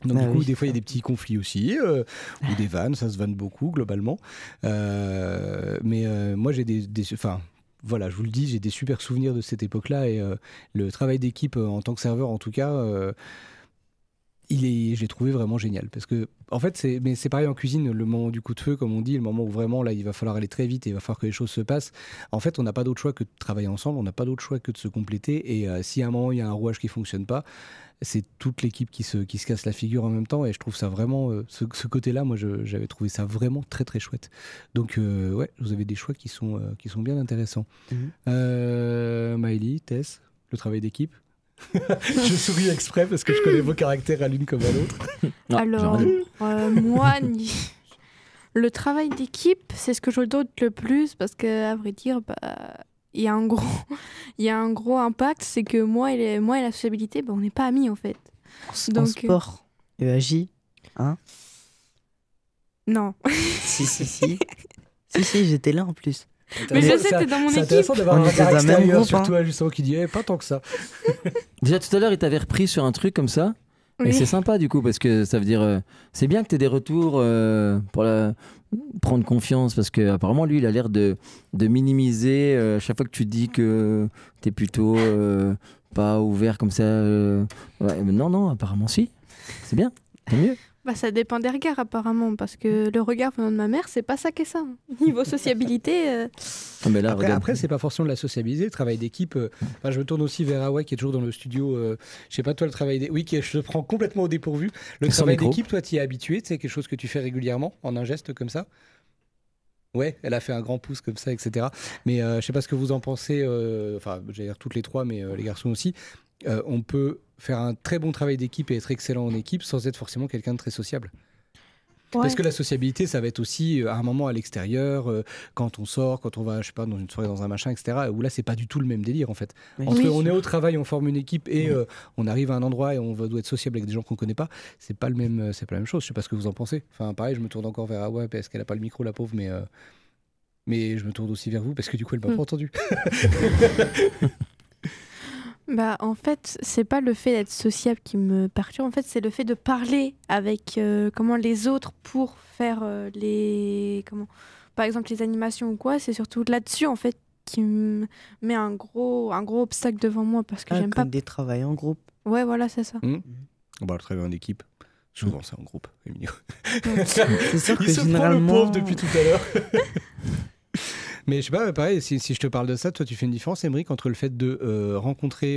Donc du coup, des fois, il y a des petits conflits aussi, ou des vannes, ça se vanne beaucoup, globalement. Mais moi, j'ai enfin, voilà, je vous le dis, j'ai des super souvenirs de cette époque-là, et le travail d'équipe en tant que serveur, en tout cas, je l'ai trouvé vraiment génial. Parce que, en fait, c'est pareil en cuisine, le moment du coup de feu, comme on dit, le moment où vraiment, là, il va falloir aller très vite et il va falloir que les choses se passent. En fait, on n'a pas d'autre choix que de travailler ensemble, on n'a pas d'autre choix que de se compléter, et si à un moment, il y a un rouage qui ne fonctionne pas, c'est toute l'équipe qui se casse la figure en même temps, et je trouve ça vraiment, ce côté-là, moi j'avais trouvé ça vraiment très très chouette. Donc ouais, vous avez des choix qui sont bien intéressants. Maëlie, Tess, le travail d'équipe. Je souris exprès parce que je connais vos caractères à l'une comme à l'autre. Alors, moi, le travail d'équipe, c'est ce que je doute le plus, parce qu'à vrai dire, il y a un gros impact, c'est que moi et la sociabilité, on n'est pas amis en fait. En sport, EAJ, hein? Non. Si, j'étais là en plus. Mais je sais, t'es dans mon équipe. C'est intéressant d'avoir un regard extérieur sur toi, justement, qui dit pas tant que ça. Déjà tout à l'heure, il t'avait repris sur un truc comme ça. Oui. Et c'est sympa du coup, parce que ça veut dire c'est bien que tu aies des retours pour prendre confiance, parce qu'apparemment lui il a l'air de minimiser chaque fois que tu dis que tu es plutôt pas ouvert comme ça. Non, apparemment si, c'est bien, tant mieux. Ça dépend des regards apparemment, parce que le regard venant de ma mère, c'est pas ça qu'est ça. Niveau sociabilité. Mais là, après c'est pas forcément de la sociabilité, le travail d'équipe. Je me tourne aussi vers Awa qui est toujours dans le studio. Je sais pas, toi, le travail d'équipe. Oui, je te prends complètement au dépourvu. Le travail d'équipe, toi, tu y es habitué, c'est quelque chose que tu fais régulièrement en un geste comme ça? Ouais, elle a fait un grand pouce comme ça, etc. Mais je sais pas ce que vous en pensez. Enfin, j'allais dire toutes les trois, mais les garçons aussi. On peut faire un très bon travail d'équipe et être excellent en équipe sans être forcément quelqu'un de très sociable. Ouais. Parce que la sociabilité, ça va être aussi à un moment à l'extérieur, quand on sort, quand on va, je sais pas, dans une soirée, dans un machin, etc. Où là, c'est pas du tout le même délire en fait. Oui. Entre on est au travail, on forme une équipe et on arrive à un endroit et on doit être sociable avec des gens qu'on connaît pas. C'est pas la même chose. Je sais pas ce que vous en pensez. Enfin, pareil, je me tourne encore vers Awa parce qu'elle a pas le micro, la pauvre, mais je me tourne aussi vers vous parce que du coup, elle m'a pas entendu. En fait, c'est pas le fait d'être sociable qui me perturbe. En fait, c'est le fait de parler avec les autres pour faire par exemple les animations ou quoi. C'est surtout là-dessus en fait qui me met un gros obstacle devant moi, parce que j'aime pas des travails en groupe. Ouais, voilà, c'est ça. Le travail en équipe. Souvent, c'est en groupe. C'est sûr que il se généralement... prend le pauvre depuis tout à l'heure. Mais je sais pas, pareil, si je te parle de ça, toi tu fais une différence, Émeric, entre le fait de rencontrer,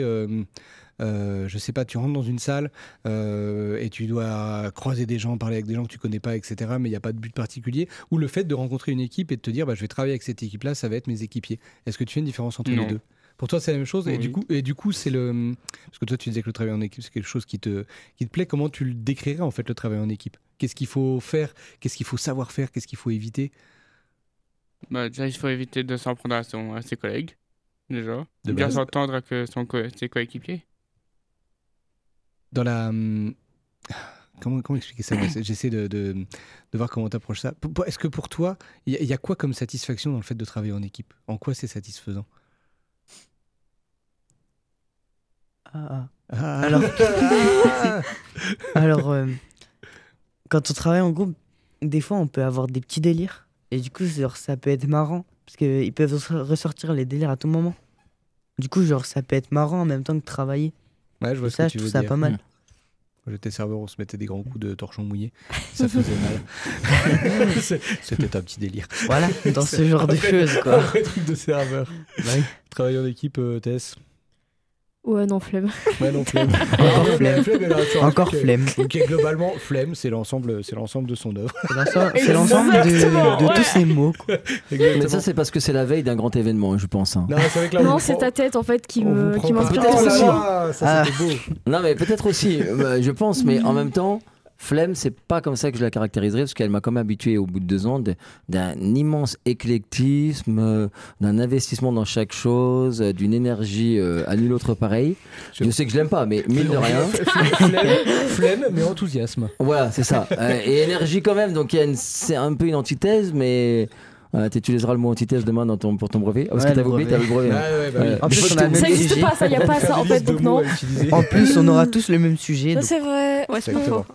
je sais pas, tu rentres dans une salle et tu dois croiser des gens, parler avec des gens que tu connais pas, etc., mais il n'y a pas de but particulier, ou le fait de rencontrer une équipe et de te dire, je vais travailler avec cette équipe-là, ça va être mes équipiers. Est-ce que tu fais une différence entre les deux? Pour toi, c'est la même chose? Oui. Et du coup, c'est le... Parce que toi, tu disais que le travail en équipe, c'est quelque chose qui te plaît. Comment tu le décrirais, en fait, le travail en équipe? Qu'est-ce qu'il faut faire? Qu'est-ce qu'il faut savoir faire? Qu'est-ce qu'il faut éviter? Déjà, il faut éviter de s'en prendre à ses collègues, déjà. De bien s'entendre avec ses coéquipiers. Dans la... Comment expliquer ça? J'essaie de voir comment tu approches ça. Est-ce que pour toi, il y a quoi comme satisfaction dans le fait de travailler en équipe? En quoi c'est satisfaisant? Alors, quand on travaille en groupe, des fois, on peut avoir des petits délires. Et du coup, ça peut être marrant, parce qu'ils peuvent ressortir les délires à tout moment. Du coup, ça peut être marrant en même temps que travailler. Ouais, je vois ce que tu veux dire. Ça pas mal. Quand j'étais serveur, on se mettait des grands coups de torchon mouillé. Ça faisait mal. C'était un petit délire. Voilà, dans ce genre de choses, quoi. Un truc de serveur. Ouais. Travailler en équipe, Tess. Ouais, non, flemme. Ouais, non, flemme. Encore flemme. Ok, globalement, flemme, c'est l'ensemble de son œuvre. C'est l'ensemble de tous ces mots, quoi. Mais ça, c'est parce que c'est la veille d'un grand événement, je pense. Non, c'est vrai que là, non, c'est ta tête, en fait, qui m'inspire. Ça, c'était beau. Non, mais peut-être aussi, je pense, mais en même temps, Flemme, c'est pas comme ça que je la caractériserais, parce qu'elle m'a quand même habitué au bout de 2 ans d'un immense éclectisme, d'un investissement dans chaque chose, d'une énergie à nul autre pareil. Je sais que je l'aime pas, mais mine de rien. Flemme, mais enthousiasme. Voilà, c'est ça. Et énergie quand même, donc c'est un peu une antithèse, mais... tu utiliseras le mot antithèse demain pour ton brevet. Parce que t'as oublié, t'as le brevet. En plus, on a ça n'existe pas, ça, il n'y a pas ça en fait, donc non. En plus, on aura tous le même sujet. Ça, c'est vrai. Ouais, c'est exactement.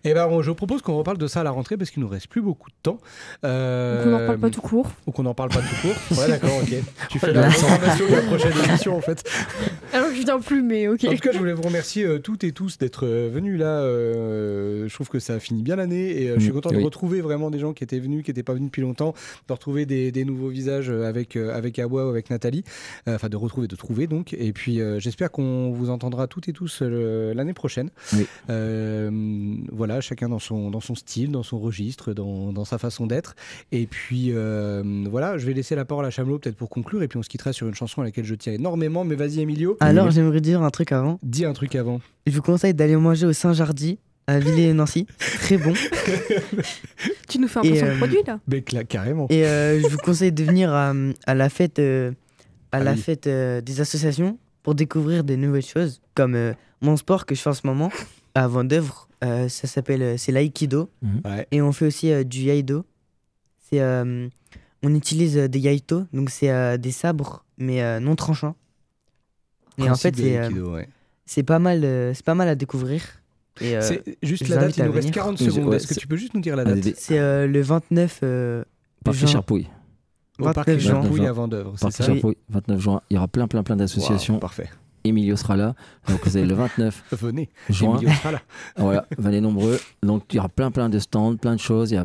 Et ben, je propose qu'on reparle de ça à la rentrée parce qu'il nous reste plus beaucoup de temps. Ou qu'on n'en parle pas tout court. Ou qu'on n'en parle pas tout court. Ouais, d'accord, ok. Tu fais la programmation de la prochaine émission en fait. Alors que je viens plus, mais ok. En tout cas, je voulais vous remercier toutes et tous d'être venus là. Je trouve que ça a fini bien l'année et je suis content de retrouver vraiment des gens qui étaient venus, qui n'étaient pas venus depuis longtemps, de retrouver des nouveaux visages avec Awa ou avec Nathalie, enfin de trouver donc, et puis j'espère qu'on vous entendra toutes et tous l'année prochaine. Voilà, chacun dans son style, dans son registre, dans sa façon d'être, et puis voilà, je vais laisser la parole à Chamelot peut-être pour conclure, et puis on se quittera sur une chanson à laquelle je tiens énormément, mais vas-y Emilio. Alors j'aimerais dire un truc avant. Dis un truc avant. Je vous conseille d'aller manger au Saint-Jardy à Villers-Nancy, très bon. Tu nous fais un placement de produit là. Mais carrément. Et je vous conseille de venir à la fête, des associations pour découvrir des nouvelles choses, comme mon sport que je fais en ce moment à Vendeuvre. Ça s'appelle c'est l'aïkido. Et on fait aussi du yaido. On utilise des yaito, donc c'est des sabres mais non tranchants. Et en fait c'est pas mal à découvrir. C'est juste la date, il nous reste 40 secondes. Est-ce que tu peux juste nous dire la date? C'est le 29 Parc Cherpouille. Au Parc Cherpouille à Vendeuvre, c'est ça? 29 juin, il y aura plein d'associations. Wow, parfait. Emilio sera là, donc vous avez le 29 venez, juin. Emilio sera là. Voilà, venez nombreux. Donc il y aura plein de stands, plein de choses.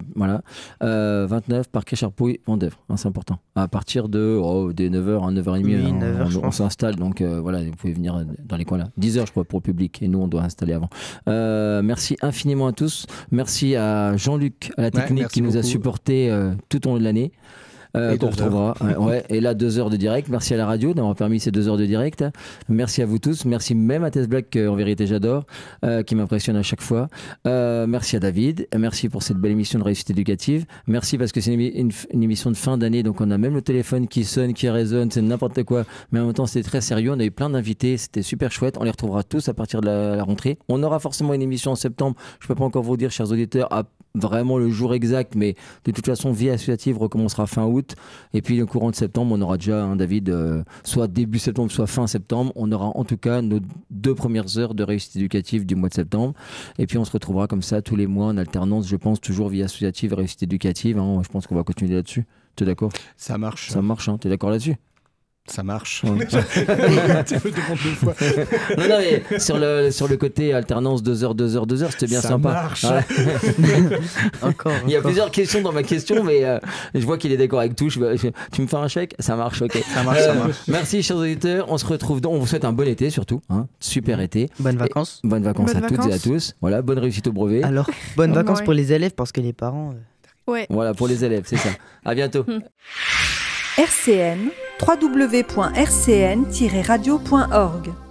29 Parc Cherpouille, Vendeuvre, c'est important. À partir de 9h à 9h30, on s'installe. Donc voilà, vous pouvez venir dans les coins là. 10h je crois pour le public, et nous on doit installer avant. Merci infiniment à tous. Merci à Jean-Luc à la technique qui nous a supporté tout au long de l'année. Qu'on retrouvera. Et là, 2 heures de direct. Merci à la radio d'avoir permis ces 2 heures de direct. Merci à vous tous. Merci même à Tess Black, en vérité j'adore, qui m'impressionne à chaque fois. Merci à David. Merci pour cette belle émission de réussite éducative. Merci parce que c'est une émission de fin d'année, donc on a même le téléphone qui sonne, qui résonne, c'est n'importe quoi. Mais en même temps, c'était très sérieux. On a eu plein d'invités. C'était super chouette. On les retrouvera tous à partir de la rentrée. On aura forcément une émission en septembre. Je peux pas encore vous dire, chers auditeurs, vraiment le jour exact, mais de toute façon, Vie associative recommencera fin août, et puis le courant de septembre, on aura déjà, David, soit début septembre, soit fin septembre, on aura en tout cas nos 2 premières heures de réussite éducative du mois de septembre, et puis on se retrouvera comme ça tous les mois en alternance, je pense, toujours Vie associative, réussite éducative, je pense qu'on va continuer là-dessus. Tu es d'accord? Ça marche. Ça marche, tu es d'accord là-dessus? Ça marche. Non, mais sur le côté alternance 2 heures, c'était bien sympa. Ça marche. Encore. Il y a plusieurs questions dans ma question, mais je vois qu'il est d'accord avec tout. Tu me fais un chèque? Ça marche, ok. Ça marche. Merci, chers auditeurs. On se retrouve. On vous souhaite un bon été surtout. Super été. Bonnes vacances. Bonnes vacances à toutes et à tous. Voilà, bonne réussite au brevet. Alors, bonnes vacances pour les élèves parce que les parents. Voilà, pour les élèves, c'est ça. À bientôt. RCN, www.rcn-radio.org